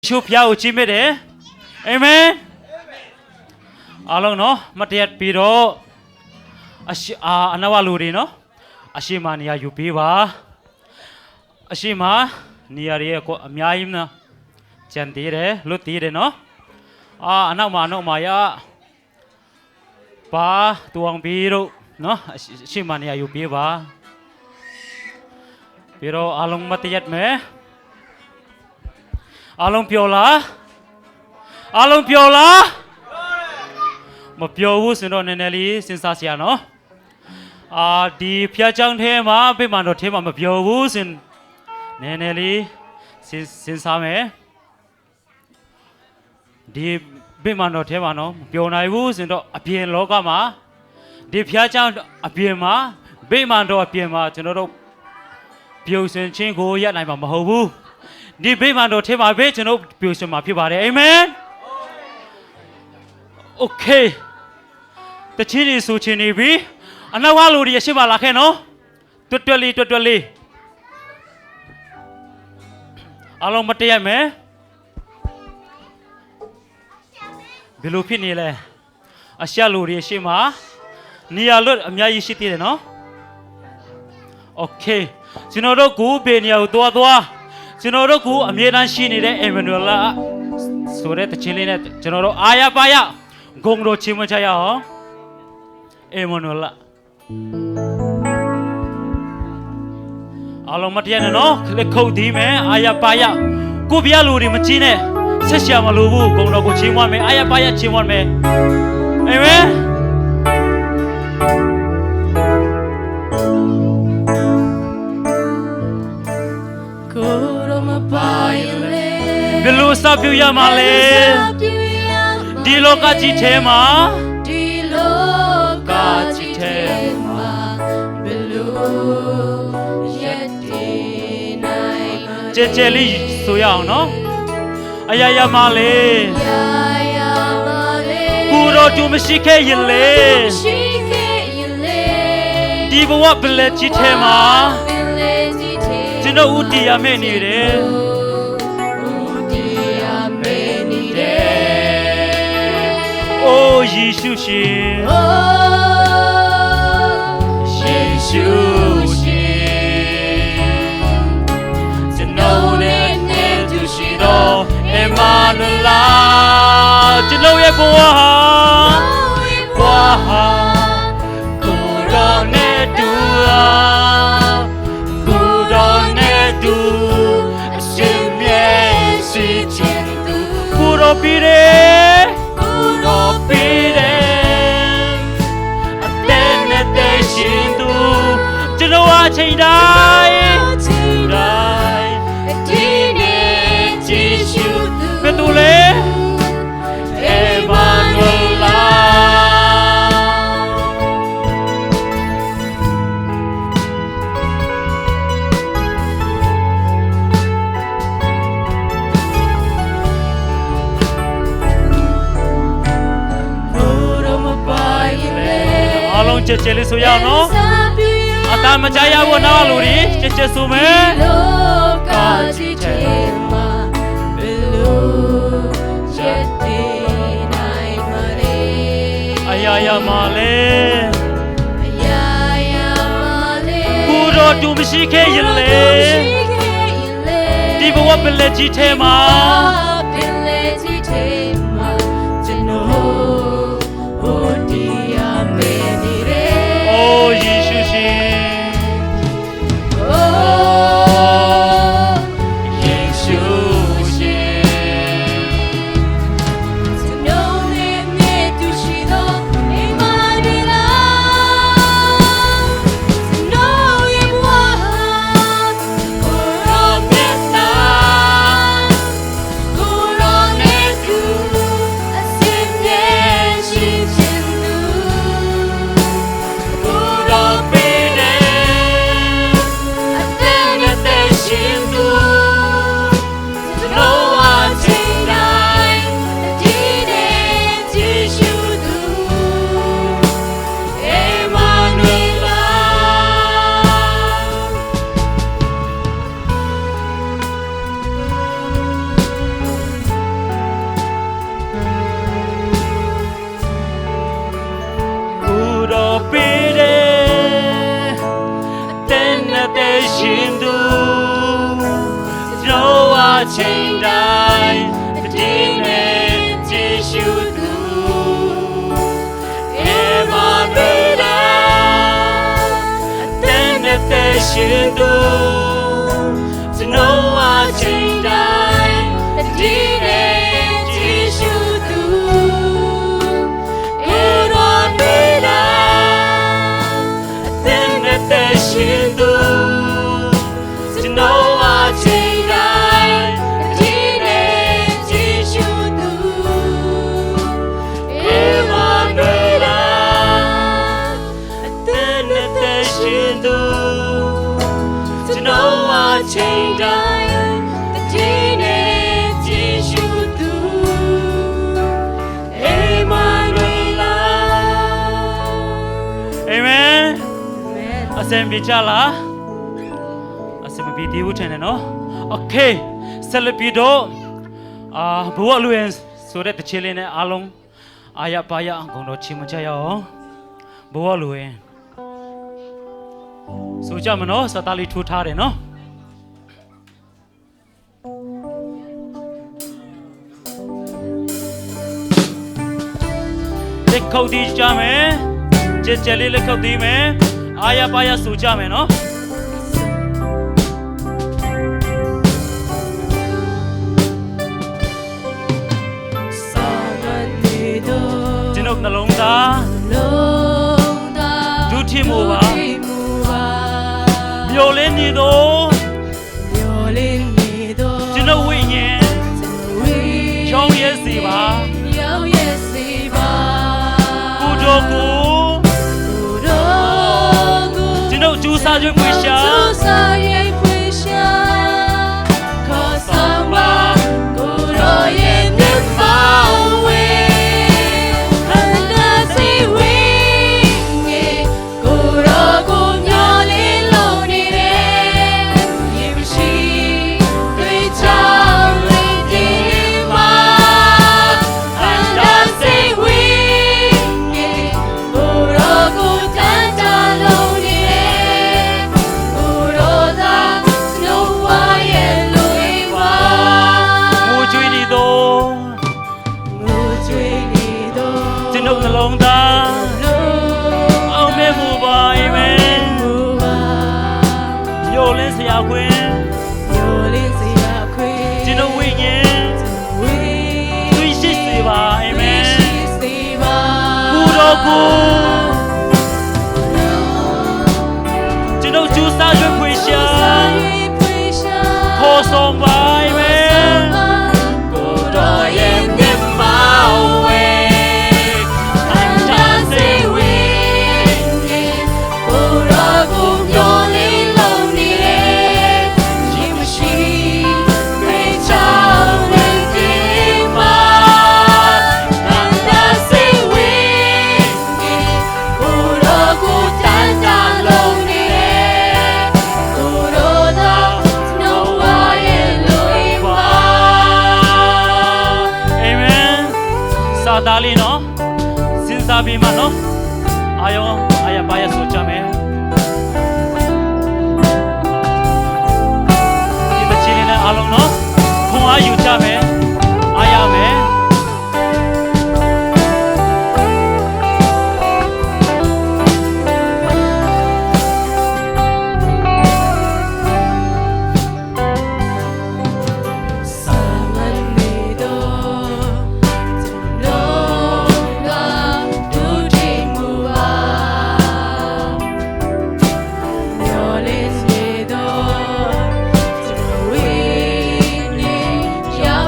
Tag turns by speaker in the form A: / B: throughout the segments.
A: ชูพยาอุจิเมเดเอเมนอาลงเนาะมาเทียดปีโรอนาวาลูรีเนาะอาชิมานียอยู่ปีวาอาชิมานียเรียก็มีอายิมนะจันตีเรลุตีเรเนาะอนาวมายาป้าตัวงปีโรเนาะอาชิมานียอยู่ปีวาปีโรอาลงมาเทียดเมอาลงเปียวละมาเปียววุ้นโดนเนลีสินสาเสียเนาะดีเพียจังเทมาเป็นมันโดเทมาเปียววุ้นเนลีสินสาเมดีเป็นมันโดเทมาเนาะเปียวนายวุ้นโดอภิเษกโลกามาดีเพียจังอภิเษกมาเป็นมันโดอภิเษกมาจนเราเปียวสินชิงกูยัดไหนมาหูบุนี่เบมันโดเทมาเบจนเราเปียวสิมาพิบาร์เอเมนโอเคแต่ที่นี่สุชินีบีอันนั้นว่าลูรีชิมาลาแค่เนาะตัวลีอารมณ์มาเตียไหมบิลูพินี่เลยอาเซียลูรีชิมานี่อาลุดมีอายิชิตีเลยเนาะโอเคจิโนโรกูเบนี่เอาตัวจิโนโรกูอเมริกันชีนี่เลยเอเมนูล่าสุดท้ายชิลีเนี่ยจิโนโรอายาปายากงโรชิมชายาฮะเอเมนูล่าอาลงมาเทียนเนาะเล็กเขาดีไหมอายาปายากูเบียลูรีมันจีเนี่ยเสียเสียมาลูบูกงโรกูชิมวันไหมอายาปายาชิมวันไหมเอเมนบิลูซาบิวยามาเลดีโลกาจิเทมาบิลูเยติไนเจลีสุยาวเนาะอายามาเลกูโรจูมชิเคยิเลดีบวะเบลจิเทมาจิโนอุติยาเมนีเรโอ้ยิสุชิจะโน่เนตุชิโรเอมานุลาจะโน่เยบัวกูโดเนตูกูโดเนตูชิเมชิจินตูกูโรปิเรจะว่าใช่ได้ที่นี่ที่ชูเป็นตัวเล่เอมานูลาอาลงเจลิสุยาวเนาะอาตามาใจยาวนาลูรีเจสุเมโลกาจิเทมาบิลูเยติไนมาเลอายามาเลกูโรดูมิชิเคยิเลดีบวะเปเลจิเทมาจะโนโอดิอาเมนิเรโอยิสุชิ ချိန်တိုင်းတည်နေကြည်ရှုသူအေမာနွေလာအသက်နဲ့သက်ရှင်သူကျွန်တော်အချိန်တိုင်းတည်နေကြည်ရှုသူအေမာနွေလာအသက်နဲ့သက်ရှင်သူကျွန်တော်အချိန်တိုင်းတည်နေကြည်ရှုသူအေမာနွေလာအသက်နဲ့သက်ရှင်သူကျွန်တော်အချိန်တိုင်းတည်နေကြည်ရှုသူအေမာနွေလာအာမင်အစံပြချလားအစံမပြသေးဘူးထင်တယ်နော်โอเคဆက်လက်ပြီးတော့ဘဝလူရင်ဆိုတဲ့တချေလေးနဲ့အားလုံးအာရပါရအကုန်တော့ချီးမွမ်းကြရအောင်ဘဝလူရင်ဆိုကြမနော်စတားလေးထိုးထားတယ်နော်လက်ခုပ်တီးကြမယ်ကြက်ကြက်လေးလက်ခုပ်တီးမယ်အာရပါရဆိုကြမယ်နော်ကျွန်ုပ်နှလုံးသားဒုတိယမူပါမျောလင်းနေသောကျွန်ုပ်ဝိညာဉ်ရောင်းရဲစေပါကိုတော်ကိုကျွန်ုပ်ကြိုးစား၍ဖွင့်ရှာခေါ်ဆောင်ပါကိုတော်ရဲ့မျက်မှောက်ဝဲကျွန်ုပ်ကြိုးစား၍ဖွင့်ရှာခေါ်ဆောင်ပါမယ်ကိုတော်ရဲ့မျက်မှောက်ဝဲအန္တစေဝေကိုတော်ကိုမျောလင်းလုံးနေတယ်ရင်မရှိမေးချောင်းနဲ့ဒီမှာအန္တစေဝေကိုတော်ကိုတန်တာလုံးနေတယ်ကိုတော်သာနှုတ်ဝါရဲ့လူပါအာမင်စာသားလေးနော်စဉ်းစားပြီးမှနော်အာရပါရဆိုကြမယ်ဒီမချီနေတဲ့အားလုံးနော်ခွန်အားယူကြမယ်အားရမယ်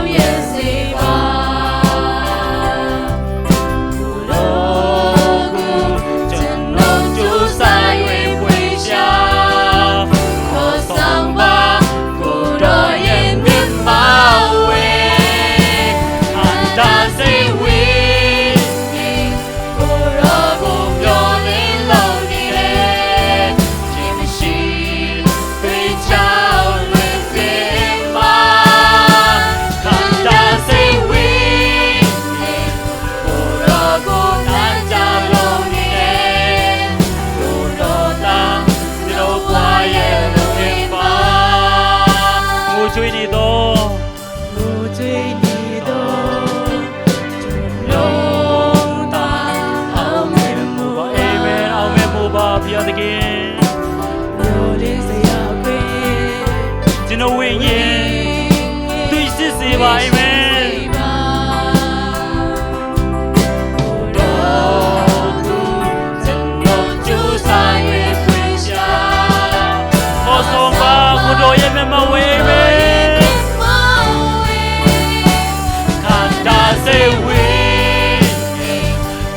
A: Yeah. စေပါအာမင်ကိုတော်ရဲ့မျက်မှောက်ဝေးပဲခန္ဓာစေဝေး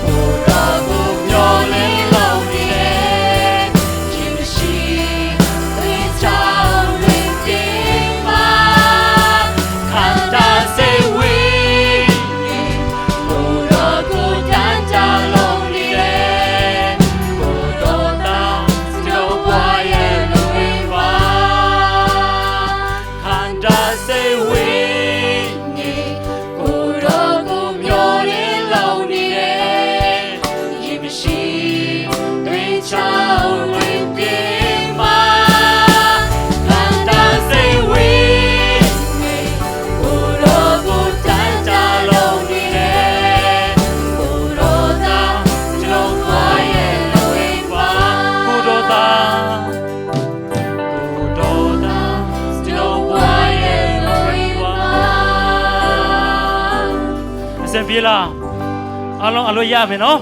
A: ကိုတော်ကိုမျောလင်းလုံးနေတယ်ခြင်းမရှိသိချောင်းရင်းပြေမှာခန္ဓာစေဝေးကိုတော်ကိုတန်ကြလုံးနေတယ်ကိုတော်သာစတော်ဘွားရဲ့လူဝင်ပါsay weကိုတော်ကိုမျောလင်းလုံးနေတယ်ရေမရှိတွင်ချောင်းဝင်ပြေမှာခန္ဓာ say we ကိုတော်ကိုတန်ကြလုံးနေတယ်ကိုတော်သာကျွန်တော်ဘွားရဲ့လူဝင်ပါကိုတော်သာပြေးလားအလုံးရမယ်နော်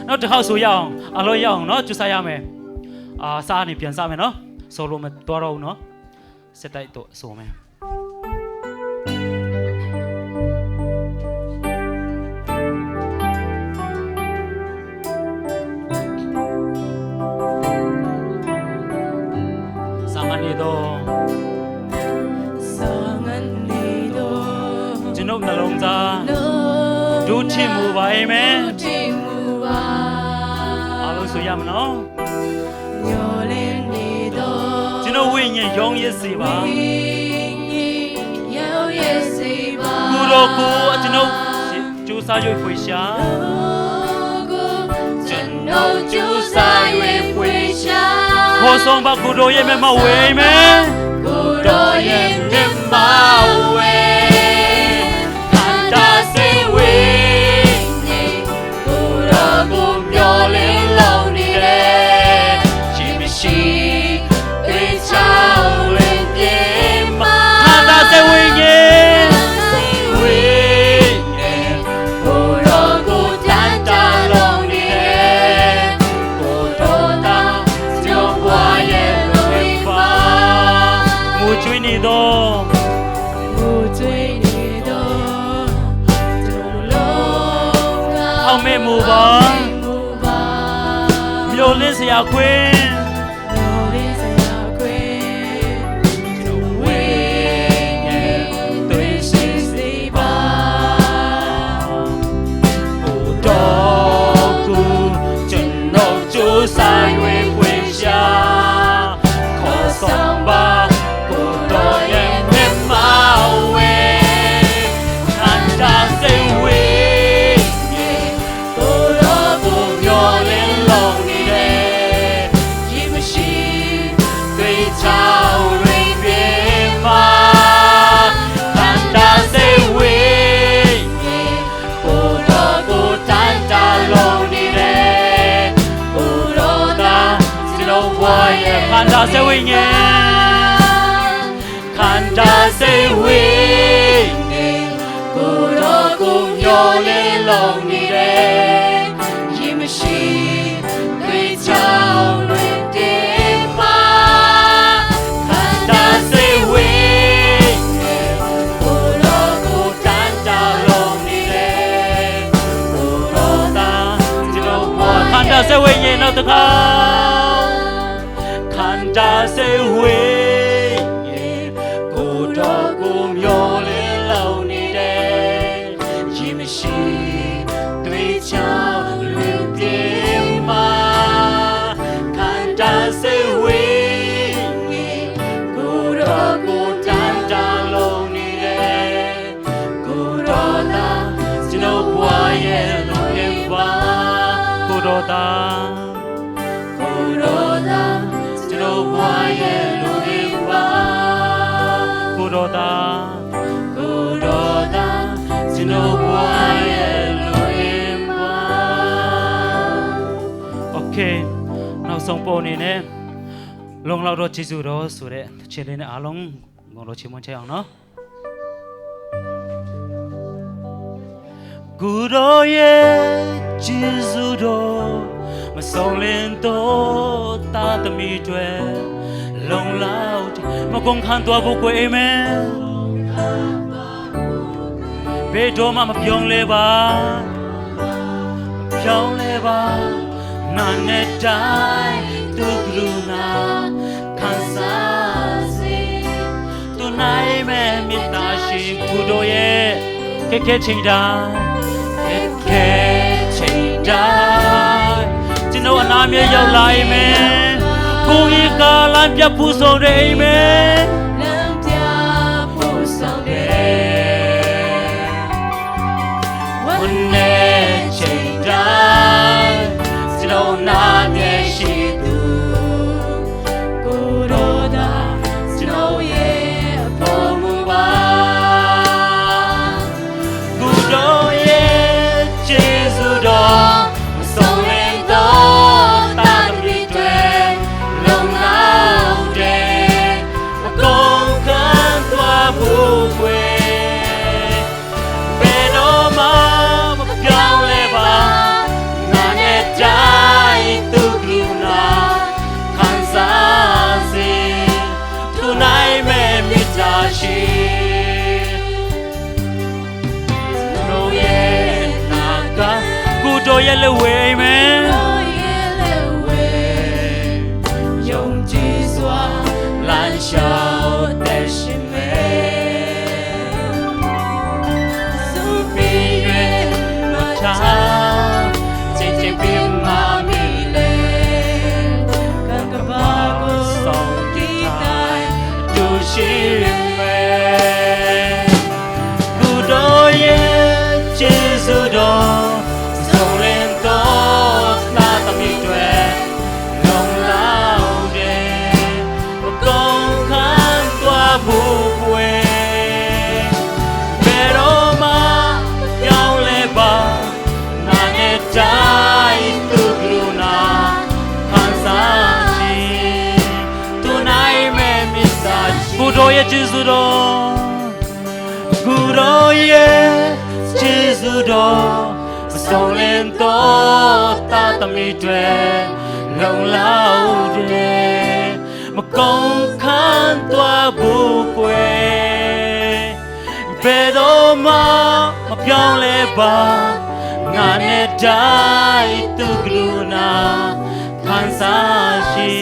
A: နောက်တစ်ခေါက်ဆိုရအောင်အလုံးရအောင်နော်ကျူစားရမယ်စားနေပြန်စားမယ်နော်ဆိုလို့မတော်တော့ဘူးနော်စက်တိုက်တော့ဆိုမယ်စားမနေတော့ကျွန်ုပ်နှလုံးသားဒုချင်မူပါအာမင်အားလုံးဆိုရမနော်ညောလင်းနေတော့ကျွန်တော်ဝိညာဉ်ရောင်းရစေပါရောင်းရစေပါကိုတော်ကိုကျွန်တော်ကြိုးစား၍ဖွေရှာကျွန်တော်ကြိုးစား၍ဖွေရှာခေါ်ဆောင်ပါကိုတော်ရဲ့မျက်မှောက်ဝေးမယ်ကိုတော်ရဲ့မျက်မှောက်ဝေးမျိုးလင်းစရာခွင်မျိုးလင်းစရာခွင်ကျွန်တော်ဝေးနေတွေ့ရှိစေပါဘုတော်ကိုကျွန်တော်ကြိုးစား၍ဖွင့်ရှာခေါ်ဆောင်ပါဘုတော်ရဲ့မျက်မှောက်ဝေးခန္ဓာစိတ်ဝေးခန္ဓာစေဝိညာဉ်ခန္ဓာစေဝိညာဉ်ကိုယ်တော်ကိုမျောလင်းလုံးနေတယ်ရေမရှိတွေ့ချောင်းတွင်တင်ပါခန္ဓာစေဝိညာဉ်ကိုယ်တော်ကိုတန်တာလုံးနေတယ်ကိုယ်တော်သာကျွန်တော်ဘဝခန္ဓာစေဝိညာဉ်နောက်တစ်ခါခန္ဓာစေဝေးကိုတော်ကိုမျောလင်းလုံးနေတယ်ရေမရှိတွေ့ချောင်းလွင်ပြေမှာခန္ဓာစေဝေးကိုတော်ကိုတန်တာလုံးနေတယ်ကိုတော်သာကျွန်တော်ဘဝရဲ့လူရင်ပါကိုတော်သာကိုတော်သာကျွန်တော်ဘဝရဲ့လူတွေပါကိုတော်သာကိုတော်သာကျွန်တော်ဘဝရဲ့လူတွေပါโอเคနောက်ဆုံးပေါ်နေနဲ့လုံလောက်တော့ကျေးဇူးတော်ဆိုတဲ့ခြေလေးနဲ့အားလုံးငေါ်လို့ချီးမွမ်းချအောင်နော်古道也结束着，我送人多大的迷追，龙老的我公看多不贵咩？别着嘛，我用来吧，用来吧，那年代都古那看啥子，都那一面米大西古道也，开情的。ချိန်တိုင်းကျွန်တော်အနာမြဲရောက်လာအိမ်မယ်ကိုကြီးကလမ်းပြပူဆောင်တဲ့အိမ်မယ်လမ်းပြပူဆောင်တဲ့ဝန်နဲ့ချိန်တိုင်းကျွန်တော်အနာမြဲရှိသူကိုရောသာကျွန်တော်ရဲ့အဖို့မူပါကိုရောတော်ရဲ့လက်ဝဲမယ်တော်ရဲ့လက်ဝဲယုံကြည်စွာလမ်းလျှောက်တဲ့ရှင်မယ်သူပြီးရဲ့မထားချစ်ချစ်ပြီးမှမီလေကံကဘာကိုဆောင်တည်တိုင်းတို့ရှိမယ်သူတော်ရဲ့ကျေးဇူးတော်ကိုတော်ရဲ့ကျေးဇူးတော်ကိုတော်ရဲ့ကျေးဇူးတော်မဆုံးလင်းတော့တာသမီးတွေလုံလောက်တယ်မကုန်ခန်းသွားဘူးကွယ်ဘယ်တော့မှမပြောင်းလဲပါငါနဲ့တိုင်းသူကလူနာခံစားရှိ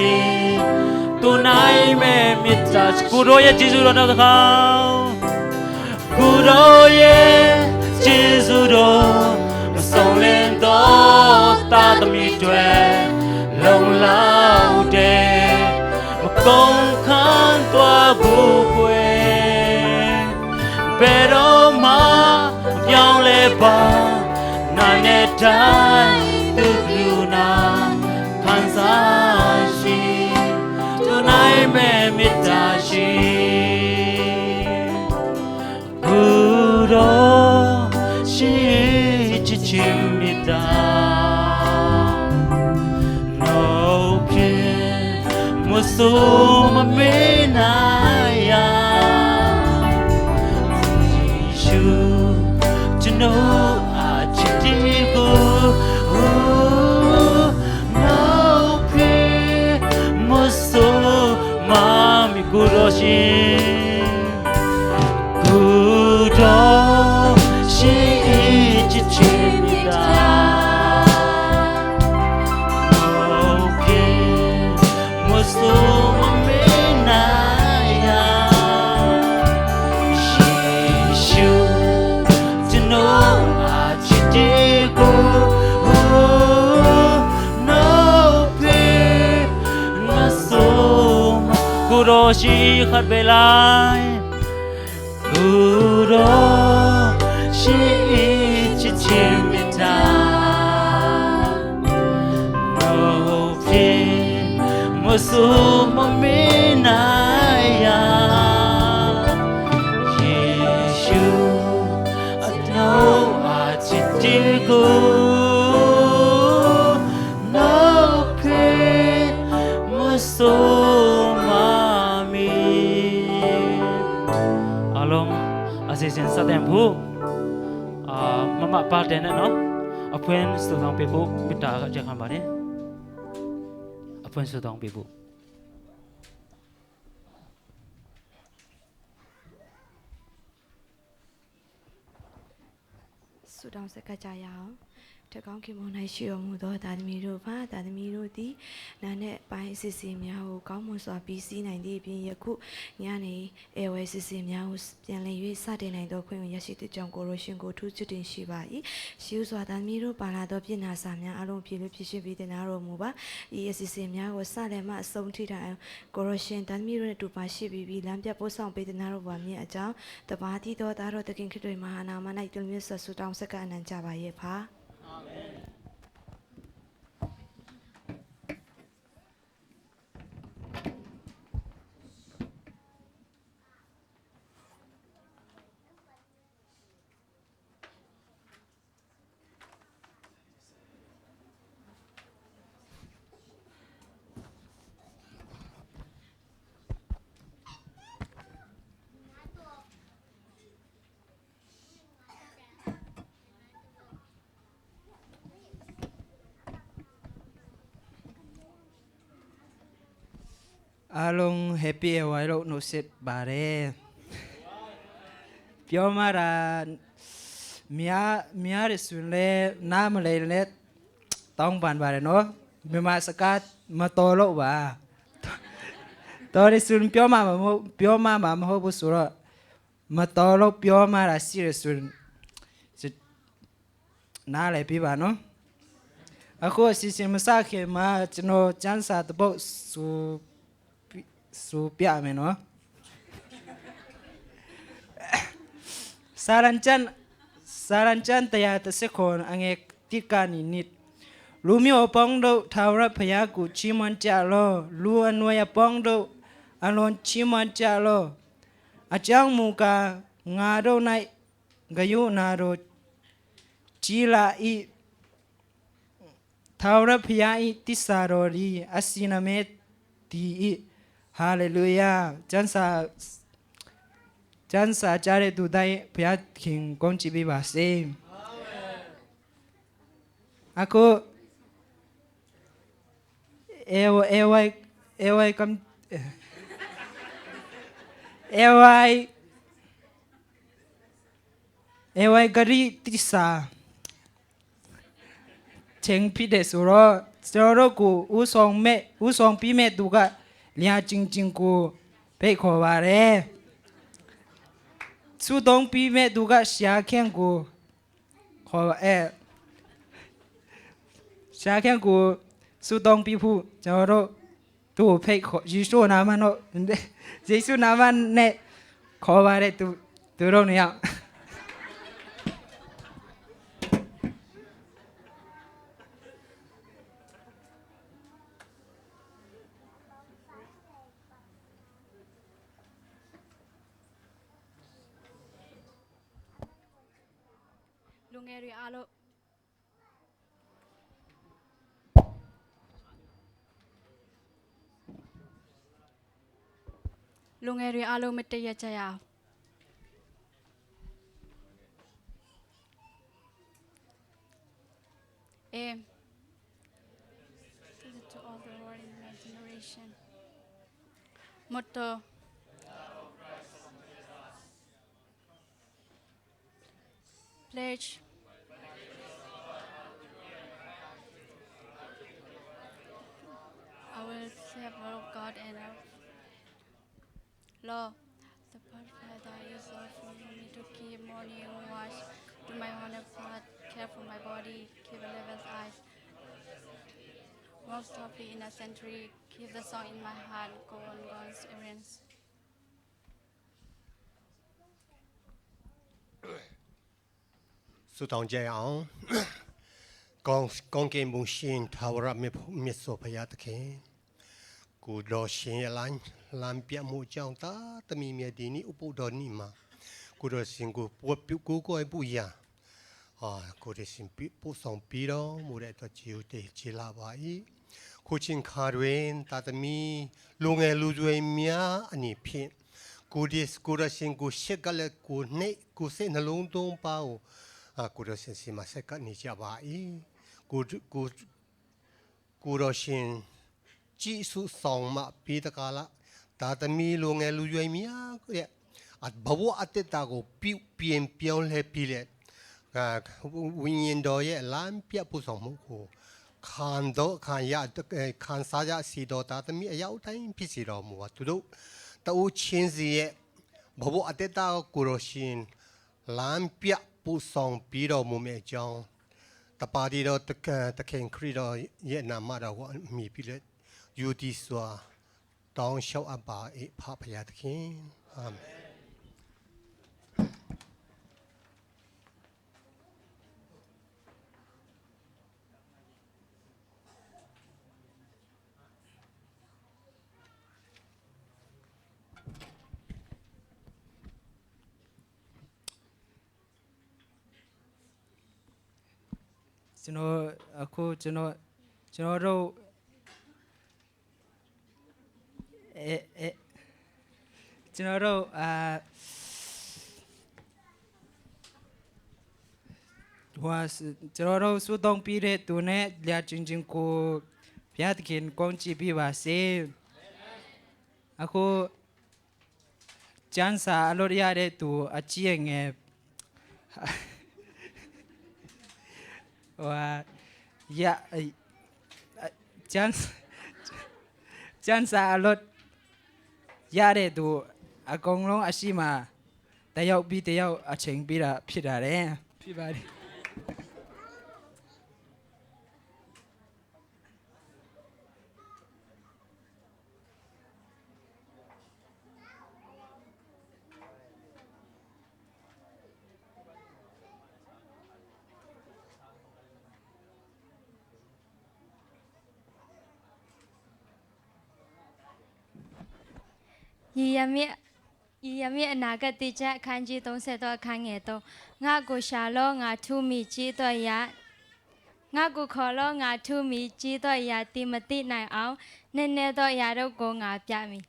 A: သူနိုင်မဲ့မြတ်တာကိုရောရဲ့ကျေးဇူးတော်နောက်တစ်ခါကိုရောရဲ့ကျေးဇူးတော်မဆုံးလင်းတော့တာသမီးတွေလုံလောက်တယ်မကုန်ခန်းသွားဘူးကွယ်ဘယ်တော့မှပြောင်းလဲပါနာနဲ့တိုင်းသူလူနာခံစားရှိနိုင်မဲ့မေတ္တာရှိဘူတော်ရှိချစ်ချင်းမေတ္တာနောပြေမဆိုးမမေးနိုင်ရာရှူကျွန်တော်အချစ်တီကိုကိုရောရှင်ကိုတော်ရှိချစ်ချင်းမြတ်တာဟုတ်ကဲ့မဆိုးမမေးနိုင်ရာရှူကျွန်တော်အချစ်တေကိုကိုရောရှိခတ်ပဲလိုက်ကိုရောရှိချစ်ချင်းမြတ်တာနောဖြစ်မဆိုးမမေးနိုင်ရာယေရှုအတော်အချစ်တေကိုနောဖြစ်မဆိုးအစီအစဉ်စတဲ့ဖို့ မမပါတယ်နော်အဖွင့်စူတောင်းပေးဖို့မိတာကကြခံပါတယ်အဖွင့်စူတောင်းပေးဖို့
B: ဆုတောင်းဆက်ကကြရအောင်တကောင်းခင်မွန်၌ရှိတော်မူသောသာသမီတို့ဖာသာသမီတို့သည်နာနဲ့ပိုင်းစစ်စီများကိုကောင်းမွန်စွာပြီးစီးနိုင်သည့်အပြင်ယခုညနေအေဝဲစစ်စီများကိုပြန်လည်၍စတင်နိုင်သောခွင့်ကိုရရှိသည့်ကြောင့်ကိုရိုရှင်ကိုထူးချွတ်တင်ရှိပါ၏ရှိဥစွာသာသမီတို့ပါလာသောပြည်နာစာများအလုံးပြည့်လို့ဖြစ်ရှိပြီးတင်နာတော်မူပါဤအစီအစဉ်များကိုစလည်းမှအဆုံးထိတိုင်ကိုရိုရှင်သာသမီတို့နဲ့တူပါရှိပြီးလမ်းပြပို့ဆောင်ပေးတင်နာတော်ပါမြင့်အကြောင်းတပါးသီးသောသားတော်သခင်ခရစ်တော်မဟာနာမ၌တွင်မြတ်စွာဆုတောင်းဆက်ကအနံ့ကြပါရဲ့ဖာ
C: အားလုံး happy ဝိုင်လို့နှုတ်ဆက်ပါတယ်ပြောမှာများရစွန်လဲနားမလဲလဲတောင်းပန်ပါတယ်နော်မြန်မာစကားမတော်လို့ပါတော်ရစွန်ပြောမှာမဟုတ်ဘူးဆိုတော့မတော်လို့ပြောမှာစီရစွန်နားလဲပြပါနော်အခုအစီအစဉ်မစခင်မှာကျွန်တော်ကျန်းစာတပုတ်ဆိုပြမယ်နော်စာရန်ချန်တရားတစခွန်အငယ်တိကနိနစ်လူမျိုးပေါင်းတို့ထာဝရဘုရားကိုချီးမွမ်းကြလောလူအနွယ်ပေါင်းတို့အလွန်ချီးမွမ်းကြလောအကြောင်းမူကားငါတို့၌ဂယုနာတို့ကြီးလာဤထာဝရဘုရားဤတစ္ဆာတော်ဤအစီနမေတီဤဟာလေလုယာကျမ်းစာကြားတဲ့သူတိုင်းဘုရားခင်ကောင်းချီးပေးပါစေအခုအေဝိုင်ဂရီတိစာချင်းပြတဲ့ဆိုတော့ကျွန်တော်ကိုဦးဆောင်ပြီးမဲ့သူကလျာချင်းကိုဖိတ်ခေါ်ပါတယ်သူတုံးပြီးမဲ့သူကရှာခန့်ကိုခေါ်ရှာခန့်ကိုသူတုံးပြီးဖို့ကျွန်တော်သူ့ဖိတ်ခေါ်ယေရှုနာမနဲ့ခေါ်ပါတယ်သူတို့နေရောက်
B: လူငယ်တွေအားလုံးမတည့်ရကြရအောင်to all the world in my generation motto pledge I will serve the Lord God and law the perfect that is for me to keep morning watch do my honor part care for my body keep 11th eyes most of the in a century keep the song in my heart go on God's errands
D: ဆုတောင်းကြအောင်ကောင်းကင်ဘုံရှင်ထာဝရမြတ်စွာဘုရားသခင်ကိုတော်ရှင်ရလမ်းပြမှုကြောင့်တာတမီမြတ်ဒီနီဥပုတော်နီမှာကိုတော်ရှင်ကိုပွပြုကိုကိုပူရာကိုတော်ရှင်ပို့ဆောင်ပြီးတော့မူတဲ့အတွက်ခြေလာပါ၏ကိုချင်းခါတွင်တာတမီလူငယ်လူကျွေးများအနေဖြင့်ကိုတော်ရှင်ကိုရှက်ကလည်းကိုနှိတ်ကိုစိတ်နှလုံးသွင်းပါ กูเราเสียนสีมาเสกัดนี่จะว่าอีกูเราเสียนจีสุสองมาปีตะกาละตาตมีลงเงลูยมีอ่ะก็เนี่ยอัดบ่าวอัดเตตากูเปลี่ยนเลยปีเลยวิญญาณดอยล้านเปียผู้สองมุกูขันโตขันยาขันสายาสีโดตาตมียาวไทยพิสิรอมัวตุดูแต่อุชินซีบ่าวอัดเตตากูเราเสียนล้านเปียผู้สองปีรอมุเมจังแต่ปาดีเราตะเข่งครีเราเยนามาเราว่ามีปีเลยอยู่ที่สัวต้องเช่าอบาพระพยาตะเข่งอาเมน
C: ကျွန်တော်တို့ကျွန်တော်တို့ကျွန်တော်တို့စုတောင်းပြီးတဲ့သူနဲ့လျာချင်းချင်းကိုဘုရားသခင်ကောင်းချီးပေးပါစေအခုကျန်းစာအလို့ရတဲ့သူအကြီးငယ်dạ chán xa lót ya để tụ công long asima tay yêu bi tay yêu chỉnh bi là phi ra đấy phi ba đi
E: Yami anaga tija kanji tong se to kange to nga gu sha lo nga thu mi chi to ya nga gu kho lo nga thu mi chi to ya ti ma ti nai aung ne ne to ya ro ko nga pya mi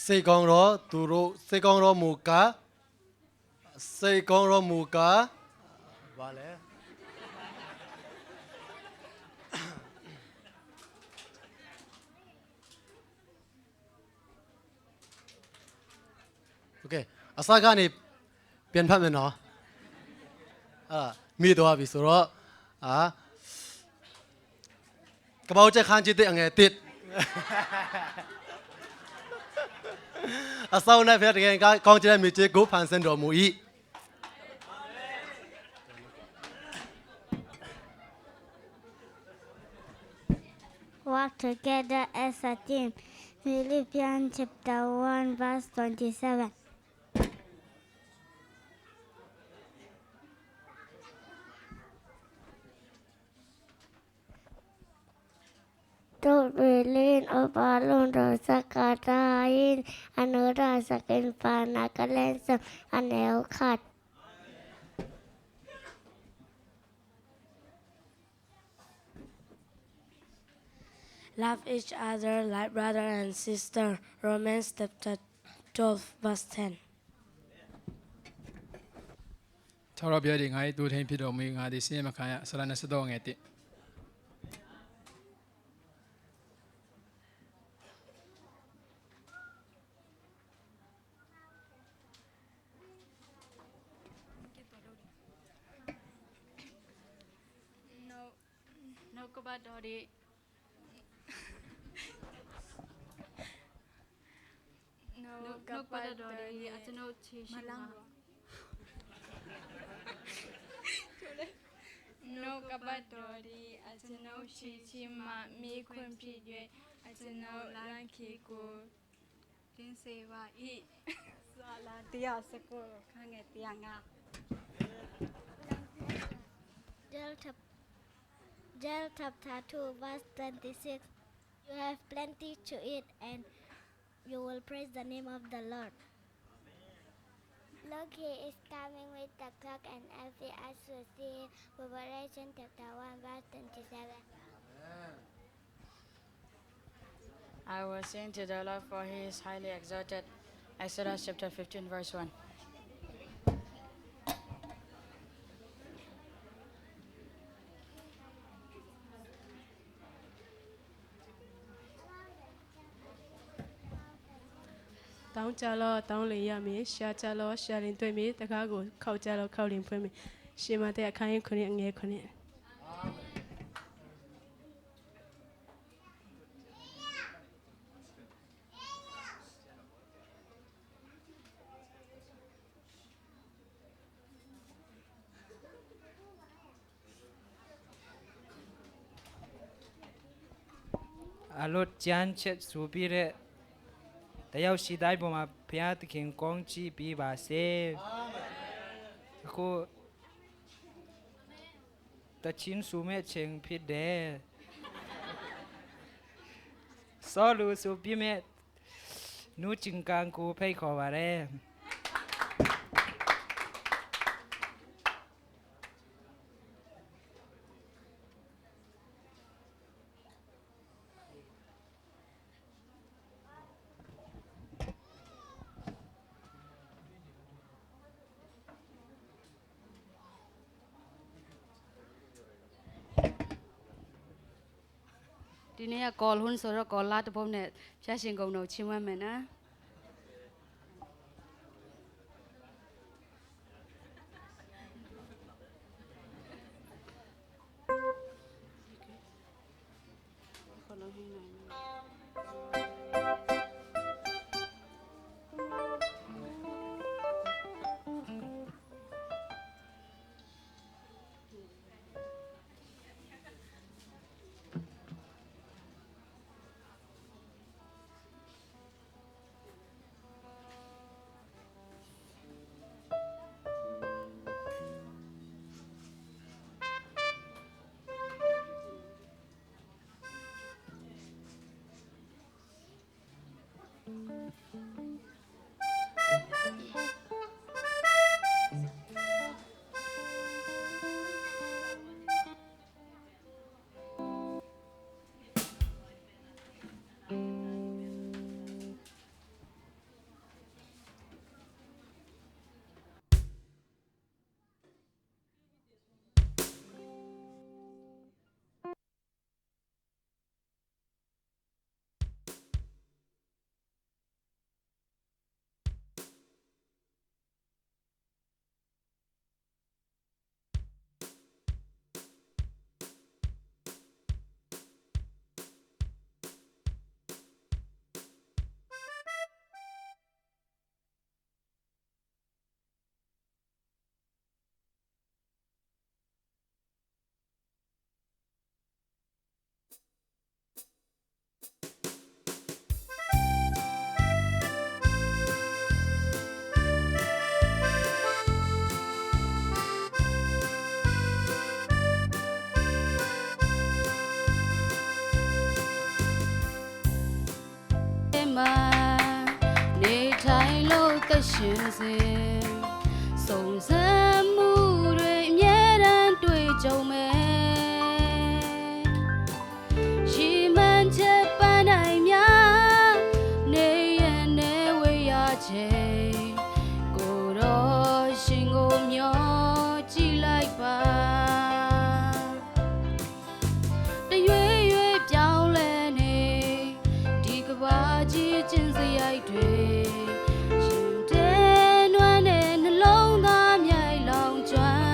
F: စေကောင်ရောသူတို့စေကောင်ရောမူကာစေကောင်ရောမူကာဘာလဲโอเคအစကနေပြန်ဖတ်မယ်နော်မိတော့ပြီဆိုတော့ကပောက်ချက်ခန်းချစ်တဲ့အငယ်တစ်အဆောင်နဲ့ဖျက်တကယ်ကောင်းချင်တဲ့မိချေကိုဖန်ဆင်းတော်မူ၏
G: Work together as a team. Philippians chapter 1 verse 27. Don't lean upon the Sakatayin and other second Panakalensa and Elkat.
H: Love each other like brother and sister. Romans chapter 12 verse 10.
I: ထာဝရဘုရားသည်ငါ၏ဒုထိန်ဖြစ်တော်မူ၏ငါသည်ဆင်းရဲမခံရဆလနစတော်ငယ်တစ်
E: no ko ba do ri no ko ba do ri a chano chi shi ma no ka ba do ri a chano chi chi ma mi khun phi yue a chano lan ki ko tin se ba i sa la tia sa ko kha nge tia nga
G: Joel chapter 2 verse 26. You have plenty to eat and you will praise the name of the Lord. Look, he is coming with the clock and every eye will see him. Revelation chapter 1 verse 27.
J: I will sing to the Lord for he is highly exalted. Exodus chapter 15 verse 1.
K: င်းကြလို့တောင်းလင်ရမည်ရှာကြလို့ရှာလင်တွေ့မည်တကားကိုခောက်ကြလို့ခောက်လင်ဖွင့်မည်ရှေမတဲ့အခန်းကြီးခုနှစ်အငယ်ခုနှစ်
C: အလုတ်ကျန်းချက်စူပြီးတဲ့တယောက်ရှိတိုင်းပေါ်မှာဘုရားသခင်ကောင်းချီးပေးပါစေအခုတချင်းစုမဲ့ချင်းဖြစ်တယ်စောလူစုပြီးမဲ့နူချင်းကန်ကိုဖိတ်ခေါ်ပါရဲ
J: ဒီနေ့ကကော်လွန်းဆိုတော့ကော်လာတစ်ပုတ်နဲ့ဖျက်ရှင်ကုန်တော့ချင်းဝဲမယ်နော်နေထိုင်လို့သက်ရှင်စေစုံစမ်းမှုတွေအမြဲတမ်းတွေ့ကြုံမယ်ရှိမှန်ချက်ပန်းတိုင်းများနေရနေဝေးရချိန်ကိုတော့ရှင်ကိုမျောကြည့်လိုက်ပါတရွေ့ရွေ့ပြောင်းလဲနေဒီကဘာကြီးကျင်းစရိုက်တွေရှင်တဲနွမ်းတဲ့နှလုံးသားမြိုက်လောင်ကျွမ်း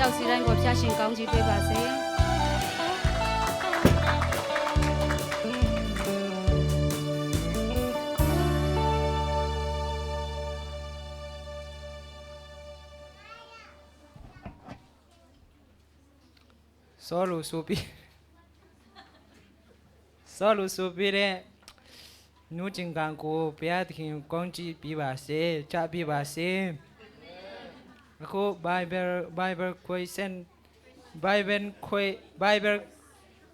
J: ရောက်စီတိုင်းကိုဖျားရှင်ကောင်းကြီးပေးပါစေ
C: စောလို့ဆိုပြီးတဲ့နူးကျင်ကန်ကိုဘုရားသခင်ကောင်းကြီးပြပါစေချပြပါစေအခု Bible question Bible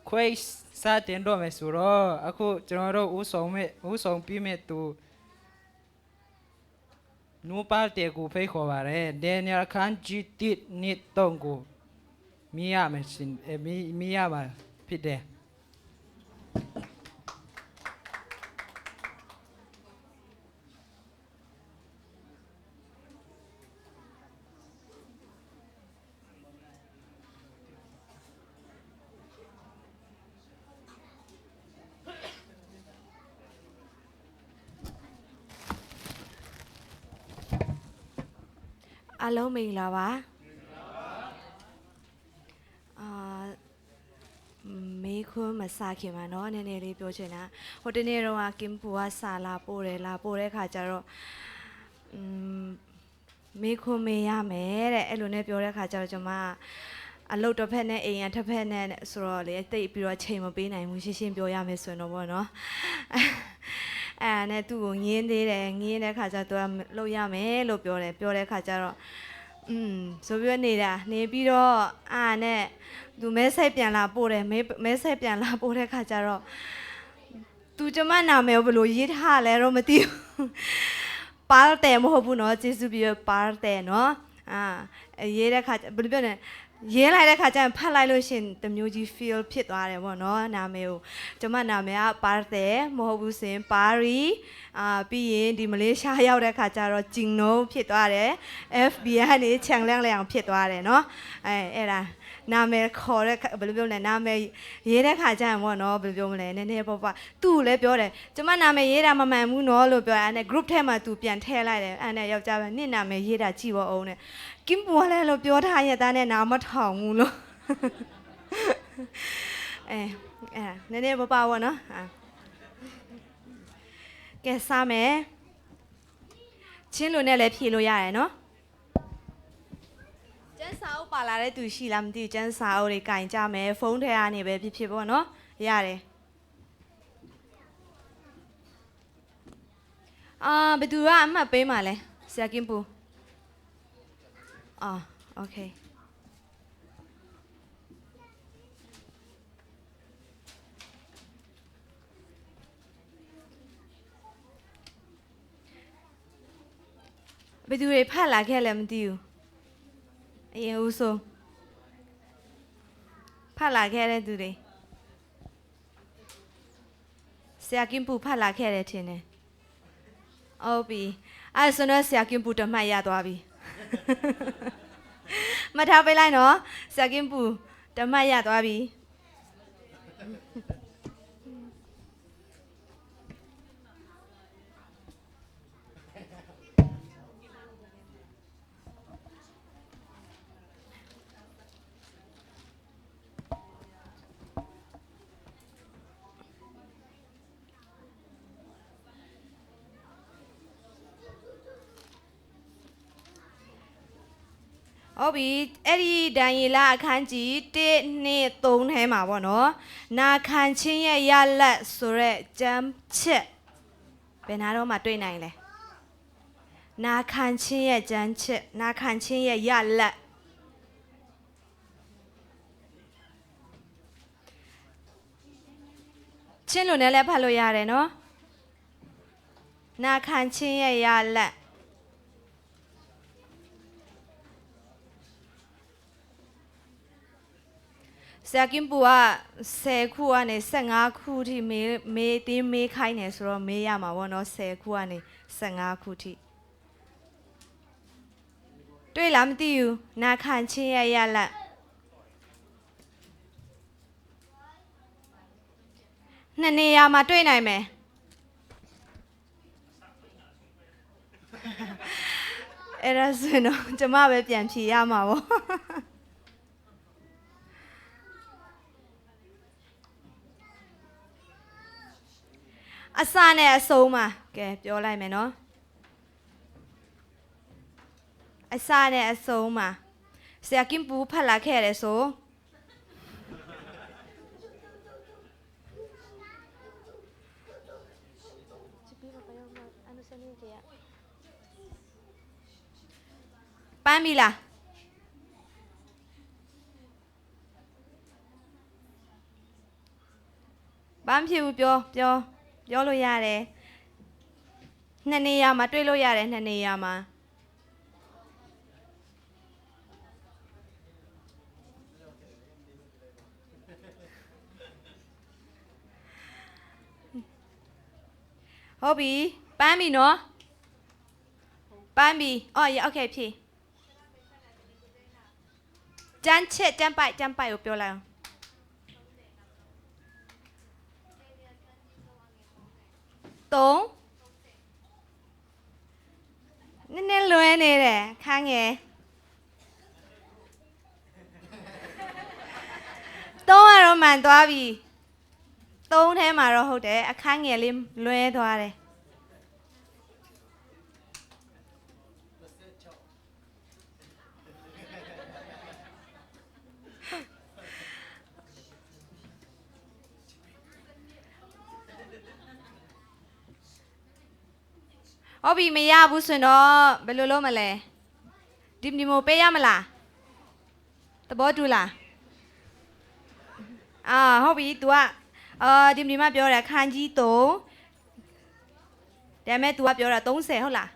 C: quiz စတင်တော့မယ်ဆိုတော့အခုကျွန်တော်တို့ဥဆောင်ပြီးမဲ့သူနူပါတေကိုဖိတ်ခေါ်ပါတယ်ဒန်နီယယ်ခန်းဂျီတစ်နှစ်တုံးကိုမိရမယ်ရှင်မိရပါဖြစ်တယ်
B: အားလုံးမင်္ဂလာပါမေခွန်းမစခင်မှာเนาะနည်းနည်းလေးပြောချင်တာဟိုတနေ့တော့ကင်ပူကစာလာပို့တဲ့ခါကျတော့မေခွန်းမေးရမယ်တဲ့အဲ့လိုနဲ့ပြောတဲ့ခါကျတော့ကျွန်မအလုပ်တစ်ဖက်နဲ့အိမ်ရတစ်ဖက်နဲ့ဆိုတော့လေတိတ်ပြီးတော့ချိန်မပေးနိုင်ဘူးရှင်းပြောရမယ်ဆိုရင်တော့ဗောနော်အဲ့နဲ့သူ့ကိုငင်းသေးတယ်ငင်းတဲ့ခါကျတော့သူကလုပ်ရမယ်လို့ပြောတဲ့ခါကျတော့ဆိုပြီးနေတာနေပြီးတော့နဲ့သူမဲဆက်ပြန်လာပို့တယ်မဲဆက်ပြန်လာပို့တဲ့ခါကျတော့သူကျမနာမည်ဘယ်လိုရေးထားလဲတော့မသိဘူးပါတယ်မဟုတ်ဘူးเนาะကျေးဇူးပြုပါတယ်เนาะရေးတဲ့ခါဘယ်လိုပြောလဲရေးလိုက်တဲ့ခါကျရင်ဖတ်လိုက်လို့ရှင်တမျိုးကြီး feel ဖြစ်သွားတယ်ပေါ့နော်နာမည်ကိုကျမနာမည်ကပါတယ်မဟုတ်ဘူးစင်ပါရီပြီးရင်ဒီမလေးရှားရောက်တဲ့ခါကျတော့ဂျင်းနိုဖြစ်သွားတယ် FBI ကနေခြံလန့်လန့်ဖြစ်သွားတယ်နော်အဲ့ဒါနာမည်ခေါ်တဲ့ဘယ်လိုပြောလဲနာမည်ရေးတဲ့ခါကျရင်ပေါ့နော်ဘယ်လိုပြောမလဲနည်းနည်းပေါ့သူ့ကိုလည်းပြောတယ်ကျမနာမည်ရေးတာမမှန်ဘူးနော်လို့ပြောအဲ့နဲ့ group ထဲမှာသူပြန်ထည့်လိုက်တယ်အဲ့နဲ့ယောက်ျားပဲနင့်နာမည်ရေးတာကြည့်ပါဦးနဲ့ကင်ပူကလည်းလို့ပြောထားရတဲ့နာမထောင်ဘူးလို့နည်းနည်းပေါ့ပေါ့နော်ကဲစားမယ်ချင်းလိုနဲ့လည်းဖြေလို့ရတယ်နော်ကျန်းစာအုပ်ပါလာတဲ့သူရှိလားမသိဘူးကျန်းစာအုပ်တွေကင်ကြမယ်ဖုန်းထဲကနေပဲဖြစ်ပေါ့နော်ရတယ်ဘယ်သူကအမှတ်ပေးမှာလဲဆရာကင်ပူโอเคဘယ်သူတွေဖတ်လာခဲ့လဲမသိဘူးအရင်ဦးဆုံးဖတ်လာခဲ့တဲ့သူတွေဆရာကင်ပူဖတ်လာခဲ့တယ်ထင်တယ်ဟုတ်ပြီအဲ့ဆိုတော့ဆရာကင်ပူတမှတ်ရသွားပြီမထားပေးလိုက်နော်ဆရာကင်ပူတမှတ်ရသွားပြီဟုတ်ပြီအဲ့ဒီဒန်ရီလာအခန်းကြီး1 2 3ထဲမှာပေါ့နော်နာခံချင်းရဲ့ရလက်ဆိုရက်ကျမ်းချက်ဘယ်နာတော့မှတွေ့နိုင်လဲနာခံချင်းရဲ့ကျမ်းချက်နာခံချင်းရဲ့ရလက်ချင်းလိုနဲ့လည်းဖတ်လို့ရတယ်နော်နာခံချင်းရဲ့ရလက်ဆရာကင်ပူက10ခုကနေ15ခုထိမေးခိုင်းနေဆိုတော့မေးရမှာပေါ့နော်10ခုကနေ15ခုထိတွေ့လားမသိဘူးနာခံချင်းရလက်နှစ်နေရာမှာတွေ့နိုင်မယ်အဲ့ဒါဆိုတော့ကျမပဲပြန်ဖြေရမှာပေါ့ အစနဲ့အဆုံးမှာကဲပြောလိုက်မယ်နော်အစနဲ့အဆုံးမှာဆရာကင်ပူဖတ်လာခဲ့တယ်ဆိုပန်းပြီလားဘာမှဖြစ်ဘူးပြောလို့ရတယ်နှစ်နေရာမှာတွေ့လို့ရတယ်နှစ်နေရာမှာဟုတ်ပြီပန်းပြီနော်ပန်းပြီအော်โอเคဖြေကျန်းချက်ကျန်းပိုက်ကိုပြောလိုက်အောင်နည်းနည်းလွဲနေတယ်ခန်းငယ်ကတော့မှန်သွားပြီထဲမှာတော့ဟုတ်တယ်အခန်းငယ်လေးလွဲသွားတယ်ဟုတ်ပြီမရဘူးဆိုတော့ဘယ်လိုလုပ်မလဲဒီမိုပေးရမလားသဘောတူလားဟုတ်ပြီ तू ကဒီမပြောတာခန်းကြီး3ဒါပေမဲ့ तू ကပြောတာ30ဟုတ်လား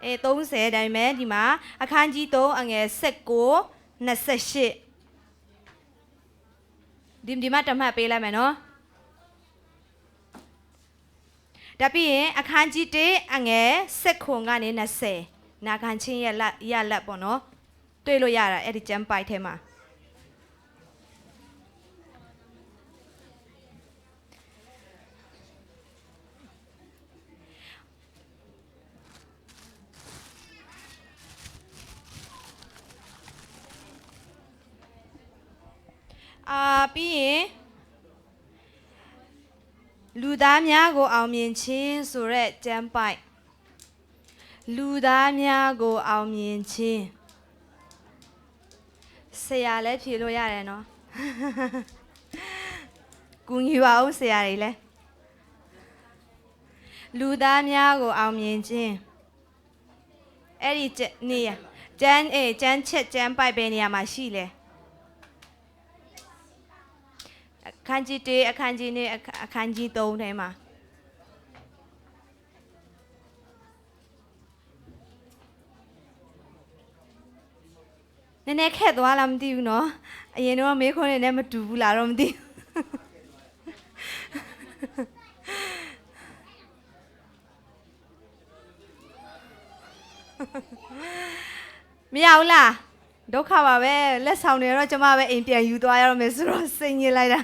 B: 30ဒါပေမဲ့ဒီမှာအခန်းကြီး3အငယ်19 28ဒီမှာတမှတ်ပေးလိုက်မယ်နော်ဒါပြီးရင်အခန်းကြီး1အငယ်19ကနေ20နာခံချင်းရလက်ပေါ့နော်တွေ့လို့ရတာအဲ့ဒီကျမ်းပိုက်ထဲမှာပြီးရင်လူသားများကိုအောင်မြင်ခြင်းဆိုတဲ့ကျမ်းပိုက်လူသားများကိုအောင်မြင်ခြင်းဆရာလည်းဖြေလို့ရတယ်နော်ကူညီပါဦးဆရာတွေလည်းလူသားများကိုအောင်မြင်ခြင်းအဲ့ဒီနေရကျမ်းချက်ကျမ်းပိုက်ပဲနေရာမှာရှိလဲအခန်းကြီး1အခန်းကြီး2အခန်းကြီး3ထဲမှာနည်းနည်းခက်သွားလားမသိဘူးเนาะအရင်တော့မေးခွန်းတွေနဲ့မတူဘူးလားတော့မသိမရဘူးလားဒုက္ခပါပဲလက်ဆောင်တွေတော့ကျမပဲအိမ်ပြန်ယူသွားရတော့မယ်ဆိုတော့စိတ်ညစ်လိုက်တာ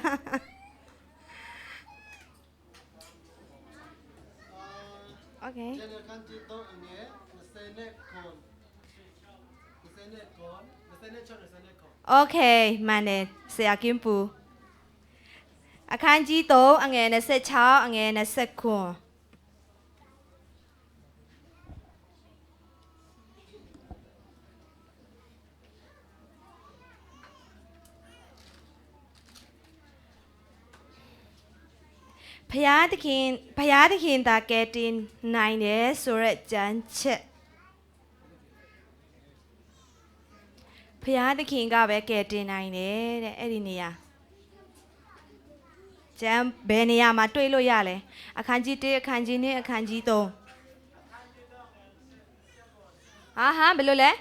B: โอเคโอเคမှန်တယ်ဆရာကင်းပူအခန်းကြီး3အငယ်26အငယ်29ဘုရားသခင်သာကယ်တင်နိုင်တယ်ဆိုရက်ကြမ်းချက်ဘုရားသခင်ကပဲကယ်တင်နိုင်တယ်တဲ့အဲ့ဒီနေရာကျမ်းဘယ်နေရာမှာတွေ့လို့ရလဲအခန်းကြီး1အခန်းကြီး2အခန်းကြီး3ဘယ်လိုလဲ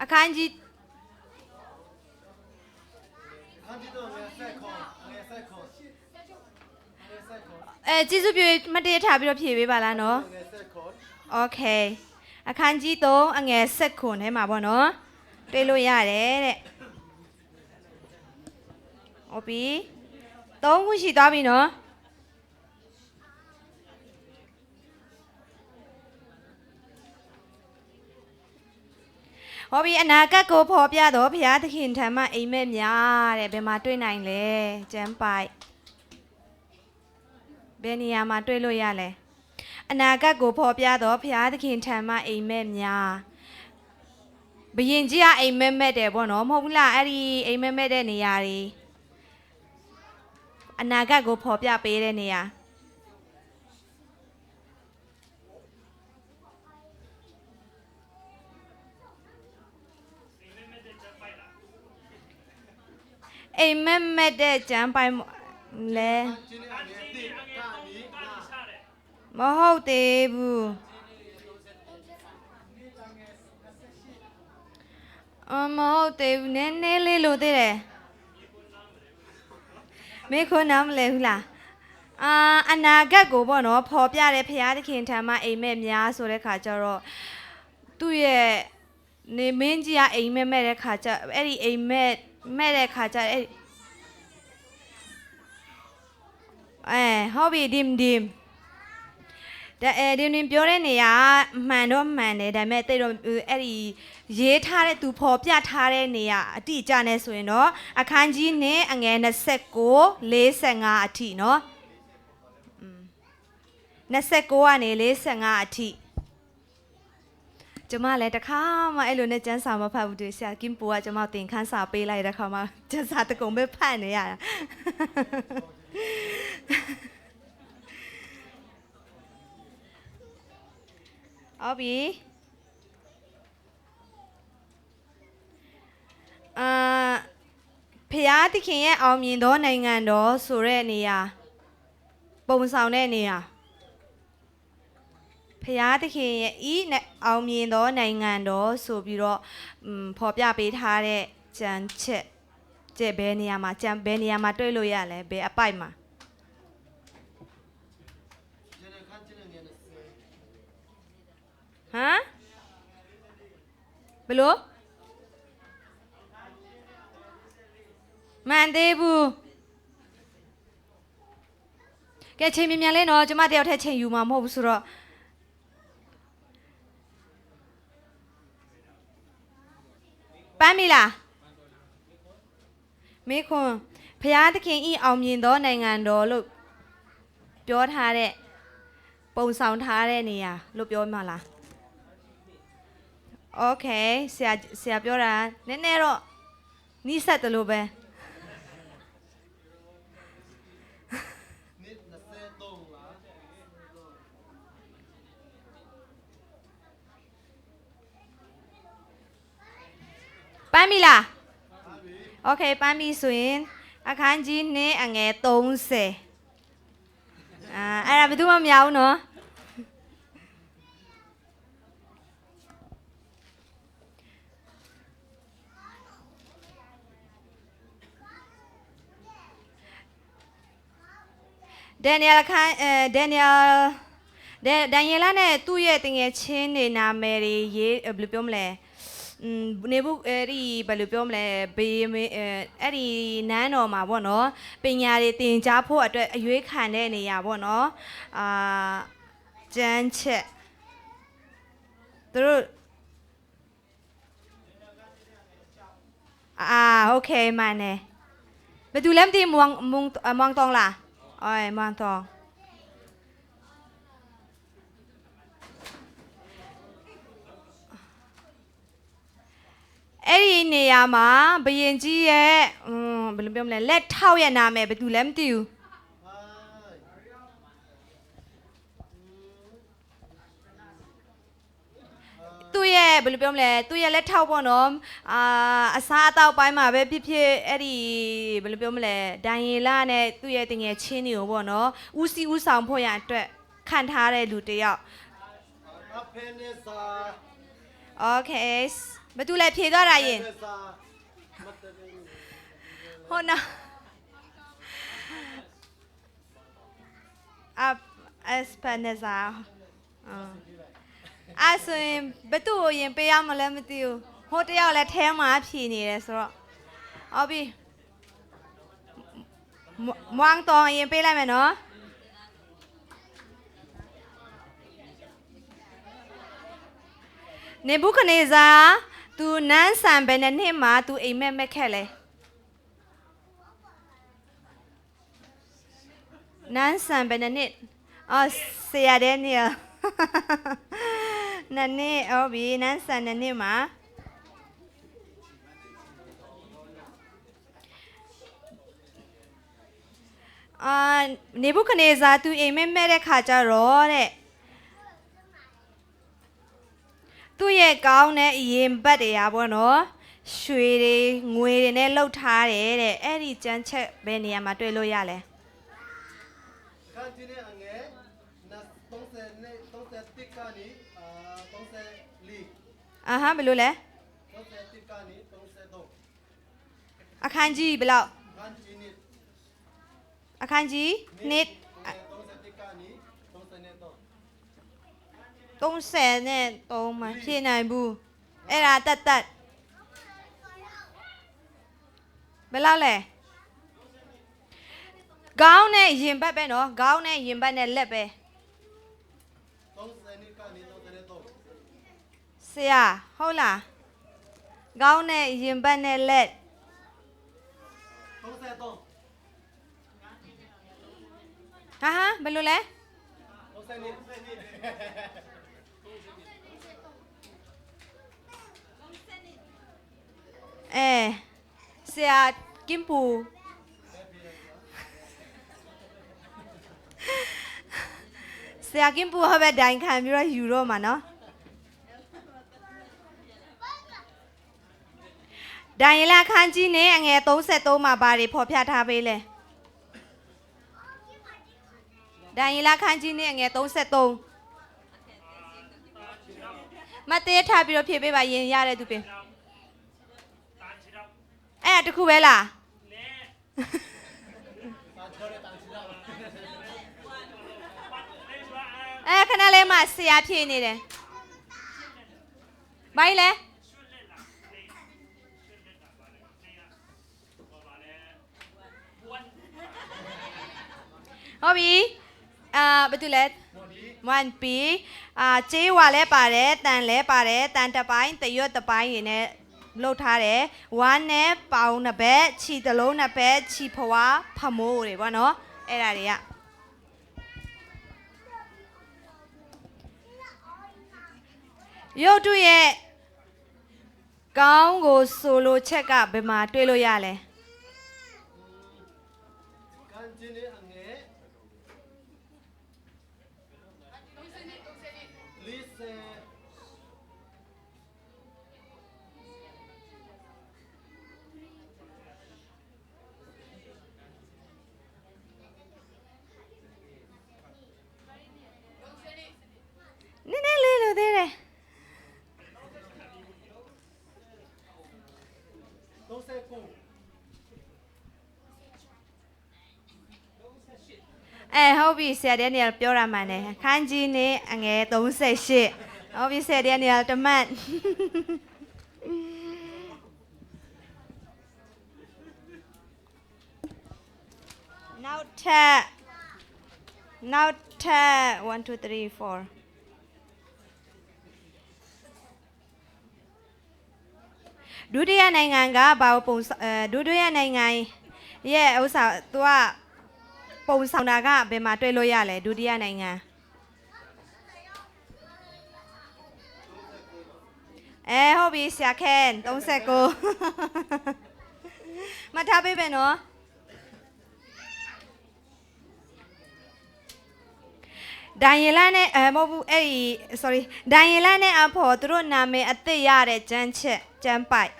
B: အခန်းကြီးကျေးဇူးပြုမတည့်ထားပြီးတော့ဖြေပေးပါလားနော်โอเคအခန်းကြီး3အငယ်19ထဲမှာပေါ့နော်တွေ့လို့ရတယ်တဲ့ဟုတ်ပြီ3ခုရှိသွားပြီနော် ဟောပြီအနာဂတ်ကိုဖော်ပြတော့ဘုရားသခင်ထံမှအိမ်မက်များတဲ့ဘယ်မှာတွေ့နိုင်လဲကျမ်းပိုက်ဘယ်နေရာမှာတွေ့လို့ရလဲအနာဂတ်ကိုဖော်ပြတော့ဘုရားသခင်ထံမှအိမ်မက်များဘယင်ကြီးကအိမ်မက်မက်တယ်ပေါ့နော်မဟုတ်ဘူးလားအဲ့ဒီအိမ်မက်မက်တဲ့နေရာတွေအနာဂတ်ကိုဖော်ပြပေးတဲ့နေရာအိမ်မက်မက်တဲ့ကျမ်းပိုင်လဲမဟုတ်သေးဘူးမဟုတ်သေးဘူးနည်းနည်းလေးလို့သေးတယ်မေခွန်းနားမလဲဘူးလားအနာဂတ်ကိုပေါ့နော်ဖော်ပြတဲ့ဘုရားသခင်ထံမှအိမ်မက်များဆိုတဲ့ခါကျတော့သူ့ရဲ့နေမင်းကြီးကအိမ်မက်မဲ့တဲ့ခါကျအဲ့ဒီအိမ်မက်မဲ့တဲ့ခါကျအဲ့ဟောပြီဒီပြောတဲ့နေရာမှန်တော့မှန်တယ်ဒါပေမဲ့တိတ်တော့အဲ့ဒီရေးထားတဲ့သူဖော်ပြထားတဲ့နေရာအတိအကျနဲ့ဆိုရင်တော့အခန်းကြီးနဲ့အငယ်29 45အထိเนาะ29ကနေ45အထိကျမလည်းတခါမှအဲ့လိုနဲ့ကျန်းစာမဖတ်ဘူးတွေ့ဆရာကင်ပူကကျမတင်ခန်းစာပေးလိုက်တဲ့ခါမှာကျန်းစာတကုံပဲဖတ်နေရတာဟုတ်ပြီဖျားသခင်ရဲ့အောင်မြင်သောနိုင်ငံတော်ဆိုတဲ့နေရာပုံဆောင်တဲ့နေရာဖျားသခင်ရဲ့ဤအောင်မြင်သောနိုင်ငံတော်ဆိုပြီးတော့ဖော်ပြပေးထားတဲ့ကျမ်းချက်ကျဘယ်နေရာမှာတွေ့လို့ရလဲဘယ်အပိုက်မှာဟမ်ဘလို့မှန်သေးဘူးကဲချိန်မြန်လေးနော်ကျမတယောက်တည်းချိန်ယူမှာမဟုတ်ဘူးဆိုတော့ပန်းပြီလားမေခွန်းဘုရားသခင်ဤအောင်မြင်သောနိုင်ငံတော်လို့ပြောထားတဲ့ပုံဆောင်ထားတဲ့နေရာလို့ပြောမှာလားโอเคဆရာပြောတာနည်းနည်းတော့နီးစပ်တယ်လို့ပဲပန်းပြီလားโอเคပန်းပြီဆိုရင်အခန်းကြီးနဲ့အငယ်30အဲ့ဒါဘယ်သူမှမရဘူးနော်ဒန်နီယယ်နဲ့သူ့ရဲ့တငယ်ချင်းတွေနာမည်တွေရေးဘယ်လိုပြောမလဲနေဘူးအဲ့ဒီဘယ်လိုပြောမလဲဘေးအဲ့ဒီနန်းတော်မှာပေါ့နော်ပညာတွေသင်ကြားဖို့အတွက်အရွေးခံတဲ့နေရာပေါ့နော်ကျမ်းချက်သူတို့โอเคမှန်တယ်ဘယ်သူလဲမသိမောင်တောင်လားမောင်တောင်အဲ့ဒီနေရာမှာဘယင်ကြီးရဲ့ဘယ်လိုပြောမလဲလက်ထောက်ရဲ့နာမည်ဘယ်သူလဲမသိဘူးသူ့ရဲ့ဘယ်လိုပြောမလဲသူ့ရဲ့လက်ထောက်ပေါ့နော်အစားအသောက်ပိုင်းမှာပဲဖြစ်ဖြစ်အဲ့ဒီဘယ်လိုပြောမလဲဒန်ယေလနဲ့သူ့ရဲ့တငယ်ချင်းတွေကိုပေါ့နော်ဦးစီးဦးဆောင်ဖို့ရအတွက်ခံထားတဲ့လူတယောက်โอเคဘယ်သူလဲဖြေသွားတာရင်ဟိုနော်အစပနဇာအဲ့ဆိုရင်ဘယ်သူကိုရင်ပေးရမလဲမသိဘူးဟိုတယောက်လည်းထဲမှာဖြေနေတယ်ဆိုတော့ဟုတ်ပြီမွန်းတော်ရင်ပေးလိုက်မယ်နော်နေဘုခနေဇာ သူနန်းဆန်ဘယ်နှစ်မှာသူအိမ်မက်မက်ခဲ့လဲနန်းဆန်ဘယ်နှစ်အော်ဆရာတဲ့နေရနန်းနေအော်ဘီနန်းဆန်နှစ်မှာနေဘုခနေဇာသူအိမ်မက်မဲ့တဲ့ခါကြတော့တဲ့သူ့ရဲ့ကောင်းတဲ့အရင်ဘတ်တွေကပေါ့နော်ရွှေတွေငွေတွေနဲ့လှုပ်ထားတယ်တဲ့အဲ့ဒီကျန်းချက်ဘယ်နေရာမှာတွေ့လို့ရလဲ
F: ခန်းကြီးနဲ့အငယ်30နဲ့31ကနေ34
B: အာဟာဘယ်လိုလဲ
F: 31ကနေ33
B: အခန်းကြီးဘယ်လောက်
F: ခန်းကြီးနဲ့
B: အခန်းကြီးနှစ်
F: 31ကနေ33
B: 30နဲ့3မှာဖြည့်နိုင်ဘူးအဲ့ဒါတတ်ဘယ်လောက်လဲခေါင်းနဲ့ရင်ဘတ်ပဲနော်ခေါင်းနဲ့ရင်ဘတ်နဲ့လက်ပဲ
F: 30ကနေ33
B: ဆရာဟုတ်လားခေါင်းနဲ့ရင်ဘတ်နဲ့လက်
F: 33
B: ဟာဘယ်လိုလဲဆရာကင်ပူဆရာကင်ပူဟဘဒိုင်ခံပြီးတော့ယူတော့မှာနော်ဒိုင်လာခန်းကြီးနဲ့အငယ်33မှာဘာတွေဖော်ပြထားပေးလဲဒိုင်လာခန်းကြီးနဲ့အငယ်33မသေးထားပြီးတော့ဖြည့်ပေးပါရင်ရတဲ့သူပင်အဲ့ဒါတခုပဲလားခဏလေးမှဆရာဖြည့်နေတယ်ဘာလဲဟုတ်ပြီဘာတူလဲ1P ကျေးဝါလဲပါတယ်တန်လဲပါတယ်တန်တစ်ပိုင်းတရွတ်တစ်ပိုင်းရင်းနဲ့လှုပ်ထားတယ်1နဲ့ပေါင်နှစ်ဘက်ခြီတစ်လုံးနှစ်ဘက်ခြီဖွားဖမိုးတွေပေါ့နော်အဲ့ဒါတွေကရုပ်တုရဲ့ကောင်းကိုဆိုလိုချက်ကဘယ်မှာတွေ့လို့ရလဲ
F: ခန်းကြီးနဲ့အငယ်
B: နည်းနည်းလေးလို့သေးတယ်ဟုတ်ပြီဆရာတဲ့နေရာပြောရမှန်းတယ်ခန်းကြီးနဲ့အငယ်38ဟုတ်ပြီဆရာတဲ့နေရာတမတ်နောက်ထပ်1 2 3 4ဒုတိယနိုင်ငံကဘာပုံဒုတိယနိုင်ငံရဲ့ဥစ္စာသူကပုံဆောင်တာကဘယ်မှာတွေ့လို့ရလဲဒုတိယနိုင်ငံဟုတ်ပြီဆရာခဲ39မထားပေးပဲနော်ဒိုင်ယလာနဲ့မဟုတ်ဘူးအဲ့ဒီ sorry ဒိုင်ယလာနဲ့အဖော်သူတို့နာမည်အသစ်ရတဲ့ကျန်းချက်ကျန်းပိုက်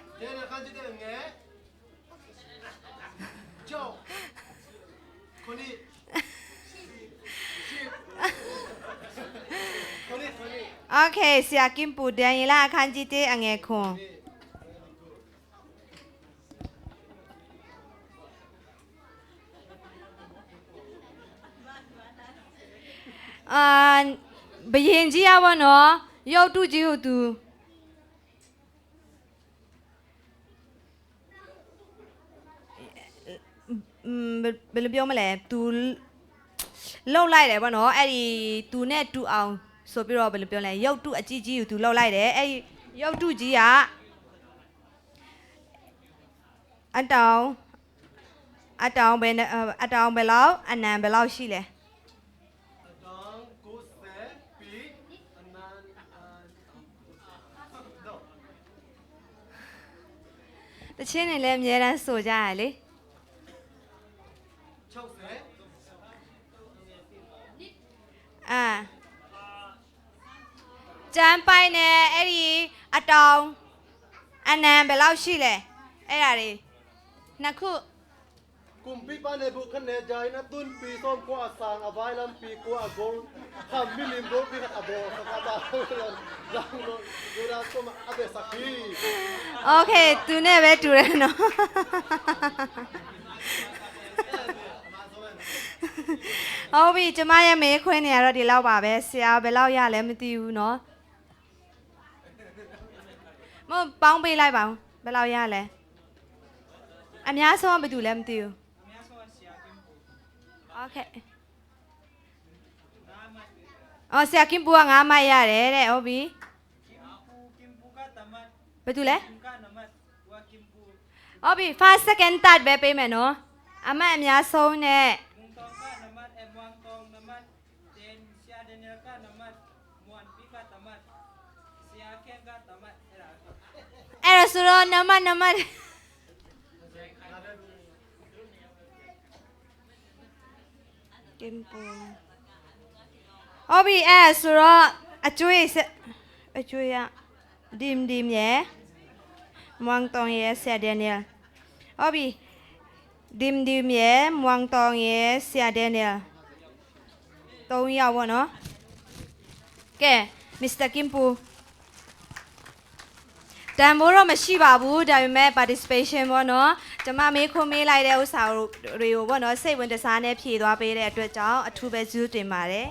B: โอเคဆရာကင်ပူဒန်ယလာအခန်းကြီး1အငယ်ခွန်ဘယင်ကြီးရပါနော်ရုပ်တုကြီးဟုတ်သူဘယ်လိုပြောမလဲသူလှုပ်လိုက်တယ်ပေါ့နော်အဲ့ဒီသူနဲ့တူအောင်ဆိုပြီးတော့ဘယ်လိုပြောလဲရုပ်တုအကြီးကြီးကိုသူလှုပ်လိုက်တယ်အဲ့ဒီရုပ်တုကြီးက အတောင်အတောင်ပဲအတောင်ဘယ်လောက်အနံဘယ်လောက်ရှိလဲ
F: Adang ku se pi anan no
B: တချင်းတွေလည်းအများတန်းဆိုကြရလေ
F: 60
B: အာကျမ်းပိုင်နဲ့အဲ့ဒီအတောင်အနံဘယ်လောက်ရှိလဲအဲ့ဒါတွေနှစ်ခု
F: Kumpi pa ne bu khan ne jai na tun pi som ko asang avai lam pi ko agong kham milim do pi khat abo kha ba rang lo dura ko ma abe sakhi
B: โอเคသူနဲ့ပဲတူတယ်နော်ဟုတ်ပြီကျမရဲ့မေးခွန်းနေရတော့ဒီလောက်ပါပဲဆရာဘယ်လောက်ရလဲမသိဘူးเนาะမပေါင်းပေးလိုက်ပါဦးဘယ်လောက်ရလဲအများဆုံးကဘာတူလဲမသိဘူးโอเคအော်ဆရာကင်ပူက9မှတ်ရတယ်တဲ့ဟုတ်ပြီဘာတူလဲဟုတ်ပြီ first second third ပဲပေးမယ်နော်အမှတ်အများဆုံးနဲ့အဲ့ဒါဆိုတော့နမကင်ပူဟုတ်ပြီအဲ့ဒါဆိုတော့အကျွေးရဒီမ်ရဲ့မွန်တောင်ရဲ့ဆရာဒန်နီယယ်ဟုတ်ပြီဒီမ်ရဲ့မွန်တောင်ရဲ့ဆရာဒန်နီယယ်3ယောက်ပေါ့နော်ကဲမစ္စတာကင်ပူတန်ဖိုးတော့မရှိပါဘူးဒါပေမဲ့ participation ပေါ့နော်ကျမမေးခွန်းမေးလိုက်တဲ့ဥစ္စာတွေကိုပေါ့နော်စိတ်ဝင်တစားနဲ့ဖြည့်သွားပေးတဲ့အတွက်ကြောင့်အထူးပဲကျေးဇူးတင်ပါတယ်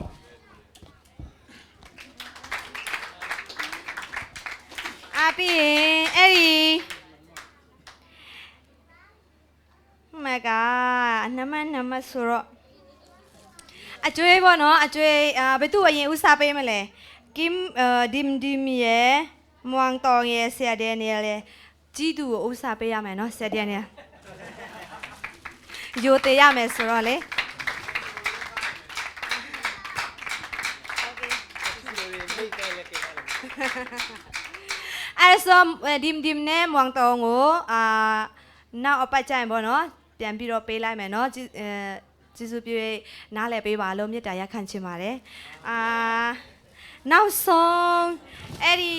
B: အပြီးရင်အဲ့ဒီမကနမဆိုတော့အကျွေးပေါ့နော်အကျွေးဘယ်သူအရင်ဥစားပေးမလဲကင်ဒီမ်ရဲ့မွန်တောင်ရဲ့ဆရာဒန်နီယယ်ရဲ့ကြီးသူကိုဥစားပေးရမယ်နော်ဆရာဒန်နီယယ်ယိုတေရမယ်ဆိုတော့လေအဲ့ဆိုဒီမ်နဲ့မွန်တောင်ကိုနောက်အပတ်ကျရင်ပေါ့နော်ပြန်ပြီးတော့ပေးလိုက်မယ်နော်ကျေးဇူးပြုနားလည်ပေးပါလို့မေတ္တာရပ်ခံချင်ပါတယ်နောက်ဆုံးအဲ့ဒီ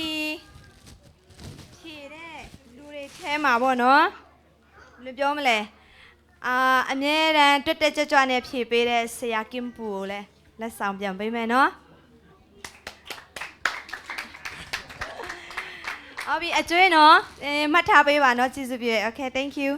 B: ဖြေတဲ့လူတွေထဲမှာပေါ့နော်ဘယ်လိုပြောမလဲအမြဲတမ်းတက်ကြွနဲ့ဖြေပေးတဲ့ဆရာကင်ပူကိုလည်းလက်ဆောင်ပြန်ပေးမယ်နော်ဟုတ်ပြီအကျွေးနော်မှတ်ထားပေးပါနော်ကျေးဇူးပြု Okay thank you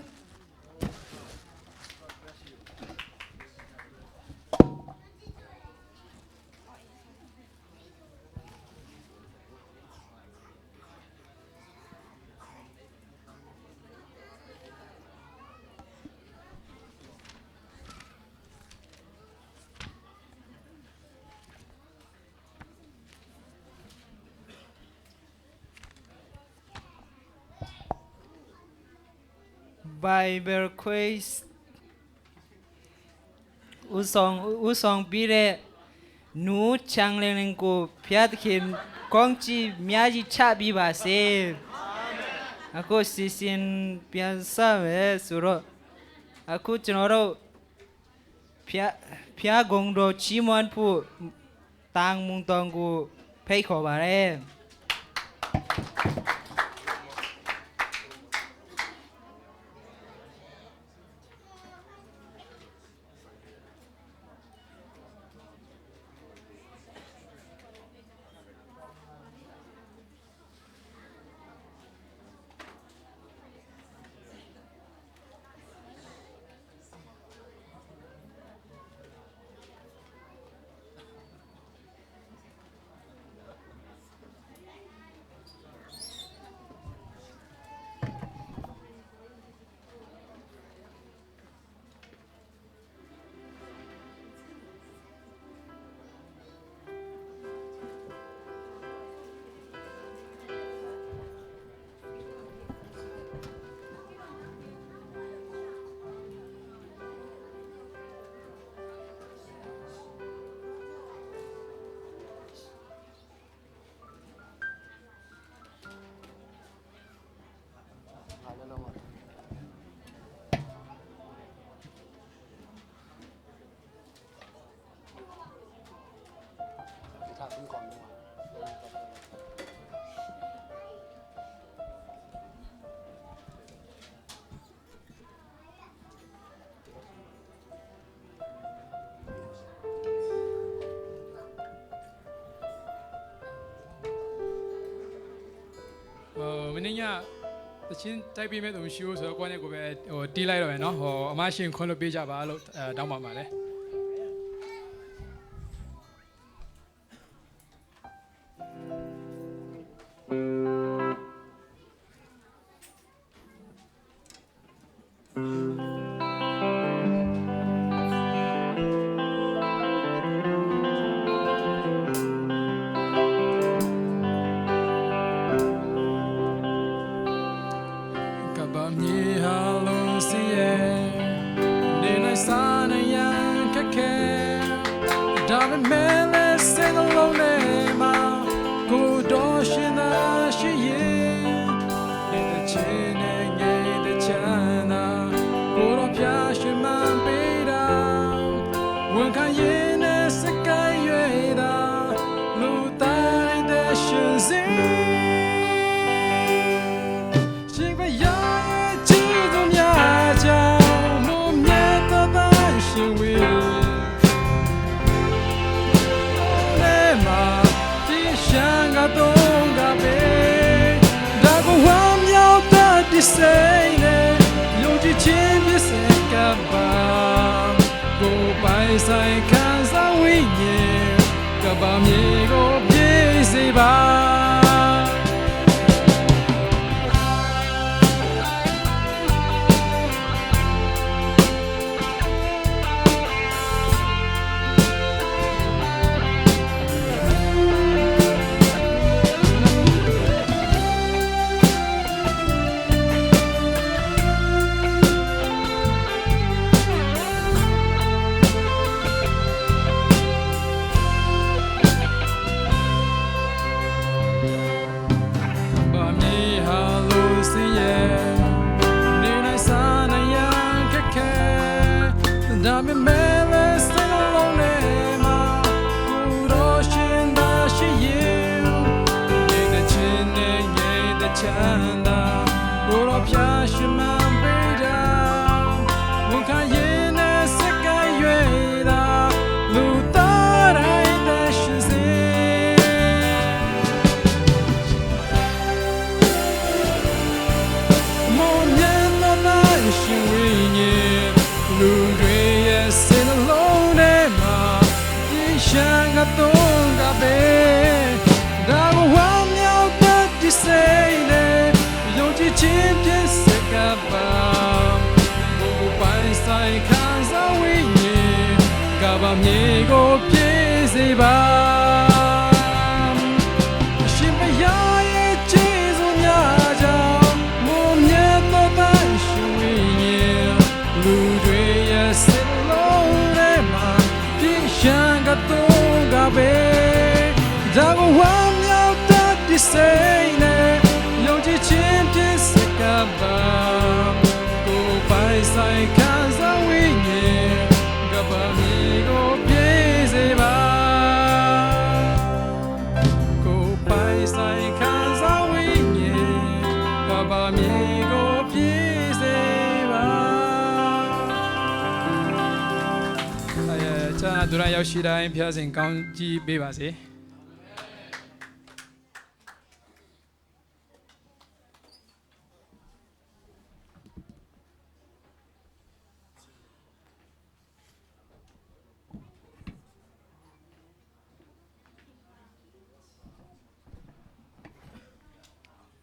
C: Bible quiz ဥဆောင်ပြီးတဲ့နူးချန်လင်းကိုဖျက်ခင်ကောင်းချီမြာကြီးချပြီးပါစေအခုစီစဉ်ပြန်စားမယ်ဆိုတော့အခုကျွန်တော်တို့ဖျားဂုံတော်ချီမွန်ဖို့တางမုံတောင်ကိုဖိတ်ခေါ်ပါတယ်
I: နေ့ညတချင်းတိုက်ပေးမဲ့သူမရှိဘူးဆိုတော့ကိုယ့်နဲ့ကိုယ်ပဲဟိုတီးလိုက်တော့မယ်နော်ဟိုအမရှင်ခွန်းလို့ပေးကြပါလို့တောင်းပါပါလေ ဒူရရောက်ရှိတိုင်းဖျားစဉ်ကောင်းကြီးပေးပါစေ
C: ဘ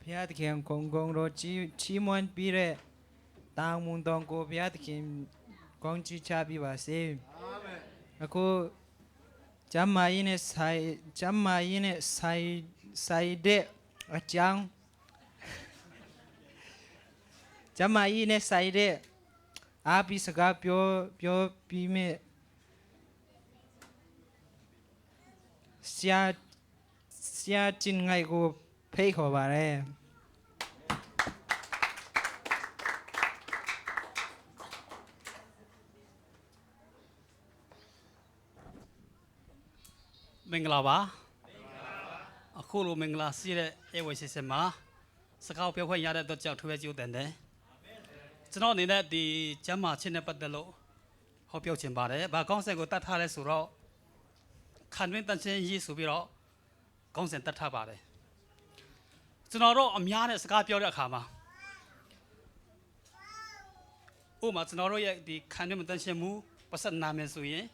C: ုရားသခင်ဂုံဂုံတော်ချီးမွမ်းပြီးတဲ့တောင်းမွန်တော်ကိုဘုရားသခင်ကောင်းချီးချပေးပါစေအာမင်အခုကျမ်းမာရေးနဲ့ဆိုင်တဲ့အကြောင်းကျမ်းမာရေးနဲ့ဆိုင်တဲ့အားပြီးစကားပြောပြီးမြဲဆရာချင်းငိုင်ကိုဖိတ်ခေါ်ပါတယ်
L: မင်္ဂလာပါအခုလိုမင်္ဂလာရှိတဲ့ဧဝံစီစမှာစကားပြောခွင့်ရတဲ့အတွက်ကြောင့်ထွေးကြိုးတန်တယ်ကျွန်တော်အနေနဲ့ဒီကျမ်းမာခြင်းနဲ့ပတ်သက်လို့ဟောပြောချင်ပါတယ်ဘာကောင်းစင်ကိုတတ်ထားလဲဆိုတော့ခံတွင်းတန်ချင်းရေးဆိုပြီးတော့ကောင်းစင်တတ်ထားပါတယ် ကျွန်တော်တို့အများနဲ့စကားပြောတဲ့အခါမှာဥပမာကျွန်တော်တို့ရဲ့ဒီခံရမတန်ရှင်းမှုပတ်စံနာမယ်ဆိုရင်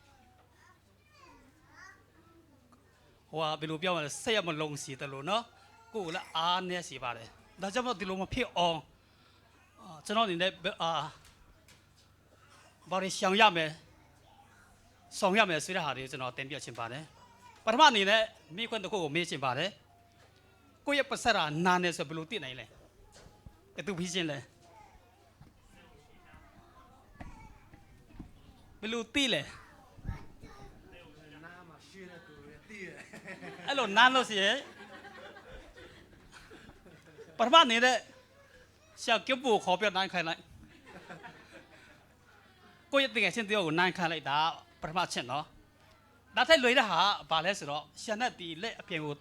L: ဟိုဘယ်လိုပြောမလဲဆက်ရမလုံးစီတယ်လို့နော်ကိုယ်လည်းအားနဲ့စီပါတယ်ဒါကြောင့်မို့ဒီလိုမဖြစ်အောင်ကျွန်တော်အနေနဲ့ဘာတွေရှောင်ရမယ်ဆောင်ရမယ်ဆိုတဲ့ဟာတွေကျွန်တော်တင်ပြချင်ပါတယ်ပထမအနေနဲ့မိခွန်းတစ်ခုကိုမေးချင်ပါတယ်ကိုယ့်ရဲ့ပတ်စံနာနေဆိုဘယ်လိုသိနိုင်လဲဘယ်သူဖြစ်ချင်းလဲဘယ်လိုသိလဲအဲ့လိုနားလို့ရှိရင်ပထမအနေနဲ့ရှာကျုပ်ကိုခေါ်ပြနိုင်ခိုင်းလိုက်ကိုယ့်ရဲ့တင်ငယ်ချင်းတယောက်ကိုနိုင်ခိုင်းလိုက်တာပထမချက်နော်ဒါထိုက်လွေတဲ့ဟာဘာလဲဆိုတော့ရှာနဲ့ဒီလက်အပြင်ကို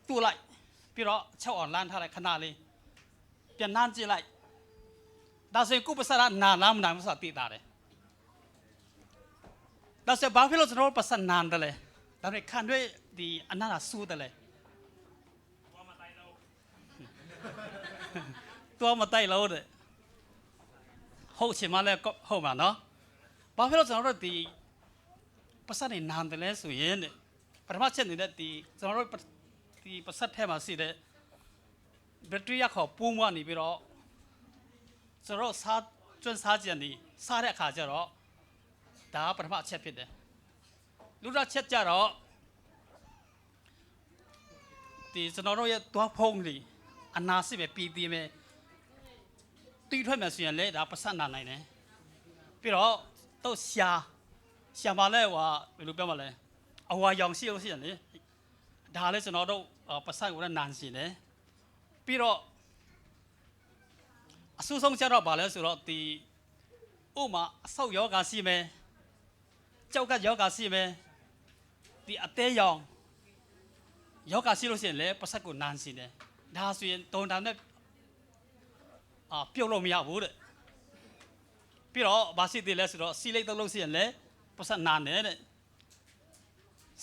L: တူလိုက်ပြီးတော့6အောင်လမ်းထားလိုက်ခဏလေးပြန်နှမ်းကြည့်လိုက်ဒါဆိုရင်ကိုယ့်ပတ်စံနာလားမနာဘူးဆိုတာသိတာတယ်ဒါဆိုဘာဖြစ်လို့ကျွန်တော်ပတ်စံနာတယ်လဲဒါနဲ့ခံတွေ့ဒီအနာဆူတယ်လဲตัวมาไต่เราเด้ဟုတ်ချင်မှလည်းဟုတ်မှာနော်ဘာဖြစ်လို့ကျွန်တော်တို့ဒီပတ်စံနေနန်တယ်လဲဆိုရင်ပထမချက်နေတဲ့ဒီကျွန်တော်တို့ဒီပတ်စံထဲမှာရှိတဲ့ဘက်ထရီရခေါ်ပူးမွားနေပြီးတော့ကျွန်တော်စားကျွန်းစားကြံနေစားတဲ့အခါကျတော့ဒါပထမချက်ဖြစ်တယ်လူတစ်ချက်ကြတော့ဒီကျွန်တော်တို့ရဲ့သွားဖုံးနေအနာစစ်ပဲပြီးသေးမယ်တီးထွက်မယ်ဆိုရင်လေဒါပတ်စံနာနိုင်တယ်ပြီးတော့တော့ရှာပါလဲဟိုဘယ်လိုပြောမလဲအဝါရောင်ရှိလို့ရှိရင်လေဒါလည်းကျွန်တော်တို့ပတ်စံကိုလည်းနန်စီတယ်ပြီးတော့အဆူဆုံးကြတော့ပါလဲဆိုတော့ဒီဥမာအဆောက်ယောဂါရှိမယ်ကြောက်ကယောဂါရှိမယ်ဒီအသေးရောင်ယောဂါရှိလို့ရှိရင်လေပတ်စံကိုနန်စီတယ်ဒါဆိုရင်တုံတန်နဲ့ပြုတ်လို့မရဘူးတဲ့ပြီးတော့ဘာရှိသေးလဲဆိုတော့စီလိုက်တော့လို့ရှိရင်လေပတ်စံနာနေတဲ့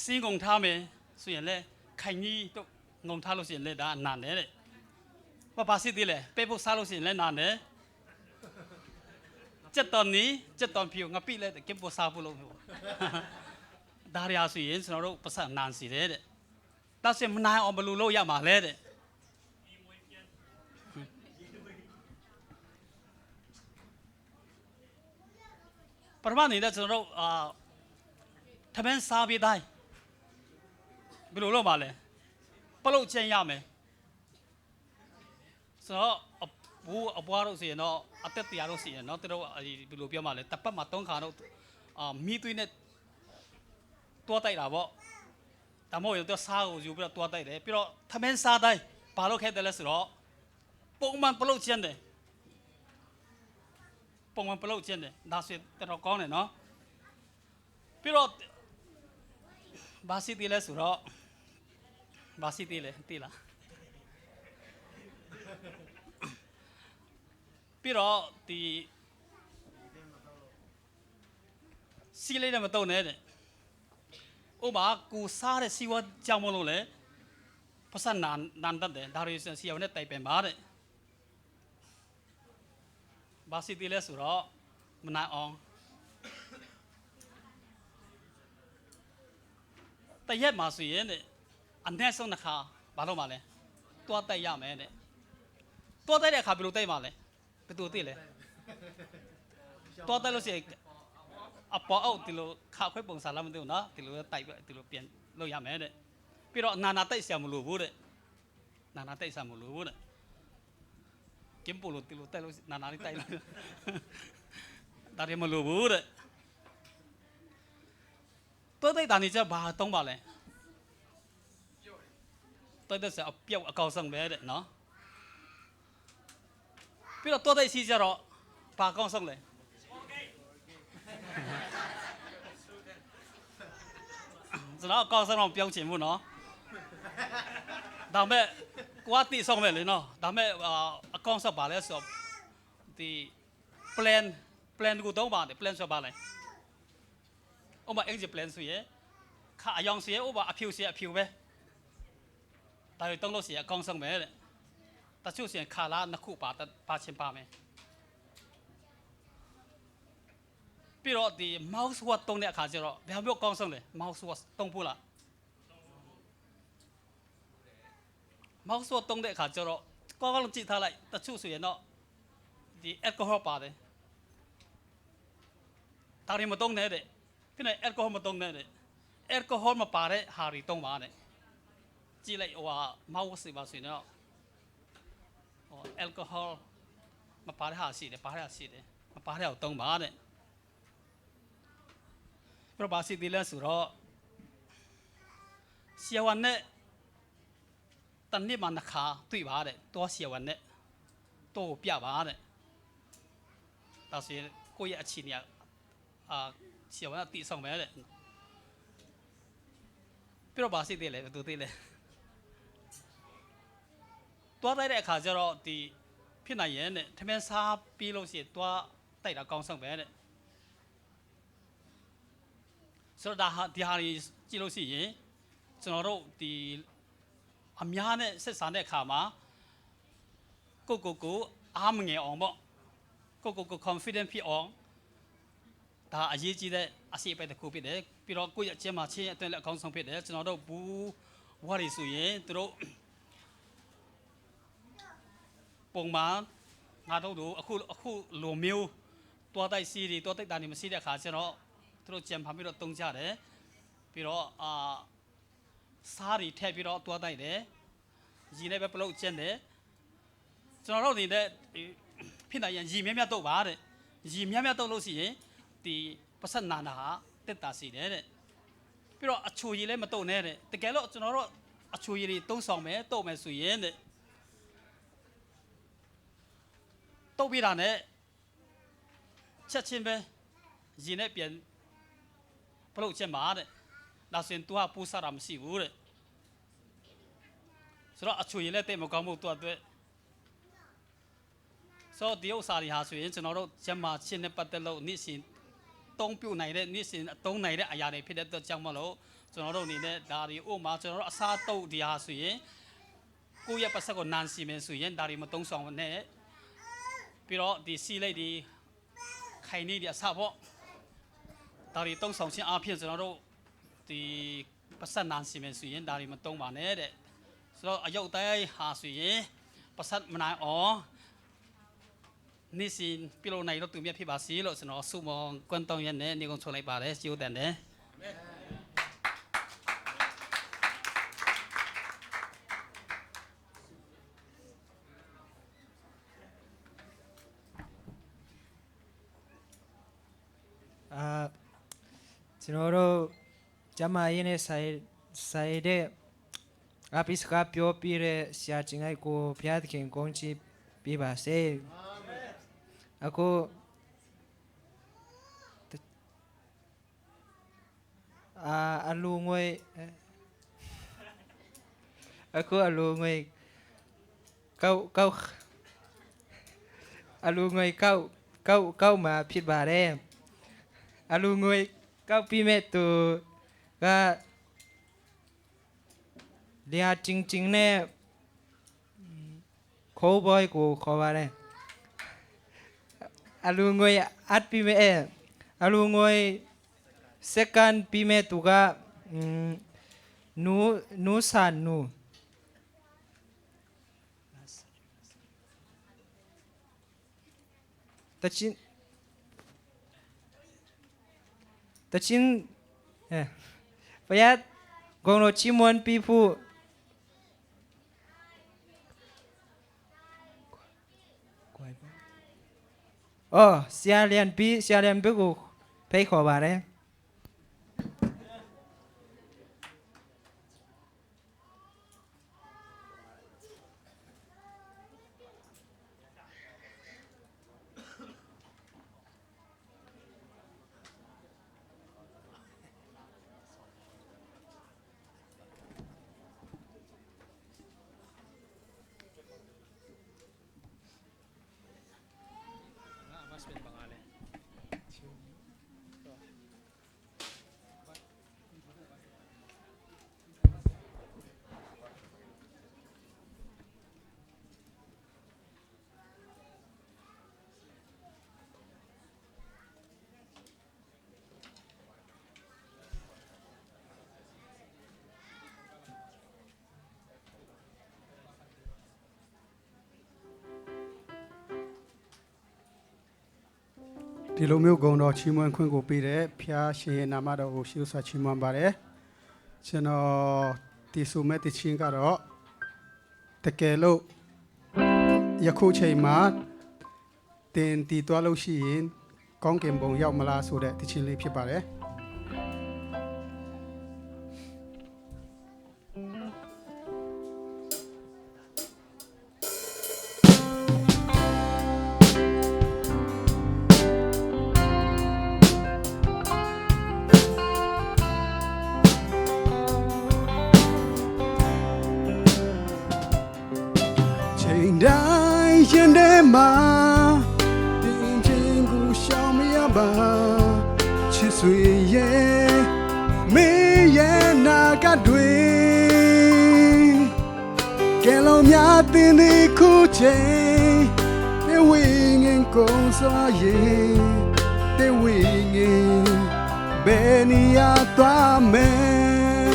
L: စီးငုံထားမယ်ဆိုရင်လေခိုင်ကြီးတော့ငုံထားလို့ရှိရင်လေဒါနာနေတဲ့ဘာရှိသေးလဲပေပုတ်စားလို့ရှိရင်လေနာနေစက်တော်နီစက်တော်ဖြူငါပြိလဲကင်ပိုစားဖို့လို့ဒါရရဆိုရင်ကျွန်တော်တို့ပတ်စံနန်စီတဲ့ဒါဆိုရင်မနိုင်အောင်ဘယ်လိုလုပ်ရမှာလဲတဲ့ပထမနေတဲ့ကျွန်တော်တို့ထမင်းစားပြီးတိုင်းဘယ်လိုလုပ်ပါလဲပလုတ်ချင်းရမယ်ဆိုတော့ဘူးအပွားတို့စီရင်တော့အသက်တရားတို့စီရင်တော့တို့ဘယ်လိုပြောမှလဲတပတ်မှာ3ခါတော့မိသွေးနဲ့တွားတိုက်တာပေါ့ဒါမှမဟုတ်ရင်တော့စားကိုယူပြီးတော့တွားတိုက်တယ်ပြီးတော့ထမင်းစားတိုင်းဘာလို့ခဲ့တယ်လဲဆိုတော့ပုံမှန်ပလုတ်ချင်းတယ်ပုံမှန်ပလုတ်ချင်းတယ်ဒါဆိုတော်ကောင်းတယ်နော်ပြီးတော့ဘာစီတီလဲဆိုတော့ဘာစီတီလဲတီလားပြီးတော့ဒီစီလေးနဲ့မတုံနဲ့တဲ့ဥပမာကိုစားတဲ့စီဝါကြောင်မလို့လေပတ်စံနန်တတ်တယ်ဒါရီစင်စီအောင်နဲ့တိုက်ပင်ပါတဲ့ဘာစီတီလဲဆိုတော့မနာအောင်တရက်မှာဆိုရင်အနည်းဆုံးတစ်ခါဘာလို့မလဲတွားတိုက်ရမယ်တဲ့တွားတိုက်တဲ့အခါဘယ်လိုတိုက်မှာလဲဘယ်သူသိလဲတွားတိုက်လို့ရှိရင်အပေါ်အောက်ဒီလိုခါခွဲပုံစံလာမသိဘူးနော်ဒီလိုတိုက်ပြီးဒီလိုပြန်လုပ်ရမယ်တဲ့ပြီးတော့နာတိုက်ဆရာမလို့ဘူးတဲ့နာတိုက်ဆရာမလို့ဘူးတဲ့ကင်ပိုလို့ဒီလိုတိုက်လို့နာလေးတိုက်လို့ဒါရမလို့ဘူးတဲ့တိုးတိုက်တာနေကြဘာတုံးပါလဲတိုးတိုက်ဆရာအပြောက်အကောက်ဆုံးပဲတဲ့နော်ပြီးတော့တိုးတိုက်စီကြတော့ဘာကောင်းဆုံးလဲကျွန်တော်အကောက်ဆုံးတော့ပြောင်းချင်ဘူးနော်ဒါမဲ့ကိုကတိဆုံးပဲလေနော်ဒါမဲ့အကောင့်ဆက်ပါလဲဆိုဒီ plan ကိုတော့ပါတယ် plan ဆိုပါလဲဥပမာ engine plan ဆိုရခါအယောင်ဆိုရဥပမာအဖြူဆိုရအဖြူပဲ但係當到時講聲咩咧？但就算卡拉那庫8,800咩？比如啲貓活動咧，卡住咯，你係咪講聲咧？貓活動不啦？貓活動咧卡住咯，剛剛接下來，但就算咯，啲 alcohol 吧咧，但係冇動咧咧，邊係 alcohol 冇動咧咧 ？alcohol 冇吧咧，下嚟動嘛咧？之類話貓是話算咯。alcohol มาปาได้หาสีเดปาได้หาสีเดมาปาได้เอาตรงมาเนี่ยเพราะบาสิดีแล้วสุดแล้วเสียวันเนี่ยตอนนี้มันนักขาตุยบาเนี่ยตัวเสียวันเนี่ยตัวเปียบาเนี่ยแต่สิกูอยากชินเนี่ยเสียวันตีสองแม่เนี่ยเพราะบาสิดีเลยตัวตีเลยตัวได้ขาจะรอตีพี่นายเนี่ยทำไมซาปีโลสิตัวได้ละกองสังเวยเนี่ยสุดาที่หารีจิโลสิจนเราตีอเมียเนี่ยเสร็จสารเนี่ยขามากูอามเงี้ยออกบ่กู confident พี่ออกแต่อายุจีได้อาศัยไปแต่กูพี่เด็กพี่เรากูอยากเจอมาเชี่ยตัวละกองสังพี่เด็กจนเราบูว่ารีสุยตัวปงมางาต้องดูคู่หลวมมิวตัวได้ซีดีตัวได้ดานิมซีเดียขาเจ้าเนาะทุกเจมพามิโรตรงจ้าเด้พี่เราสารีแทบพี่เราตัวได้เด้ยีในแบบเราเจนเด้จนเราดีเด้พี่นายยีเมียตัวบ้าเด้ยีเมียตัวเราสิตีภาษาหนาเต็ดตาสีเด้พี่เราช่วยเลยมาตัวเนี่ยเด้แต่แกเราจนเราช่วยตรงสองเมตรโตเมสุยเด้ตัวพี่ร้านเนี่ยเช็ดชิมไปยีเนี่ยเปลี่ยนปลุกเชมาเนี่ยเราเส้นตัวผู้สารามสิวเลยสุดท้ายช่วยเลยเต็มกำมือตัวด้วยso เดี๋ยวสารีหาช่วยจนเราเชมาชินเนี่ยปัตตเรานี่สิตรงผิวไหนเนี่ยนี่สิตรงไหนเนี่ยอายาเนี่ยพี่เด็ดตัวจังมาแล้วจนเรานี่เนี่ยดารีโอมาจนเราซาโต้ดีหาช่วยกูอยากภาษาคนนานสิเมช่วยดารีมาตรงสองวันเนี่ยพี่เราดีซีเลยดีใครนี่เดียทราบเพราะตอนนี้ต้องส่งชิ้นอาเพียงจนเราดีภาษานานสิเมสุยดารีมันตรงมาเนี่ยเด็ดเราอายุได้หาสุยภาษามันนายอ๋อนี่สิพี่เราในเราตื่นเมียพี่บาสีเราสนอสู้มองกวนตองยันเนี่ยนี่คงชนไรบาเลยจิวแต่เนี่ย
C: ကျွန်တော်တို့ကျမရင်းနဲ့ဆိုင်တဲ့အပိစကပြောပြတဲ့ဆရာချင်းအိုက်ကိုဘုရားသခင်ကောင်းချီးပေးပါစေအခုအလူငွေအခုအလူငွေကောက်အလူငွေကောက်มาဖြစ်ပါတယ်အလူငွေကောက်ပြီးမဲ့သူကเรียจริงๆเนี่ยโคบอยกูขอว่าเลยอาลูงวยอัดปีเมออาลูงวยเซกันปีเมตุกะนูสันนูตะชินประหยัดกองโรชิมวนปีผู้เสียเรียนปีกูไปขอบาเลย
M: ဒီလိုမျိုးဂုဏ်တော်ချီးမွမ်းခွင့်ကိုပေးတဲ့ဖျားရှင်ရဲ့နာမတော်ကိုရှေးစွာချီးမွမ်းပါတယ်ကျွန်တော်ဒီဆိုမဲ့တခြင်းကတော့တကယ်လို့ယခုချိန်မှာတင်တီတွားလို့ရှိရင်ကောင်းကင်ဘုံရောက်မလားဆိုတဲ့တခြင်းလေးဖြစ်ပါတယ်ရင်ထဲမှာတင်းချင်းကိုရှောင်မရပါချစ်ဆွေရဲ့မေးရဲ့နာကတွေကဲလုံးများတင်ဒီခုချိန်တေဝိငင်ကုန်စွာရင်တေဝိငင်ဘယ်နေရာသွားမယ်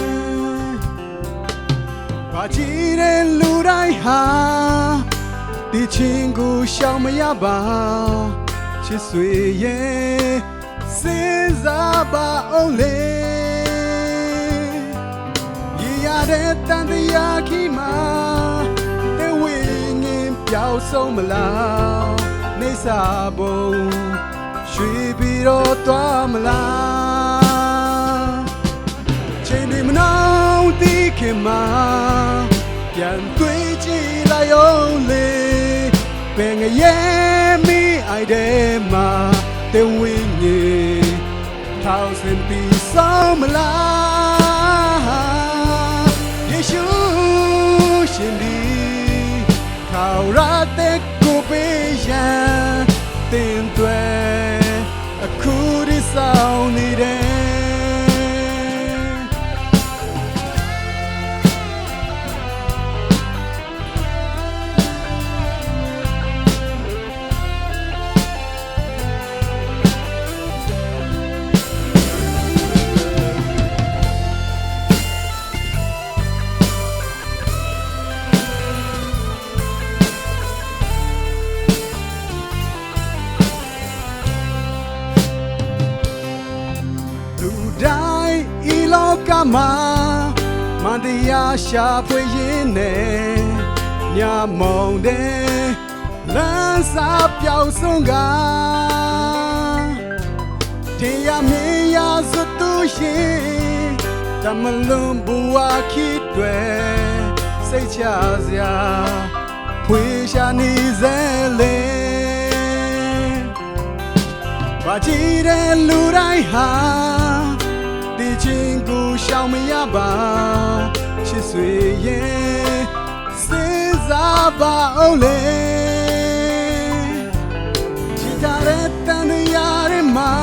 M: ဘာကြည့်တဲ့လူတိုင်းဟာဒီချင်းကိုရှောင်မရပါချစ်ဆွေရဲ့စဉ်းစားပါအောင်လေရရတဲ့တန်တရားခီမှာတေဝိငင်ပျောက်ဆုံးမလားနေစာဘုံရွှေပြီးတော့သွားမလားချိန်တွေမနှောင်းတီးခင်မှာပြန်တွေ့ကြည့်လိုက်အောင်လေဘယ်ငရဲ့မိအိုက်တဲ့မှာတေဝိငင်ထောက်စင်ပြီးဆုံးမလားယေရှုရှင်ဒီထောက်ရတဲ့ကိုပေးရန်တင်သွဲအခုဒီဆောင်နေတယ်ကမှာမတရားရှာဖွေရင်းနဲ့ညမောင်တဲ့လမ်းစာပြောင်းဆုံးကတရားမင်းရစွတ်သူရှင်တမလုံးဘဝခိတွေစိတ်ချစရာဖွေရှာနေစေလေဘာကြည့်တဲ့လူတိုင်းဟာဒီချင်းကိုရှောင်မရပါချစ်ဆွေရဲ့စဉ်းစားပါအောင်လေချစ်ကြတဲ့တန်တရားတွေမှာ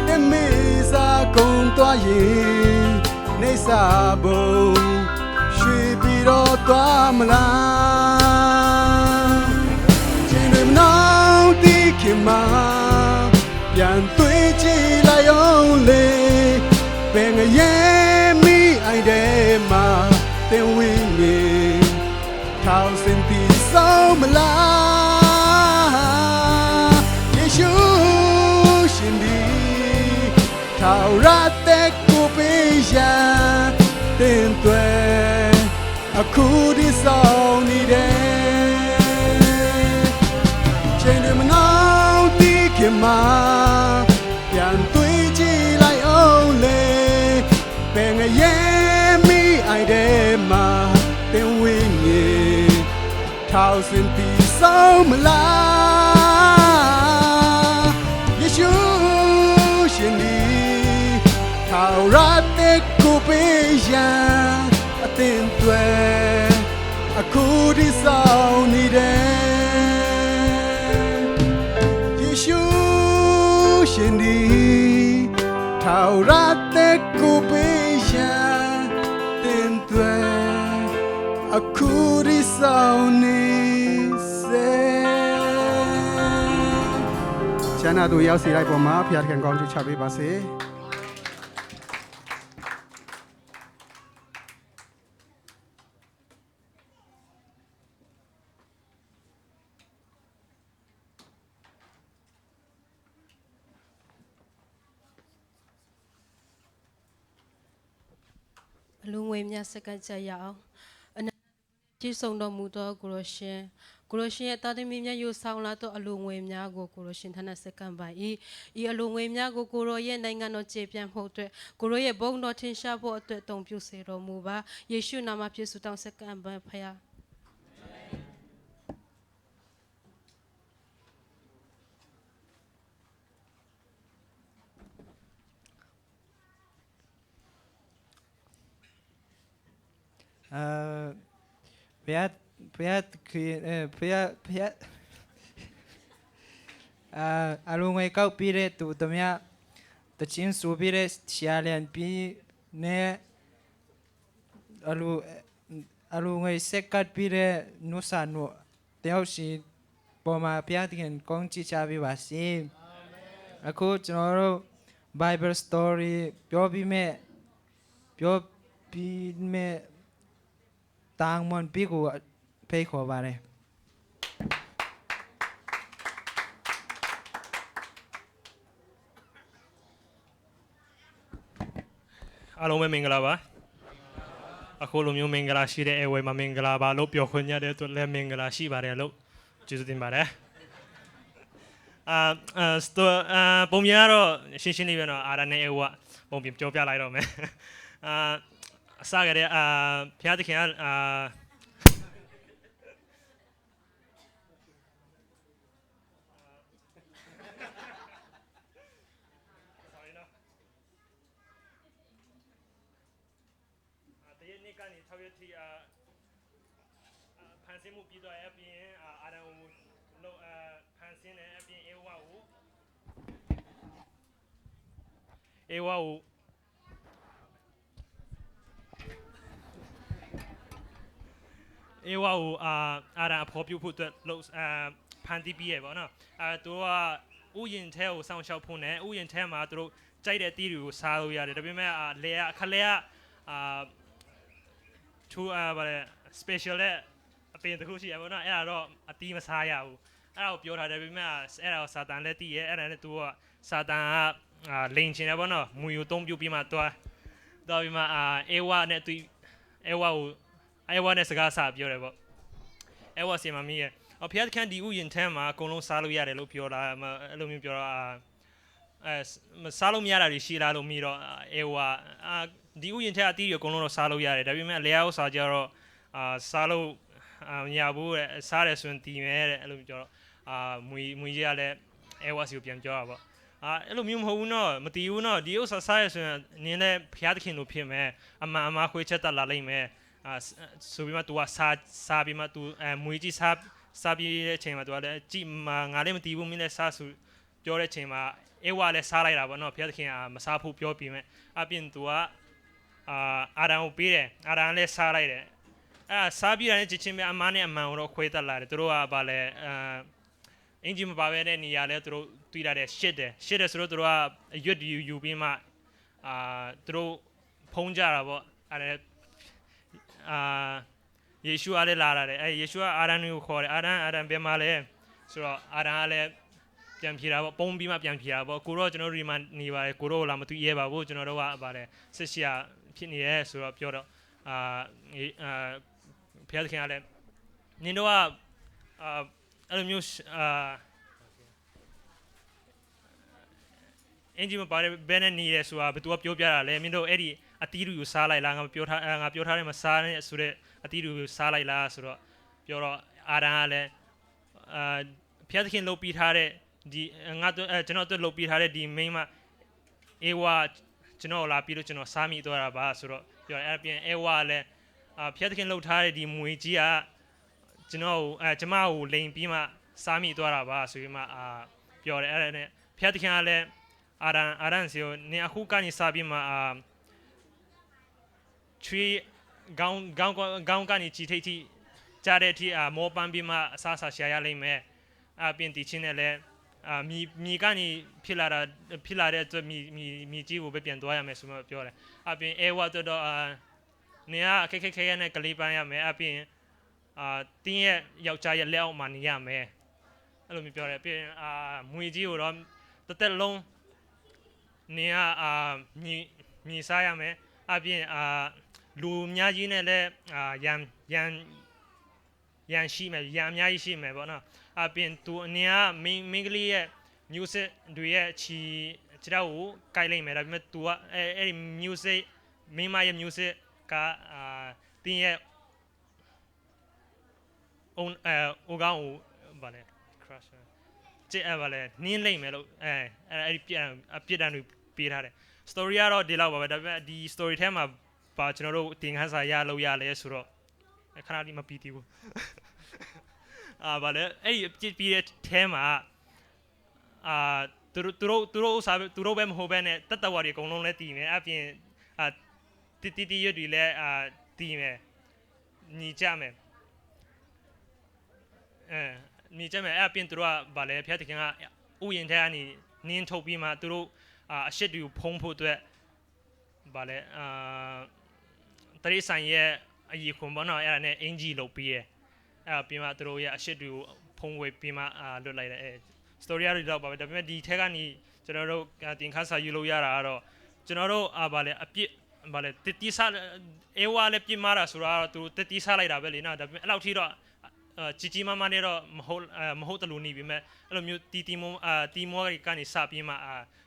M: တမေစာကုန်သွားရင်နေစာဘုံရွှေပြီးတော့သွားမလားချင်းတွေမနှောင်းတီးခင်မှာပြန်တွေ့ကြည့်လိုက်အောင်လေဘယ်ငရဲ့မိအိုက်တဲ့မှာတင်ဝင်းငင်ထောက်စင်ပြီးဆုံးမလားယေရှုရှင်ဒီထောက်ရတဲ့ကိုပေးရန်တင်သွဲအခုဒီဆောင်နေတယ်ချိန်တွေမနှောင်းတီးခင်မှာပြန်တွေ့ကြည့်လိုက်အောင်လေဘယ်ငရဲ့မိအိုက်တဲ့မှာတင်ဝင်းငင်ထောက်စင်ပြီးဆုံးမလားယေရှုရှင်ဒီထောက်ရတဲ့ကိုပေးရန်အသင်သွဲအခုဒီဆောင်နေတယ်ယေရှုရှင်ဒီထောက်ရတဲ့ကိုပေးရန်တင်သွဲအခုဒီဆောင်နေစေချမ်းသာသူရောက်စီလိုက်ပေါ်မှာဖျားခင်ကောင်းချီးချပေးပါစေ
K: အလုံးဝေမြတ်စက္ကန့်ကြရအောင်အနကြီးဆုံးတော်မူသောကိုရရှင်ရဲ့တာသမီများယူဆောင်လာသောအလုံးဝေများကိုကိုရရှင်ထနစက္ကန့်ပါ၏ဤအလုံးဝေများကိုကိုရောရဲ့နိုင်ငံတော်ကျေပြန့်ဖို့အတွက်ကိုရောရဲ့ဘုန်းတော်ထင်ရှားဖို့အတွက်တုံပြုစေတော်မူပါယေရှုနာမဖြင့်ဆုတောင်းစက္ကန့်ပါဖခင်
C: ဘုရားคือဘုရားအလုံးဝကောက်ပြီးတဲ့သူတမတချင်းဆိုပြီးတဲ့ရှာလန်ပြီးနဲ့အလုံးဝစက်ကပ်ပြီးတဲ့နုဆာနုတယောက်စီပေါ်မှာဘုရားသခင်ကောင်းချီးချပေးပါစေအခုကျွန်တော်တို့ Bible story ပြောပြီးမဲ့ต่างมันปีกูเพย์ขอบาเลย
N: အားလုံးပဲမင်္ဂလာပါအခုလိုမျိုးမင်္ဂလာရှိတဲ့အဲဝဲမှာမင်္ဂလာပါလို့ပြောခွင့်ရတဲ့အတွက်လည်းမင်္ဂလာရှိပါတယ်လို့ကျေးဇူးတင်ပါတယ်ပုံများတော့ရှင်းရှင်းလေးပဲတော့အာရနဲ့အဲဝပုံပြပြောပြလိုက်တော့မယ်အစကတည်းကဘုရားသခင်ကဖန်ဆင်းမှုပြီးတော့အပြင်အာရန်ကိုဖန်ဆင်းတဲ့အပြင်အေဝါကိုအာရန်အဖော်ပြုဖို့အတွက်ဖန်တီးပြီးရပေါ့နော်သူကဥယျာဉ်ထဲကိုစောင့်ရှောက်ဖို့နဲ့ဥယျာဉ်ထဲမှာသူတို့ကြိုက်တဲ့တီးတွေကိုစားလို့ရတယ်ဒါပေမဲ့ခလဲကသူဗါလဲ special အပင်တစ်ခုရှိရပေါ့နော်အဲ့ဒါတော့အတီးမစားရဘူးအဲ့ဒါကိုပြောထားတယ်ဒါပေမဲ့အဲ့ဒါကိုစာတန်လည်းတီးရဲအဲ့ဒါနဲ့သူကစာတန်ကလိန်ချင်တယ်ပေါ့နော်မူယူသုံးပြုပြီးမှတော့ပြီးမှအေဝါနဲ့သူအေဝါနဲ့စကားဆပြောတယ်ပေါ့အေဝါစီမမီးရဲ့ဖျက်ခန့်ဒီဥယျာဉ်ထဲမှာအကုန်လုံးစားလို့ရတယ်လို့ပြောတာအဲ့လိုမျိုးပြောတော့စားလို့မရတာတွေရှိလားလို့မြည်တော့အေဝါဒီဥယျာဉ်ထဲအတီးတွေအကုန်လုံးတော့စားလို့ရတယ်ဒါပေမဲ့လေယာဥစားကြတော့စားလို့မရဘူးတဲ့စားတယ်ဆိုရင်တီးမယ်တဲ့အဲ့လိုပြောတော့မွေကြီးကလည်းအေဝါစီကိုပြန်ပြောတာပေါ့အဲ့လိုမျိုးမဟုတ်ဘူးနော်မတီးဘူးနော်ဒီဥစ္စာစားရဆိုရင်နင်းလည်းဖျားသခင်လိုဖြစ်မယ်အမခွေးချက်တက်လာလိမ့်မယ်ဆိုပြီးမှ तू စားပြီးမှ तू မွေကြီးစားပြီးတဲ့အချိန်မှာ तू လည်းကြည့်ငါလည်းမတီးဘူးမင်းလည်းစားဆိုပြောတဲ့အချိန်မှာအေဝါလည်းစားလိုက်တာပေါ့နော်ဖျားသခင်မစားဖို့ပြောပြီးမှအပြင် तू အာရန်ကိုပေးတယ်အာရန်လည်းစားလိုက်တယ်စားပြီးတဲ့ချင်းပဲအမနဲ့အမှန်ကိုတော့ခွေးတက်လာတယ်သူတို့ကဗာလဲအင်ဂျင်မပါဘဲတဲ့နေရာလဲသူတို့တွေ့လာတယ်ရှစ်တယ်ဆိုတော့သူတို့ကအရွတ်ယူပြီးမှသူတို့ဖုံးကြတာပေါ့အဲ့ယေရှုအားလည်းလာတယ်ယေရှုကအာရန်ကိုခေါ်တယ်အာရန်ဘယ်မှာလဲဆိုတော့အာရန်ကလည်းပြန်ဖြေတာပေါ့ပုံပြီးမှပြန်ဖြေတာပေါ့ကိုတော့ကျွန်တော်တို့ဒီမှာနေပါတယ်ကိုတော့လာမတွေ့ရဲပါဘူးကျွန်တော်တို့ကဗာလဲစစ်ရှာဖြစ်နေရဲဆိုတော့ပြောတော့ဖျားသခင်ကလည်းနင်တို့ကအဲ့လိုမျိုးအင်ဂျင်မပါဘဲနဲ့နေရဲဆိုတာဘယ်သူကပြောပြတာလဲမင်းတို့အဲ့ဒီအတီးတွေကိုစားလိုက်လားငါပြောထားတယ်မစားနဲ့ဆိုတဲ့အတီးတွေကိုစားလိုက်လားဆိုတော့ပြောတော့အာရန်ကလည်းဖျားသခင်လုပ်ပြီးထားတဲ့ဒီကျွန်တော်တို့လုပ်ပြီးထားတဲ့ဒီမိန်းမအေဝါကျွန်တော်လာပြီးတော့ကျွန်တော်စားမိသွားတာပါဆိုတော့ပြောအဲ့ပြင်အေဝါလည်းဖျားသခင်လုပ်ထားတဲ့ဒီမွေကြီးကကျွန်တော်ကျမကိုလိန်ပြီးမှစားမိသွားတာပါဆိုပြီးမှပြောတယ်အဲ့ဒါနဲ့ဖျားသခင်ကလည်းအာရန်စီကိုနေအခုကနေစားပြီးမှချွေးကောင်းကနေချီထိတ်ထိကြားတဲ့အထိမောပန်းပြီးမှအစားရှာရလိမ့်မယ်အပြင်တီချင်းနဲ့လည်းမြေကနေဖြစ်လာတဲ့အတွက်မြေကြီးကိုပဲပြန်သွားရမယ်ဆိုမှပြောတယ်အပြင်အဲဝတ်တော့နေရခက်ခဲနဲ့ကလေးပန်းရမယ်အပြင်တင်းရဲ့ယောက်ျားရဲ့လက်အောက်မှာနေရမယ်အဲ့လိုမျိုးပြောတယ်ပြီးမွေကြီးကိုတော့တစ်သက်လုံးနေရမြေစားရမယ်အပြင် လူအများကြီးနဲ့လည်းရန်ရှိမယ်ရန်အများကြီးရှိမယ်ပေါ့နော်အပြင်သူအနေကမင်းကလေးရဲ့ music တွေရဲ့ခြေထောက်ကိုကိုက်လိုက်မယ်ဒါပေမဲ့ तू ကအဲ့ဒီ music မင်းမရဲ့ music ကတင်းရဲ့ own ဟိုကောင်ကိုဗာလဲ crush ကျဲဗာလဲနင်းလိုက်မယ်လို့အဲ့ဒီအပြစ်ဒဏ်တွေပေးထားတယ် story ကတော့ဒီလောက်ပါပဲဒါပေမဲ့ဒီ story ထဲမှာပါကျွန်တော်တို့တင်ခန်းစာရလို့ရလဲဆိုတော့ခဏလေးမပြီးသေးဘူးဗာလဲအဲ့ဒီအပြစ်ပြီးတဲ့ထဲမှာသူတို့စားသူတို့ပဲမဟုတ်ပဲနဲ့တတဝါတွေအကုန်လုံးလည်းတည်မယ်အပြင်တီရွတ်တွေလည်းတည်မယ်ညီကြမယ်ညီကြမယ်အပြင်သူတို့ကဗာလဲဖျက်တခင်ကဥယျာဉ်ထဲကနေနင်းထုတ်ပြီးမှသူတို့အရှစ်တွေကိုဖုံးဖို့အတွက်ဗာလဲတရိဆိုင်ရဲ့အကြီးခွန်ဘောနော်အဲ့ဒါနဲ့အင်ဂျီလုပ်ပြီးရဲ့အဲ့ပြီးမှသူတို့ရဲ့အရှစ်တွေကိုဖုံးဝေပြီးမှလွတ်လိုက်တယ် story ရတော့ပါပဲဒါပေမဲ့ဒီထက်ကနေကျွန်တော်တို့တင်ခါစာယူလို့ရတာကတော့ကျွန်တော်တို့ဗာလဲအပြစ်ဗာလဲတတိစားအေဝါလည်းပြစ်မှားတာဆိုတော့သူတတိစားလိုက်တာပဲလေနော်ဒါပေမဲ့အဲ့လောက်ထိတော့ကြီးမမနဲ့တော့မဟုတ်တလူနေပြီမဲ့အဲ့လိုမျိုးတီမောကနေစပြီးမှ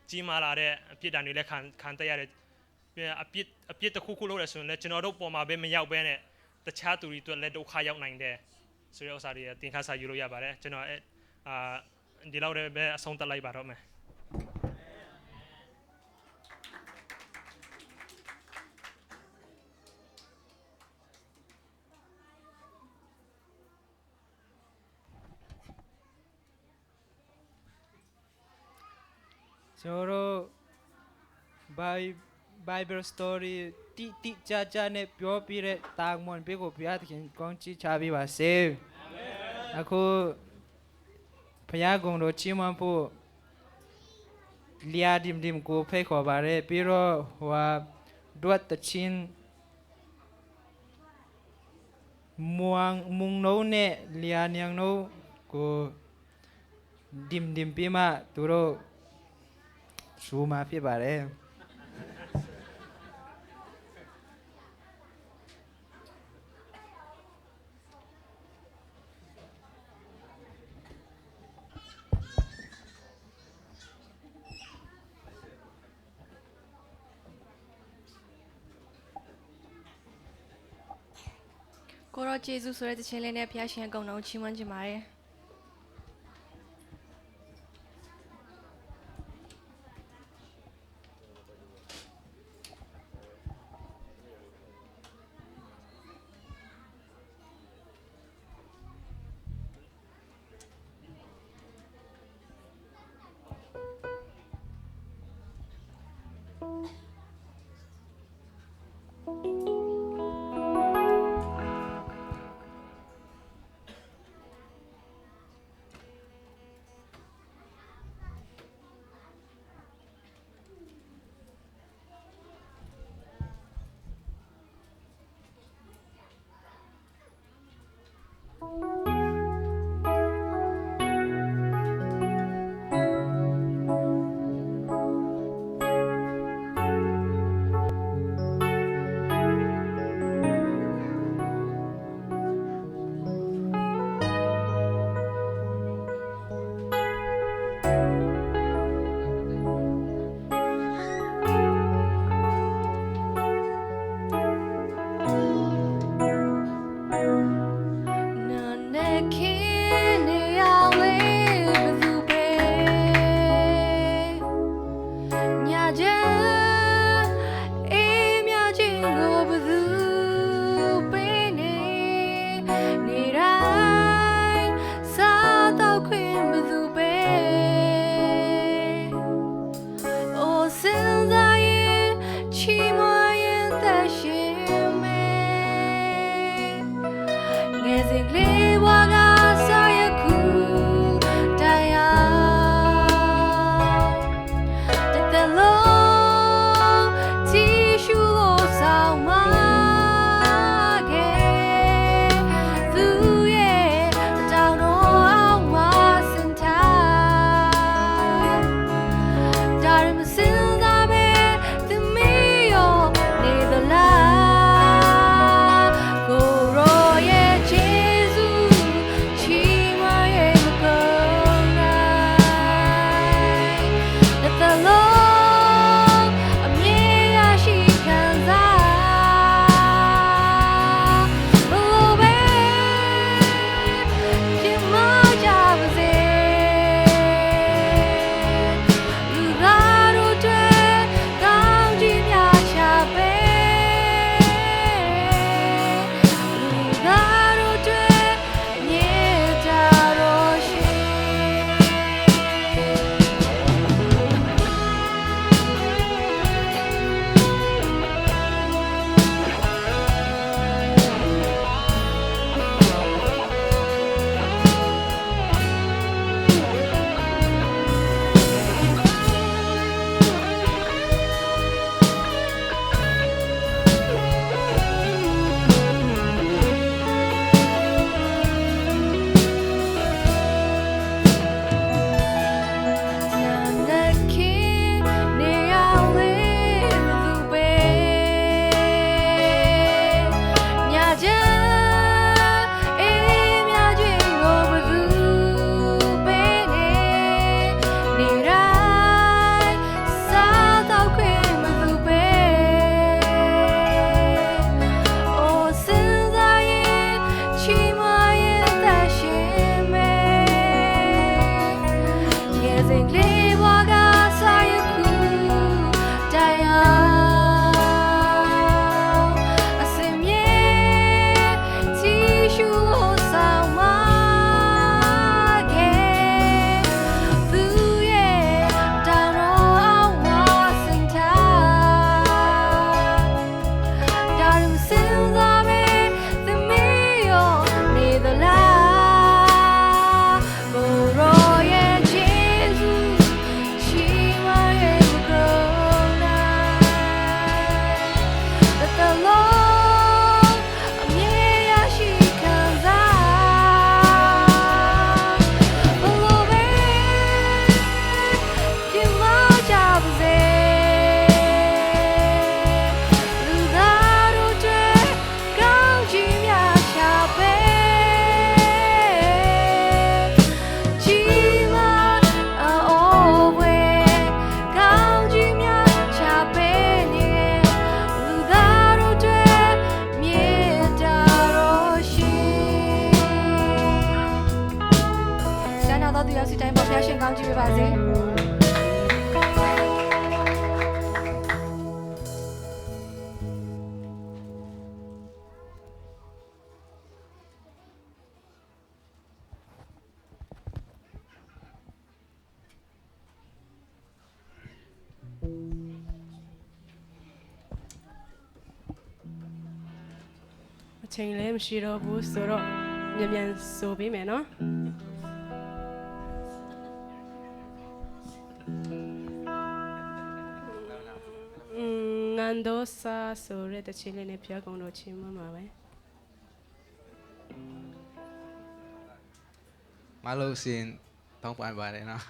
N: ကြီးမာလာတဲ့အပြစ်ဒဏ်တွေလည်းခံတက်ရတဲ့အပြစ်တစ်ခုလို့လဲဆိုရင်လည်းကျွန်တော်တို့ပေါ်မှာပဲမရောက်ဘဲနဲ့တခြားသူတွေအတွက်လည်းဒုက္ခရောက်နိုင်တယ်ဆိုတဲ့ဥစ္စာတွေတင်ခါစာယူလို့ရပါတယ်ကျွန်တော်ဒီလောက်ပဲအဆုံးသတ်လိုက်ပါတော့မယ်
C: ကျွန်တော်တို့ Bible story တိကြနဲ့ပြောပြတဲ့တာမွန်ဘေကိုဘုရားသခင်ကောင်းချီးချပေးပါစေအခုဘုရားကုံတော်ချီးမွမ်းဖို့လျာဒီမ်ကိုဖိတ်ခေါ်ပါရယ်ပြီးတော့ဒွတ်တချင်းမုံနိုးနဲ့လျာညံနိုးကိုဒီမ်ပြီးမှသူတို့ရှူမှာဖြစ်ပါတယ်
B: ကိုရောဂျေဇုဆိုတဲ့တခြင်းလေးနဲ့ဖျားရှင်အကုန်လုံးချီးမွမ်းကြပါတယ် ရှင်ကောင်းချီးပေးပါစေ
K: အချိန်လည်းမရှိတော့ဘူးဆိုတော့မြန်မြန်ဆိုပေးမယ်နော်ငန်ဒိုဆာဆိုတဲ့တခြင်းလေးနဲ့ဖျားကုံတော်ချင်းမမှာပဲ
O: မလို့စင်တောင်းပန်ပါတယ်နော်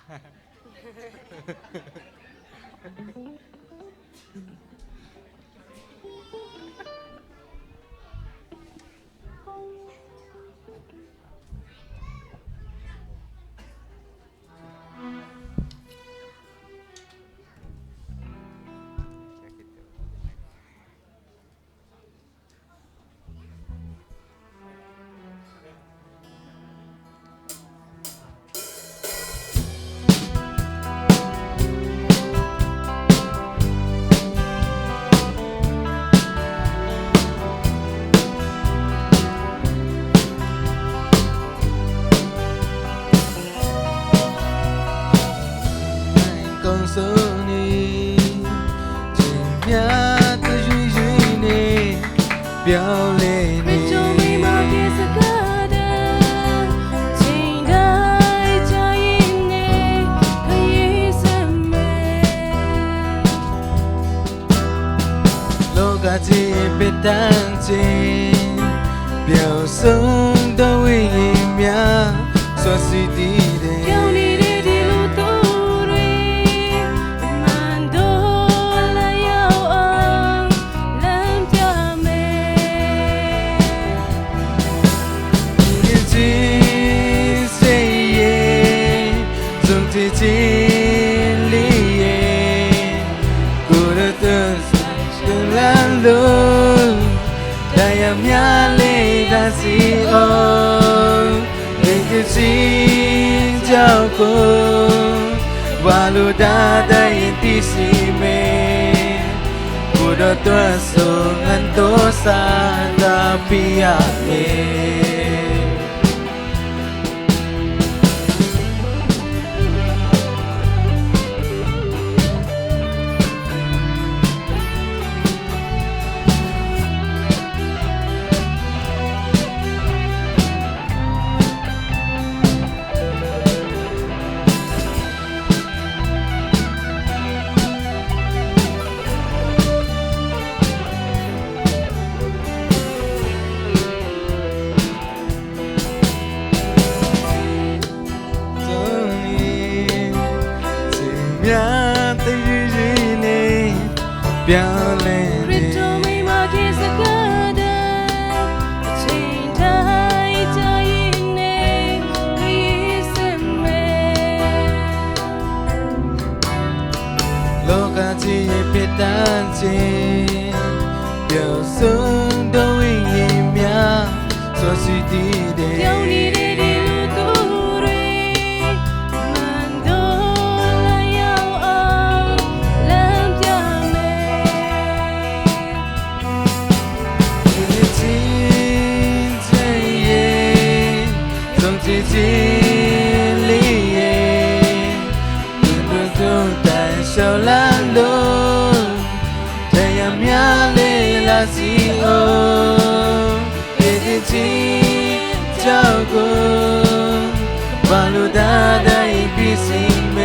O: ပြောင်းလဲနေကြုံမိမပြေစကားတဲ့ချိန်တိုင်းကြရင်နေခရီးစမဲလောကကြီးပတန်းချင်းပြောင်းဆုံးတော့ဝိညာဉ်များဆွစီတည်တယ်ပြောင်းနေတဲ့ဒီလိုသူတွေမန်တော့လာရောက်အောင်လမ်းပြမြလေးသာစီအောင်ဒီကစီကြောက်ကိုဘာလို့ဒါတိုင်းတီးစီမဲကိုတော့တော့ဆိုငန်တော့စားတာပြရမယ် ပြောင်းလဲနေရစ်မိမကေစကားတဲ့အချိန်တိုင်းကြရင်နေခရီးစမဲလောကကြီးရဲ့ပြတန်းချင်းပြောင်းဆုံးတော့ဝိညာဉ်များဆိုစီတည်တယ်ပြောင်းနေတဲ့ဒီလူသူတွေမန်တော့လာရောက်အောင်လမ်းပြ小蓝龙，太阳面里拉西欧，一定去照顾，马路大大一笔心美，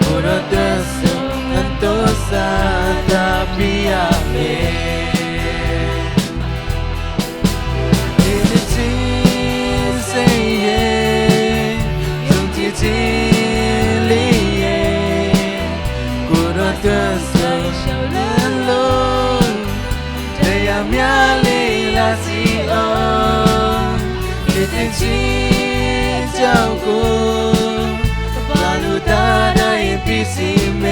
O: 我的歌声很多沙大比亚美。歌声小蓝龙，太阳面里拉西欧，一定去照顾，马路大大一笔心美，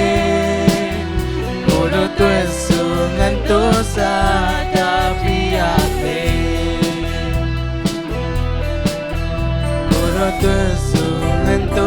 O: 我的歌声很多沙大比亚美，我的歌声很多沙大比亚美。我的歌声很多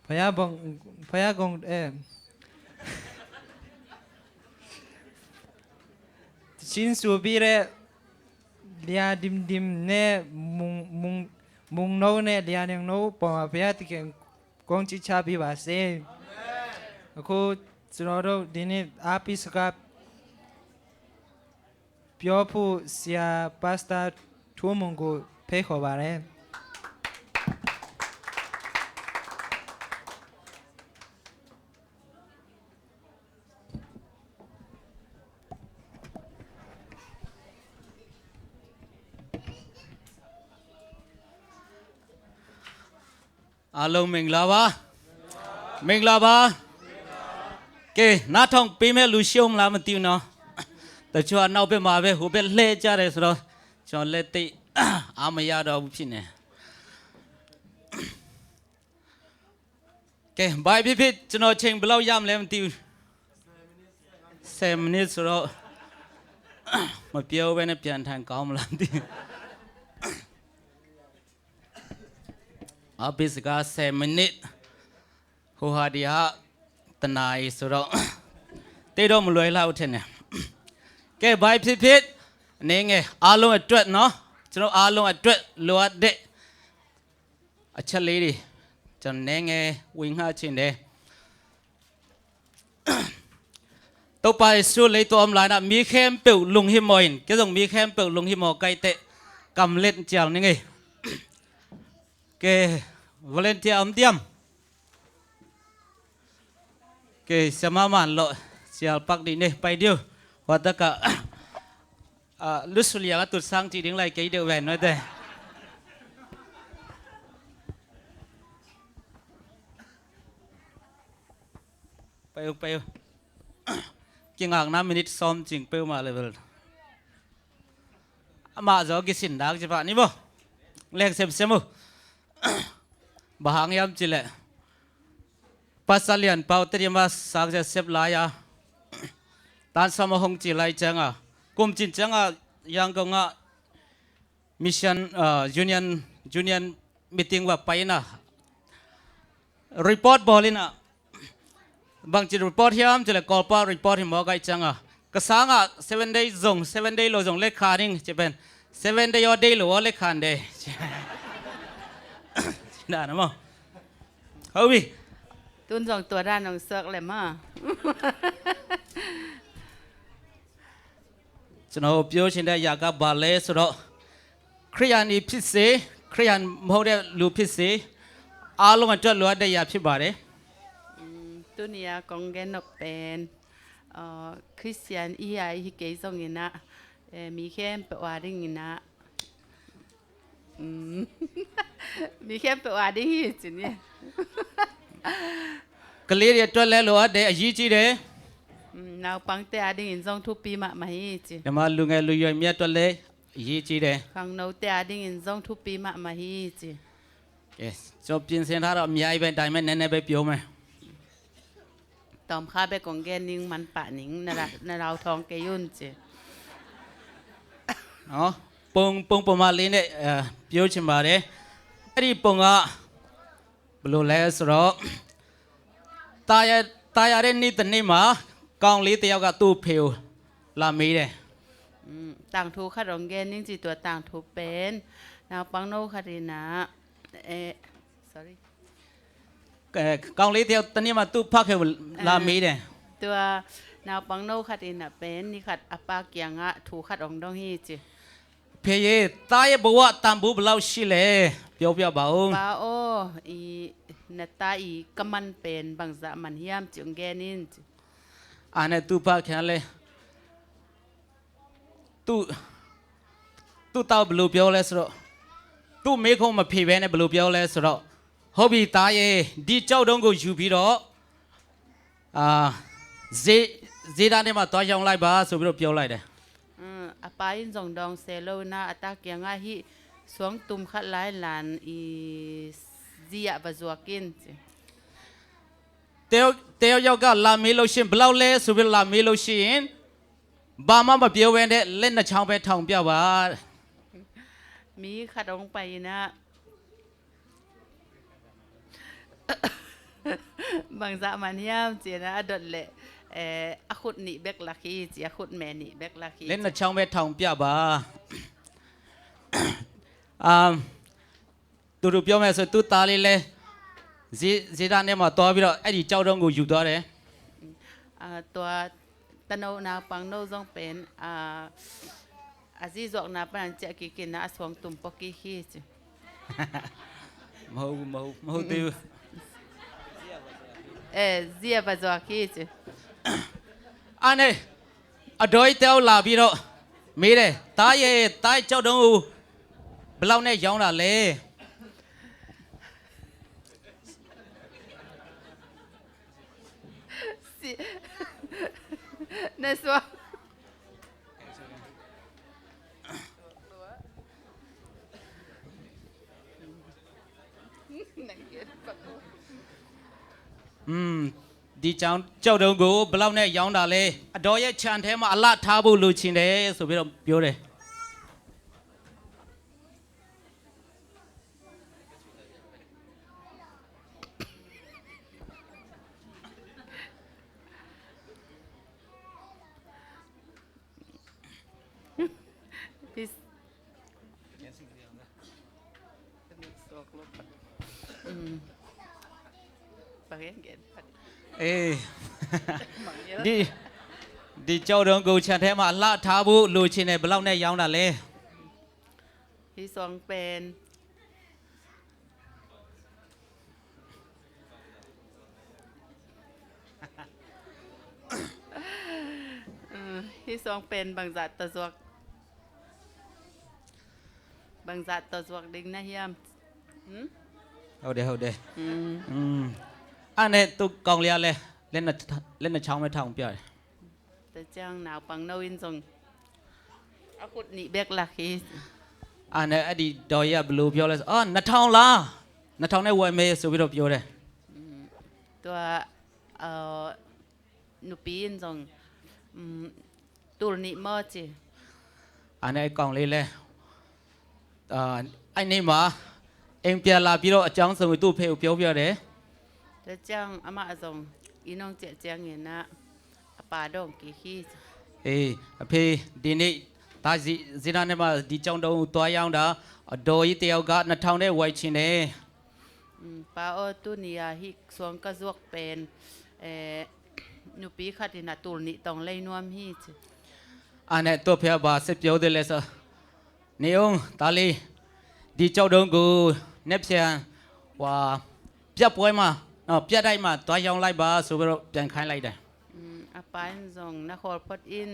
C: พยาบงพยากงชินสูบีเรเลียดิมเน่มุงโนเน่เลียนึงโนปอพยาติเกงกงจิชาบีบาเซအခုကျွန်တော်တို့ဒီနေ့အားပေးစကားပြောဖို့ဆရာပါစတာထိုးမွန်ကိုဖိတ်ခေါ်ပါတယ်
L: အားလုံးမင်္ဂလာပါမင်္ဂလာပါကဲနားထောင်ပေးမဲ့လူရှုံးမလားမသိဘူးနော်တချို့ကနောက်ဘက်မှာပဲဟိုဘက်လှည့်ကြတယ်ဆိုတော့ကျွန်တော်လက်သိအားမရတော့ဘူးဖြစ်နေကဲဘိုင်ဖြစ်ကျွန်တော်ချိန်ဘယ်လောက်ရမလဲမသိဘူး7 minutes ဆိုတော့မပြောဘဲနဲ့ပြန်ထိုင်ကောင်းမလားမသိဘူးအပိစက7 minutes ဟိုဟာဒီဟာတနာရီဆိုတော့တေးတော့မလွယ်လောက်ထင်တယ်ကဲဘိုင်ဖြစ်အနေငယ်အားလုံးအတွက်နော်ကျွန်တော်အားလုံးအတွက်လိုအပ်တဲ့အချက်လေးတွေကျွန်တော်ငယ်ဝင်ငှချင်တယ်တော့ပါဆိုလေတော့အမလာနာมีเข้มเปิลลงหิมอยน์ก็ต้องมีเข้มเปิลลงหิมอไกเตะกำเล่นเจ้านี่ไงကဲ volunteer အမတိယမ်ကဲစမမန်လို့ဆရာပတ်ဒီနေပိုင်ဒီဝတ်တကလူစလီယာကသူစန်းတီဒင်းလိုက်ကိဒေဝဲနော်တဲ့ไปกินอ่างน้ำมินิทซ้อมจริงเปรี้ยวมาเลยเวลมาจะกินสินดักจะป่ะนี่บ่เล็กเซมบางยามจิเลปัสสลียนเป่าเตรียมมาสักจะเซฟลายาตานสมหงจิไลจังอ่ะกุมจินจังอ่ะยังกงอ่ะมิชชั่นยูเนียนมีติ้งว่าไปนะรีพอร์ตบอลินะบางจีรีพอร์ตที่อ้ำจะเลยกอล์ฟรีพอร์ตที่หมอไกจังอ่ะกษังอ่ะ7 days ส่ง7 days โลส่งเลขขานิ่งจะเป็น7 days day หรือว่าเลขขาเดย์น่านะมั้งเฮ้ย
J: ตุนส่งตัวด้านน้องเสือกเลยมั้ง
L: ကျွန်တော်ပြောချင်တဲ့ຢာကဘာလဲဆိုတော့ခရိယန်ဖြစ်စေခရိယန်မဟုတ်တဲ့လူဖြစ်စေအားလုံးအတွက်လိုအပ်တဲ့ຢာဖြစ်ပါတယ်
J: ตุนยากองแกนกเป็นคริสเตียนอีไอฮิเกซงยินะมีแค่เปวาดิ้งยินะมีแค่เปวาดิ้งยิจิเนี่ย
L: ကလေးတွေအတွက်လဲလိုအပ်တယ်အရေးကြီးတယ်
J: นาวปังเตะดิ้งยินซงทุปีมามาฮิจิ
L: ဒီမှာလူငယ်လူရွယ်မြတ်အတွက်လဲအရေးကြီးတယ်
J: ขังนาวเตะดิ้งยินซงทุปีมามาฮิจิ
L: ကဲကျွန်တော်ပြင်ဆင်ထားတော့အများကြီးပဲဒါပေမဲ့နည်းနည်းပဲပြောမယ်
J: ตอมข้าไปกองแกนิ่งมันปะนิ่งนาเราทองเกยุ่นจี
L: เนาะပုံပေါ်မှာလေးနဲ့ပြောချင်ပါတယ်အဲ့ဒီပုံကဘယ်လိုလဲဆိုတော့ตายတဲ့နေ့တစ်နေ့မှာကောင်းလေးတစ်ယောက်ကသူ့ဖေကိုလာမေးတယ်
J: ต่างทูขัดรองแกนิ่งจีตัวต่างทูเป็นนาวปังโนคารินะsorry
L: ကောင်းလေးတစ်ယောက်တနေ့မှသူ့ဖခင်လာမေးတယ်
J: ตัวนาวปังโนขัดอินะเป็นนี่ขัดอปากยังอ่ะถูขัดองดองฮีจี
L: ဖေရဲ့ตายရဲ့ဘဝတန်ဖိုးဘယ်လောက်ရှိလဲပြောပြပါဦး
J: ป้าโออีนัตตาอีกำมันเป็นบางสะมันเฮียมจิองแกนินจี
L: อันนี้သူ့ဖခင်လဲသူ့တောက်ဘယ်လိုပြောလဲဆိုတော့သူ့မိခုံးမဖေဘဲနဲ့ဘယ်လိုပြောလဲဆိုတော့ဟုတ်ပြီသားရဲ့ဒီကြောက်တုံးကိုယူပြီးတော့ဈေးသားထဲမှာသွားရောင်းလိုက်ပါဆိုပြီးတော့ပြောလိုက်တယ်
J: อปายินจงดองเซโลนะอตากยังไงฮิสวงตุมขัดหลายหลานอีเสียบจัวกิน
L: เตียวยอกก็ลามีโลชินบลาวเลสุบิลามีโลชินบามาเปียวเวนเดเล่นนะช่างไปท่องเปียวว่า
J: มีขัดลงไปนะ
P: บางจะมันเฮียมจีนะดดเละอขุดนี่เบกลักขี้จีอขุดแม่นี่เบกลักขี้
L: เล่นในช่องเวททองเปียบ่าตูดูเปียวแม่สุดตูตาเลยเลยจีด้านเนี่ยมาตัวพี่เราไอ้ดิเจ้าดงกูอยู่ตัวเลย
P: ตัวตะโนนาปังโนจงเป็นอาจีจอกนาปันเจกินนะสวงตุ่มปกีขี้จี
L: mau tiêu
P: เจียบจอกขี้จี
L: anh ơi ở đôi theo là bị đó mỹ đây tai cháu đông u bao này giống là lê
P: nè xóa
L: đi cháu đông u bao này giống là lê ở đôi chăn thế mà Allah tha bu lưu chín đấy số biết đâu biểu đây ê đi châu đườngกูฉันแท้มาละท้าบุลูชินในบ้านเนี่ยยาวน่ะเลย
P: ที่สองเป็นที่สองเป็นบางจัดตะสวกบางจัดตะสวกดิ้งนะเฮียม
L: เอาเดี๋ยวอันนี้ตุกกองเลียเลยเล่นในช่องไม่ท่องเปีย
P: แต่จ้างหนาวปังโนวินทรงอากุดนี่เบกลักฮี
L: อันนี้อดีตดอยบลูเปียเลยอ๋อนัทท่องละนัทท่องในวัยเมย์สุวิโรเปียเลย
P: ตัวนุปีนทรงตูรนี่มอจี
L: อันนี้กองเลียเลยไอ้นี่มาเอ็งเปียลาปีโรจังสมุยตู้เพลเปียวเลย
P: แต่จ้างอามาทรงอีน้องเจ๊จ้างเห็นนะป่าดงกี่ขี้
L: พี่ดีนี่ตาจีน่าเนี่ยมาดีจังดงตัวยาวนะโดยเตียวกันัทท่องได้ไวชินเน่
P: ป่าโอตุนียฮิกสวงกระซวกเป็นนุปีขัดนาตูนี่ต้องเล่นนวมฮี
L: อันนี้ตัวเพียบาเสพเยอะเดลเลยสินี่องตาลีดีเจ้าดงกูเน็บเสียว่าเปียป่วยมาเปียได้มาตัวยาวไล่บาสุบรเปลี่ยนใครไล่ได้
P: อาปานทรงนครพอิน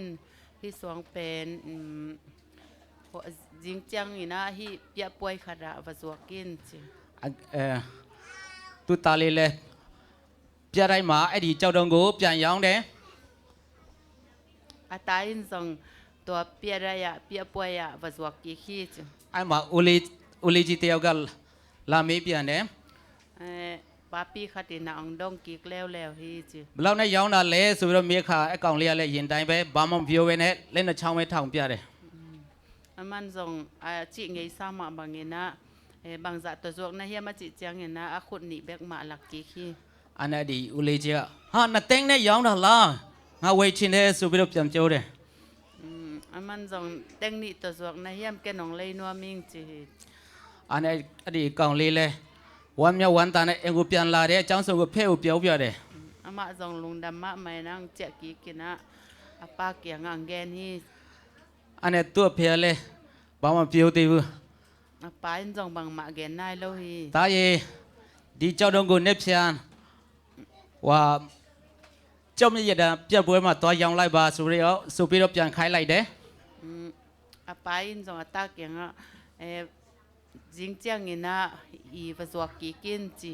P: ที่สวงเป็นจิงจังอีนะที่เปียป่วยขดาวัสวกินจี
L: ตุตาลีเลยเปียได้มาไอ้ดีเจ้าดงกูเปลี่ยนยาวเด้
P: อาตาอินทรงตัวเปียได้ยะเปียป่วยยะวัสวกิขี้จี
L: ไอ้มาอุลิจิเตียวกันลามีเปลี่ยนเด้
P: ป้าปีขัดนาองดงกิกแล้วฮีจี
L: เราในยาวน่ะเลยสุดเราเมียขาไอ้กองเลียเลยยินได้ไปบามันวิวเวเนเล่นในช่องไม่ท่องเปียเลย
P: มันส่งจีไงซ้ำมาบางเงินนะบางจัดตัวจวกนะเฮียมาจีเจียงเงินนะอาขุดหนีแบกมาหลักกี่ขี้
L: อันนี้ดีอุลิจิฮะน่ะเต็งเนี่ยยาวน่ะล่ะงาเวชินเนสุดเราเปลี่ยนเจ้าเลย
P: มันส่งเต็งนี่ตัวจวกนะเฮียมแกน้องเลยนัวมิงจี
L: อันนี้อดีตกองเลียเลยวันเมียวันตาเนี่ยเอ็งกูเปลี่ยนลาเด้จังส่งกูเพ่กูเปียวเด้
P: อามาส่งลุงดำมะไม่นั่งเจ๊กี้กินนะอาป้าเกี่ยงอ่างแกนี่
L: อันนี้ตัวเพียเลยบางมันเปียวตีบุ
P: อาป้าอินส่งบางมะแกนนายโลฮี
L: ตาเยดีเจ้าดงกูเน็บเชียนว่าเจ้าไม่ยดเปียบัวมาตัวยองไล่บาสุริโอสุปีรบยันใครไล่เด้
P: อาป้าอินส่งอาตาเกี่ยงอ่ะจิงเจียงเงินนะอีวัสวกิกินจี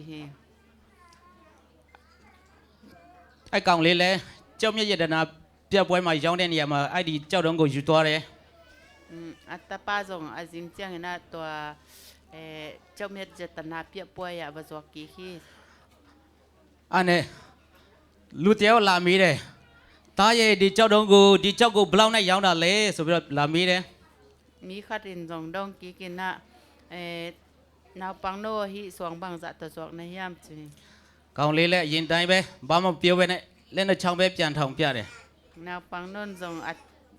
L: ไอ้กองเลี้ยเลยเจ้าไม่ยดนะเปียบัวมาย้อนเดียนมาไอ้ดีเจ้าดงกูอยู่ตัวเลย
P: อัตป้าส่งอาจิงเจียงเงินนะตัวเจ้าเมียจะตนาเปียบัวอย่าวัสวกิขี้
L: อันนี้ลูเตียวลามีเลยตาเยดีเจ้าดงกูบล้าวในย้อนน่ะเลยสุดลามีเลย
P: มีขัดอินส่งดงกิกินนะนาวปังโนฮิสวงบางจัดตัวสวกในยามจี
O: ကောင်လေးလည်းအရင်တိုင်းပဲဘာမှပြောပဲနဲ့လက်နဲ့ချောင်းပဲပြန်ထောင်ပြတယ်
P: nào bằng non dòng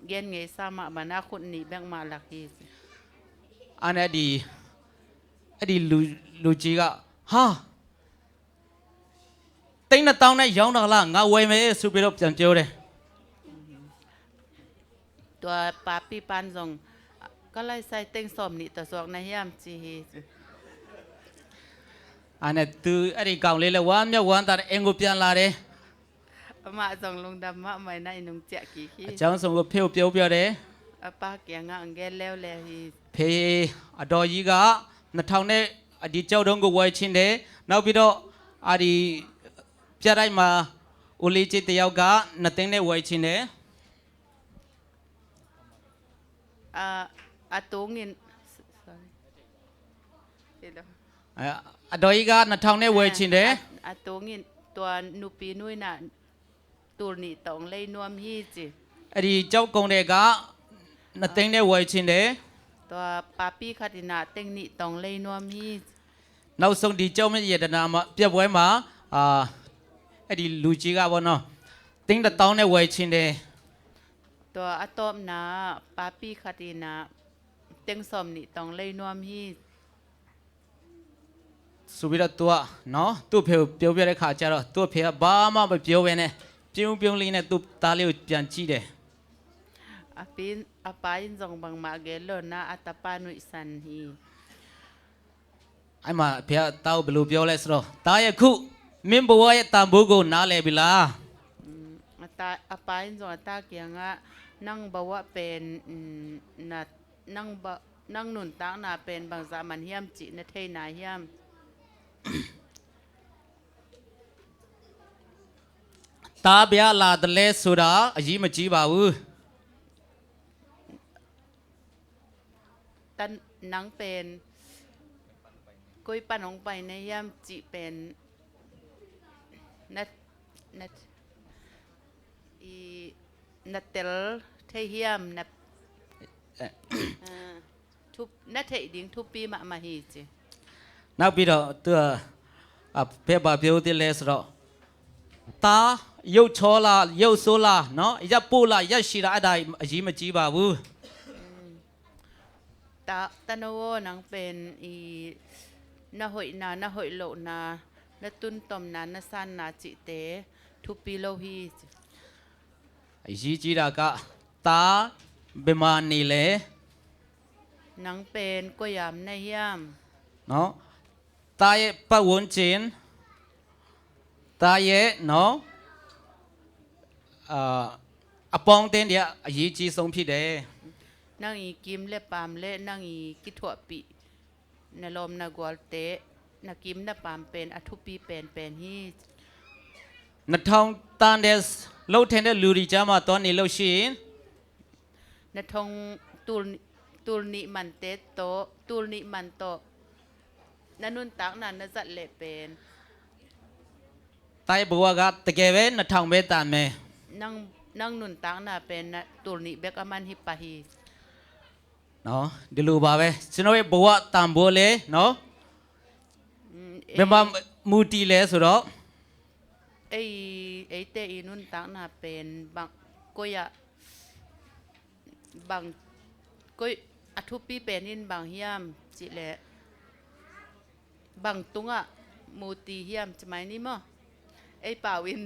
P: gen nghề sa mà bà na khôn nị bẹng mà lạc hi
O: အဲ့နဲ့ဒီလူကြီးကဟာတိန်းနဲ့တောင်းနဲ့ရောင်းတော့လားငါဝယ်မယ်ဆိုပြီးတော့ပြန်ပြောတယ်
P: tua papi pan dòng có lại sai tên xóm nị tờ giọt này hiam chi hi
O: အဲ့နဲ့သူအဲ့ဒီကောင်လေးလည်းဝမ်းမြောက်ဝမ်းသာတဲ့အင်ကိုပြန်လာတယ်
P: mà dòng lông đầm mà mày này nung chẹt kì
O: အကြောင်းဆုံးကိုဖေကိုပြောပြတယ်
P: pa kia ngang gen leo leo hi
O: ဖေအတော်ကြီးက2000နဲ့ဒီကြောက်တုံးကိုဝယ်ချင်းတယ်နောက်ပြီးတော့အဲ့ဒီပြတိုင်းမှာဦးလေးကြီးတယောက်က2သိန်းနဲ့ဝယ်ချင်းတယ်
P: tố nghìn sorry
O: အတော်ကြီးက2000နဲ့ဝယ်ချင်းတယ်
P: tố nghìn tua nu pi nuôi nè tu nị tổng lấy nuông hi chi
O: အဲ့ဒီကြောက်ကုန်တဲ့က2သိန်းနဲ့ဝယ်ချင်းတယ်
P: tua papi khát đi nè tên nị tổng lấy nuông hi
O: နောက်ဆုံးဒီကြောက်မရတနာမှာပြက်ပွဲမှာအဲ့ဒီလူကြီးကဘောနော်တင်းတစ်တောင်းနဲ့ဝယ်ချင်းတယ်
P: tua atom na papi khát đi nè tên xóm nị tổng lấy nuông hi
O: ဆိုပြီးတော့သူကနော်သူ့ဖေကိုပြောပြတဲ့ခါကျတော့သူ့ဖေကဘာမှမပြောဘဲနဲ့ပြုံးလေးနဲ့သူ့သားလေးကိုပြန်ကြည့်တယ်
P: apin apain dòng bằng mà ghé lợn na atapa nuôi san hi
O: အဲ့မှာဖေကတောက်ဘယ်လိုပြောလဲဆိုတော့တားရဲ့ခုမင်းဘဝရဲ့တန်ဖိုးကိုနားလည်ပြီလား
P: ata apain dòng ata kia nga nang bawa pen na nang nun tang na pen bang zaman hiam chi na thei na hiam
O: တားဗျာလာတယ်လဲဆိုတာအရေးမကြီးပါဘူး
P: tan nang pen koi pan ong pai na hiam chi pen nat i natel thei hiam nat thup nat thei ding thup pi ma hi chi
O: နောက်ပြီးတော့သူကဖေဘာပြောတယ်လဲဆိုတော့တားရုပ်ချောလားရုပ်ဆိုးလားနော်ရပ်ပို့လားရပ်ရှိလားအဲ့ဒါအရေးမကြီးပါဘူး
P: ta no nang pen i na hoi lo na tun tom na san na chi te thu pi lo hi
O: အရေးကြီးတာကတားဘယ်မှာနေလဲ
P: nang pen ko yam na hiam
O: နော်တားရဲ့ပတ်ဝန်းကျင်တားရဲ့နော်အပေါင်းအသင်းတွေအရေးကြီးဆုံးဖြစ်တယ်
P: nang i kim le pam le nang i ki thwa pi na lom na gwal te na kim na pam pen athu pi pen hi
O: 2000တန်တဲ့လှုပ်ထင်တဲ့လူတွေကြားမှာတော့နေလို့ရှိရင်
P: na thong tul ni man te to tul ni man to na nun tak na zat le pen
O: တိုင်ဘဝကတကယ်ပဲ2000ပဲတန်မယ်
P: nang nun tak na pen na tul ni bek aman hi pa hi
O: နော်ဒီလိုပါပဲကျွန်တော်ရဲ့ဘဝတန်ဖိုးလေနော်ဘယ်မှာမူတီလဲဆိုတော့
P: ai te i nun tak na pen bang koya bang koi athu pi pen in bang hiam chi le bang tunga muti hiam chmai ni mo ai pawin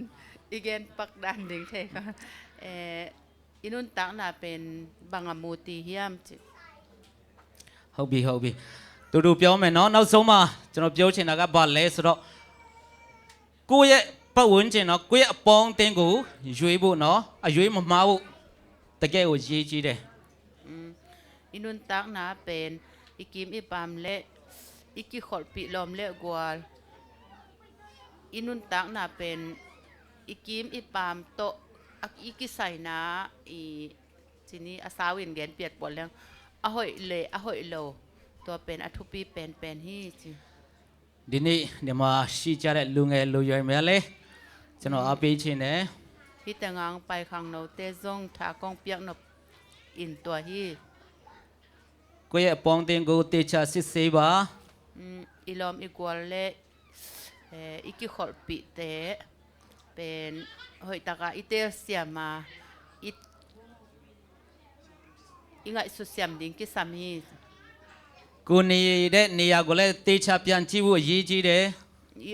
P: igen pak dan ding the ka inun tak na pen bang muti hiam chi
O: ဟုတ်ပြီတူတူပြောမယ်နော်နောက်ဆုံးမှာကျွန်တော်ပြောချင်တာကဘာလဲဆိုတော့ကိုယ့်ရဲ့ပတ်ဝန်းကျင်နော်ကိုယ့်ရဲ့အပေါင်းအသင်းကိုရွေးဖို့နော်အရွေးမမှားဖို့တကယ်ကိုရေးကြီးတယ်
P: inun tak na pen ikim ipam le iki khol pi lom le gwal inun tak na pen ikim ipam to ak iki sai na i chini asawin gen piat pol lang ahoi lo to pen athu pi pen hi chi
O: ဒီနေ့ဒီမှာရှိကြတဲ့လူငယ်လူရွယ်များလဲကျွန်တော်အားပေးချင်တယ်
P: hi tangang pai khang no te zong tha kong piak no in to hi
O: ကိုယ့်ရဲ့အပေါင်းအသင်းကိုတေချာစစ်ဆေးပါ
P: ilom equal le อีกิขอลปิเตเป็นหอยตากาอิเตเสียมาอิงไงสุเสียมดิ้งกิสามี
O: ကိုနေတဲ့နေရာကိုလည်းတေချာပြန်ကြည့်ဖို့အရေးကြီးတယ်
P: i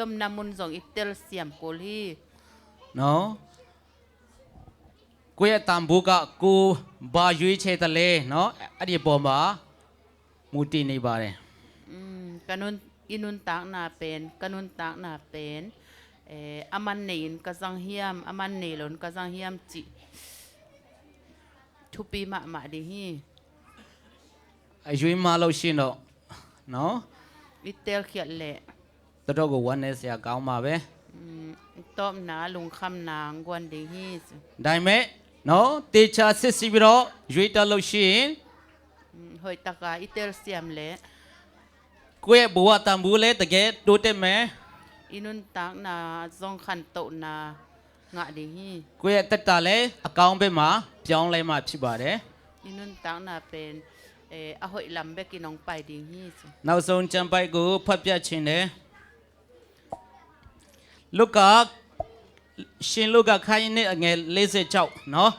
P: om na mun zong itel siam koli
O: နော်ကိုယ့်ရဲ့တန်ဖိုးကကိုဘာရွေးချယ်တယ်လဲနော်အဲ့ဒီပုံမှာမူတည်နေပါတယ်
P: kanun inun tak na pen kanun tak na pen aman nein kazang hiam aman nelon kazang hiam chi thupi ma di hi
O: အရွေးမလို့ရှင်းတော့နော်
P: itel khiat le
O: တော်တော်ကိုဝမ်းနေစရာကောင်းပါပဲ
P: tom na lung kham nang gwan di hi
O: ဒါပေမဲ့နော်တေချာစစ်စီပြီးတော့ရွေးတက်လို့ရှိရင်
P: hoi taka itel siam le
O: ကိုယ့်ရဲ့ဘဝတန်ဖိုးလည်းတကယ်တိုးတက်မယ်
P: inun tak na zong khan to na nga di hi
O: ကိုယ့်ရဲ့တက်တာလည်းအကောင်းဘက်မှာပြောင်းလဲမှဖြစ်ပါတယ်
P: inun tak na pen a hoi lam be kinong pai di hi
O: နောက်ဆုံးကျမ်းပိုက်ကိုဖတ်ပြခြင်းတယ်လုကာရှင်လုကာခိုင်းနေအငယ်46နော်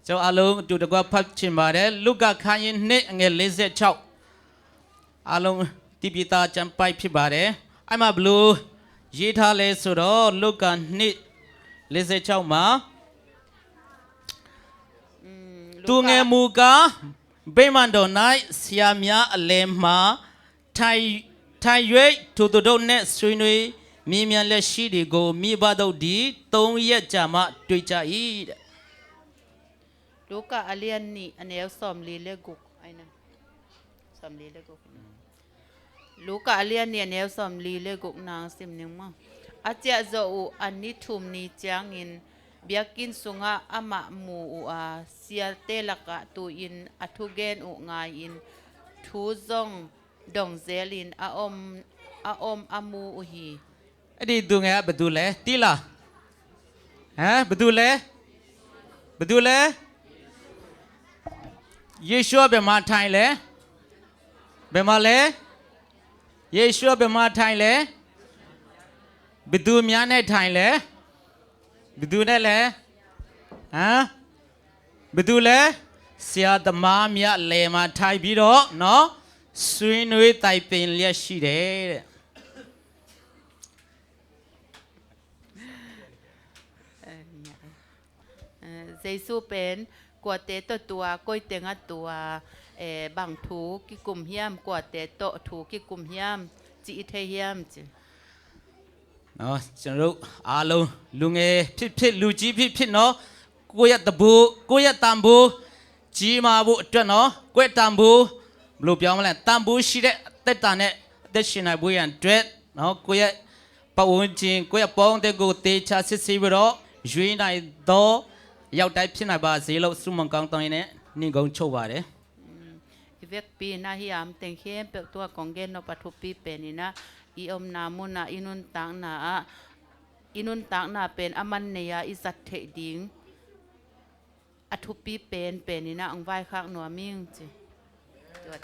O: ကျွန်တော်အလုံးအတူတကွဖတ်ခြင်းပါတယ်လုကာခိုင်းနေအငယ်46အလုံးတိပိတာကျမ်းပိုက်ဖြစ်ပါတယ်အဲ့မှာဘလို့ရေးထားလဲဆိုတော့လုကာနှစ်46မှာသူငယ်မူကားဗိမာန်တော်၌ဆရာများအလယ်မှာထိုင်၍ထိုသူတို့နှင့်ဆွေးနွေးမြင်မြန်လက်ရှိတွေကိုမိဘတို့ဒီ3ရက်ကြာမှတွေ့ကြ၏တဲ့
P: Luka alian ni anel som li le guk ai na som li le guk Luka alian ni anel som li le guk nang sim ning ma atia zo u ani thum ni changin biakin sunga ama mu u a sia telaka tu in athugen u nga in thu zong dong zelin a om amu u hi
O: အဲ့ဒီသူငယ်ကဘာတူလဲတီးလားဟမ်ဘာတူလဲယေရှုဘယ်မှာထိုင်လဲဘယ်မှာလဲယေရှုဘယ်မှာထိုင်လဲဘယ်သူများနဲ့ထိုင်လဲဘယ်သူနဲ့လဲဟမ်ဘယ်သူလဲဆရာသမားများလယ်မှာထိုင်ပြီးတော့နော်ဆွေးနွေးတိုင်ပင်လျက်ရှိတယ်တဲ့
P: Jesu pen kwa te to tua koi tenga tua bang thu ki kum hiam kwa te to thu ki kum hiam chi the hiam chi
O: နော်ကျွန်တော်တို့အားလုံးလူငယ်ဖြစ်လူကြီးဖြစ်နော်ကိုယ့်ရဲ့တဘူကိုယ့်ရဲ့တန်ဖိုးကြီးမာဖို့အတွက်နော်ကိုယ့်တန်ဖိုးဘယ်လိုပြောမလဲတန်ဖိုးရှိတဲ့အသက်တာနဲ့အသက်ရှင်နိုင်ဖို့ရန်အတွက်နော်ကိုယ့်ရဲ့ပတ်ဝန်းကျင်ကိုယ့်ရဲ့ပေါင်းတဲ့ကိုတေချာစစ်ဆေးပြီးတော့ရွေးနိုင်တော့ရောက်တိုင်းဖြစ်နိုင်ပါစေလို့ဆုမွန်ကောင်းတောင်းရင်းနဲ့နှင်ကုန်းချုပ်ပါတယ်
P: Ivek pi na hiam teng khem pe tua kongen no pathu pi penina I om na muna inun tang na pen aman ne ya izat the ding athu pi penina ang vai khak no ming chi tuat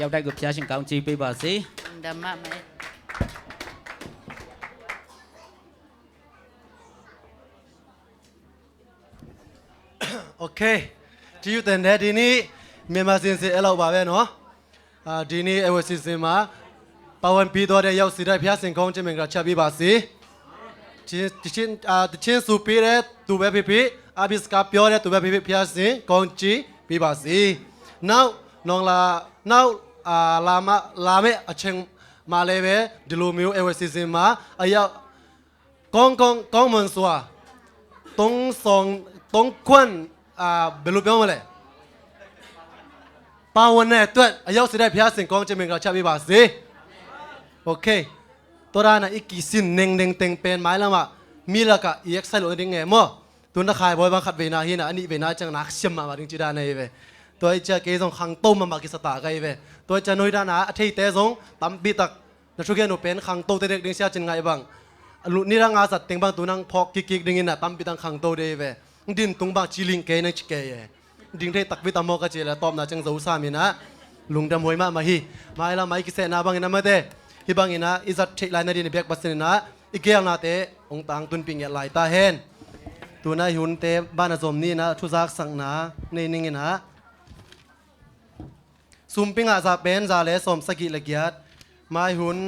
O: ရောက်တိုင်းကိုဖျားရှင်ကောင်းချီးပေးပါစေ
P: Dhamma mai
F: Okay ဒီယူတန်တဲ့ဒီနေ့မြန်မာစင်စစ်အဲ့လောက်ပါပဲเนาะဒီနေ့အဝစီစင်မှာပါဝင်ပြီးတော့တဲ့ရောက်စီတဲ့ဖျားစင်ကောင်းခြင်းမင်္ဂလာချပေးပါစေချင်းစုပေးတဲ့သူပဲဖြစ်ဖြစ်အဘိစကပြောတဲ့သူပဲဖြစ်ဖြစ်ဖျားစင်ကောင်းချီးပေးပါစေနောက်နောင်လာမဲ့အချိန်မှာလည်းပဲဒီလိုမျိုးအဝစီစင်မှာအရောက်ကောင်းမွန်စွာတုံးခွန်းဘယ်လိုပြောမလဲပါဝင်တဲ့အတွက်အရောက်စီတဲ့ဖျားစင်ကောင်းခြင်းမင်္ဂလာချပေးပါစေโอเคตัวร้านอีกสินเน่งเต็งเป็นไม้แล้วมามีละกะอีกใส่หลงยังไงมั้งตัวนักขายบอยบางขัดเวนาฮีนะอันนี้เวนาจังนักเชื่อมมาถึงจีด้านในเว้ตัวไอ้เจ้าเกยส่งขังต้มมากิสตาไกเว้ตัวจะน้อยด้านนะอาทิตย์เตะส่งตั้มบีตักนักชุกเกนเป็นขังโตเด็กดึงเสียจังไงบ้างลุนี่ร่างอาสัตเต็งบางตัวนั่งพอกกิกดึงอินน่ะตั้มบีตังขังโตเดเว้ดินตรงบางจีลิงเกยนั่งชิเกยดิงเทตักวิตามอกเจแล้วตอมน่ะจังจะอุตส่าห์มีนะลุงดำหวยมาฮีมาแล้วมากิเสนาบางอินน่ะมาเต hi bangina izat thei lai na din bek pasina ikel na te ong tang tun ping ya lai ta hen tuna hun te bana zom ni na thuzak sang na nei ningina sumpinga za pen za le som sagi lagiat mai hun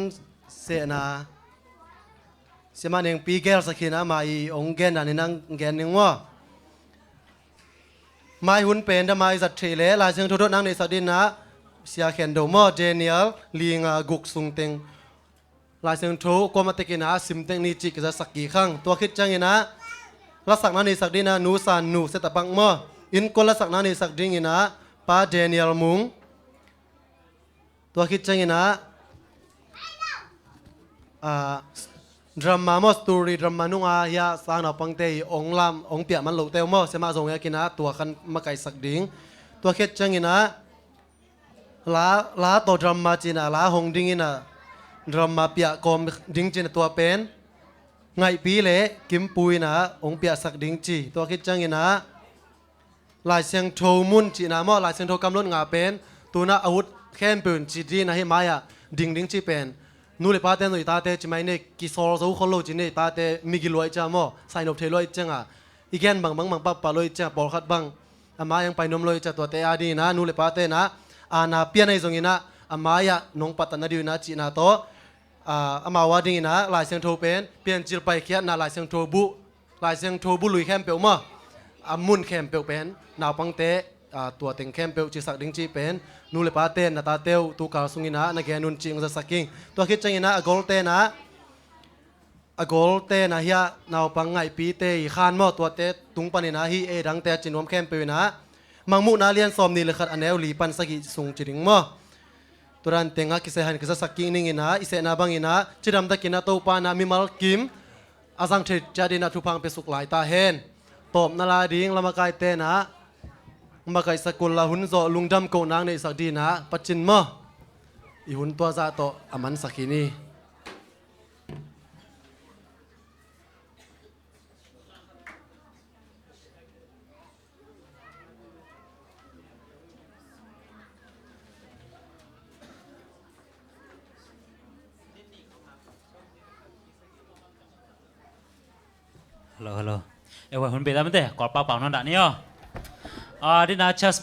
F: se na sema neng pi gel sakhina mai ong gen na nang gen ningwa mai hun pen da mai zat thele la jeng thodot nang nei sadin na sia khen do mo Daniel linga guk sung teng la jeng tho ko ma tekina sim teng ni chi ka sakki khang to khit changina la sak na ni sak dina nu san nu se ta pang mo in ko la sak na ni sak ding ina pa Daniel mungตัวคิดจังนะdrama มอสตูรีดราม่านุ่งอาเฮียสร้างเอาปังเตยองลำองเปียมันหลุดเตวมอเสมาส่งยากินะตัวคันมาไก่สักดิ่งตัวคิดจังนะล้าตัวดราม่าจีน่ะล้าหงดิ่งนะดราม่าเปียกอมดิ่งจีน่ะตัวเป็นไงปีเล่กิมปุยนะองเปียสักดิ่งจีตัวคิดจังนะลายเสียงโชมุนจีน่ะมอลายเสียงโชกำลังงาเป็นตัวน่ะอาวุธแค่ปืนจีดีนะให้มาอ่ะดิ่งดิ่งจีเป็นนู่นเลยป้าเต้นหนุ่ยตาเต้จีไม่เนี่ยกิโซลสู้คนโลจีเนี่ยตาเต้มีกิโลไอจ้าม่อใส่นบเทลอยจังอ่ะอีแกนบางปั๊บปะลอยจ้าบอลคัดบังอามายังไปนมลอยจ้าตัวเตอาดีนะนู่นเลยป้าเต้นะอาณาเปียในตรงนี้นะอามาอ่ะน้องปัตตานาดีนะจีน่าโตอามาวาดีนะลายเสียงโทเป็นเปลี่ยนจิลไปเคียนะลายเสียงโทบุลุยแคมเปิลม่ออามุนแคมเปิลเป็นนาวปังเตตัวเต็งแคมเปิลจีสักดิ่งจีเป็นนู่นเลยป้าเต้นนาตาเต้วตูกาสุงินะนักแกนุนจิงจะสักกิ่งตัวคิดจังนะอกอลเต้นะอกอลเต้นะเฮียนาวปังไงปีเตยขานหม้อตัวเต้ตุงปันนะฮีเอดังเต้จินวมแคมเปิลนะมังมุนาเลียนซอมนี่เลยขัดอันเอวลีปันสักกิสุงจิริงหม้อตัวรันเต็งกิเสหันกิสักกิ่งนิ่งนะอิเสนาบังนะจิดำตะกินะตัวปานะมิมัลกิมอาซังเทจัดนะทุพังเปสุกหลายตาเฮนตบนาลาดิ่งละมากายเต้นะมาไก่สกุลละหุ่นโซลุงดำโกนางในสักดีนะปัจจินมะอีหุ่นตัวซาโตอามันสักทีนี้
A: ฮัลโหลเอ้ยว่าหุ่นเบลล์มันเตะกอดเปล่าๆนั่นด่านี่อ๋อดินาชัส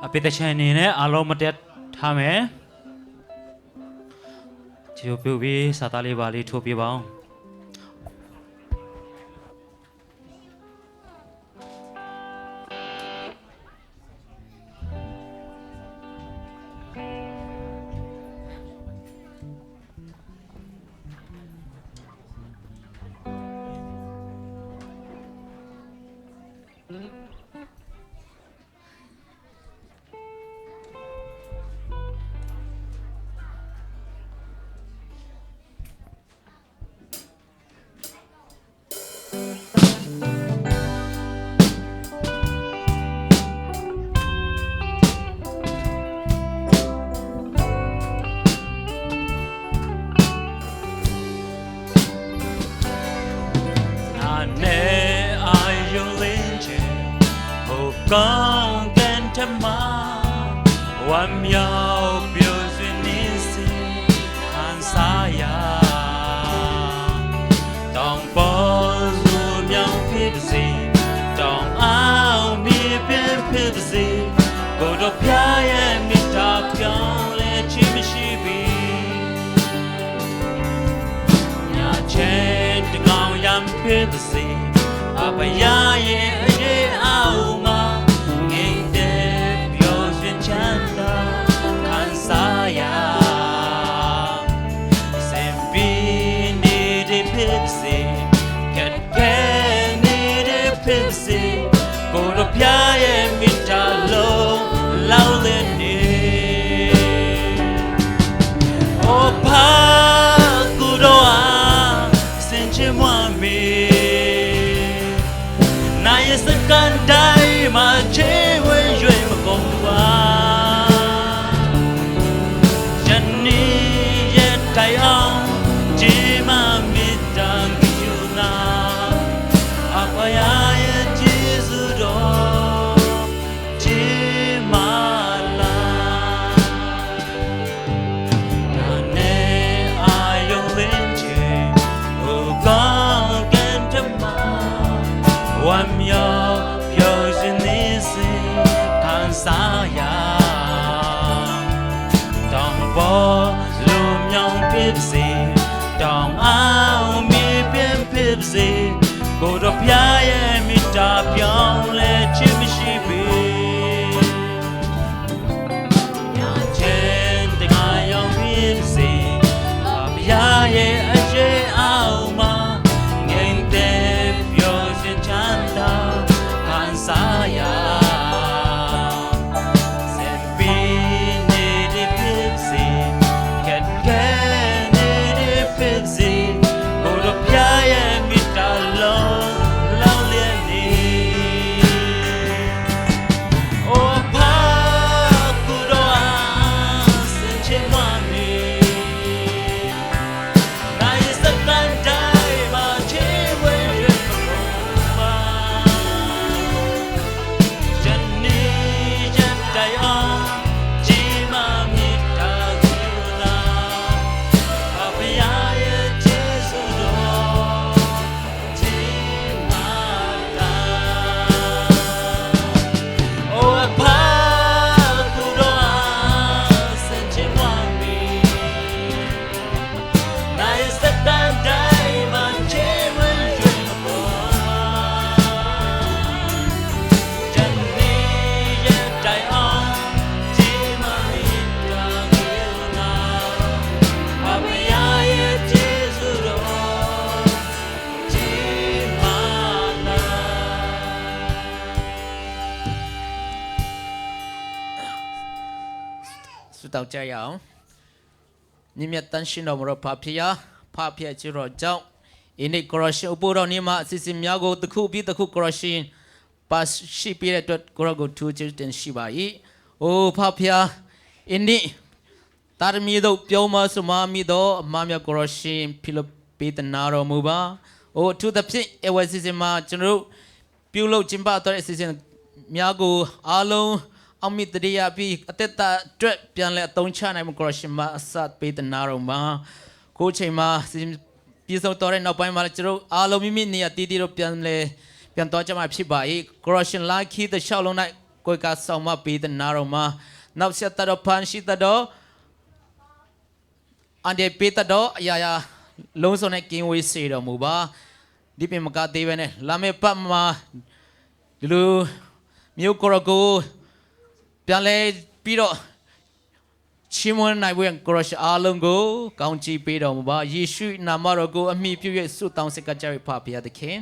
A: အပိတချန်နေနဲ့အားလုံးမတက်ထားမယ်ချီယိုပြုတ်ပြီးစာသားလေးပါလေးထိုးပြပါအောင် con khen thăm ma hoàn nhau biểu duyên ní si han xa ya tòng bó dù nhau phép gì tòng áo mi phép phép gì cô đọc ya em mi tập nhau lệ chim shi bi nhà trên từng ngào yam phép gì apa ya ye au ma saya sempi ni de pipsi ket ken ni de pipsi ko do pya ye mi ta lo lao le ni o pa ku do a sin che moi mi na ye sa kan dai ma che we yue ma kong wa tay ông chỉ mà biết rằng yêu na apa ya chỉ giữ đó chỉ mà là nè ai yêu lên trên con kén chấm mà hoàn nhau yêu duyên ní si kan xa ya tòng bó phép gì tòng áo mi phép phép gì cô đọc ya em mi ta piong le chim shi bi nhà trên tình ai yong phép gì ya ye aje áo ma ngeng te pyo sin chan ta kan sa ya
Q: tao chơi ảo, nhưng mà tân sinh đầu một pháp phía chỉ rồi cháu, ini corruption upo đâu nhưng mà system nhà go tự khu corruption, pas si pire tuat corrupt tu chỉ tên si bai, pháp phía ini, tar mi do piao ma suma mi do mamia corruption Philippines naro muba, tu tập sĩ ewa system ma channel, piao lo chimpa tu system nhà go alo ông mít đi à bị tết ta trễပြန်lệ tông cha này một corruption mà sát bị tận nào mà cố chạy mà bây giờ tôi nói bài mà chịu alo mi mi này tí tí rồiပြန်lệပြန်tôi cho mà phi bài corruption lại khi từ sau lúc này ကိုယ်ကဆောင်မပေးတဲ့နာရောမှာနောက်ဆက်တော့ဖန်ရှိတော့အန်ဒီပေးတော့အရာလုံးစုံနဲ့ကင်းဝေးစေတော်မူပါဒီပြင်မကသေးပဲနဲ့လာမေပတ်မှာဒီလိုမြို့ကိုရကိုပြန်လဲပြီးတော့ချီးမွမ်းနိုင်ဖို့ကိုရရှိအားလုံးကိုကောင်းချီးပေးတော်မူပါယေရှုနာမတော်ကိုအမိပြု၍ဆုတောင်းစကားကြရဖပါဘုရားသခင်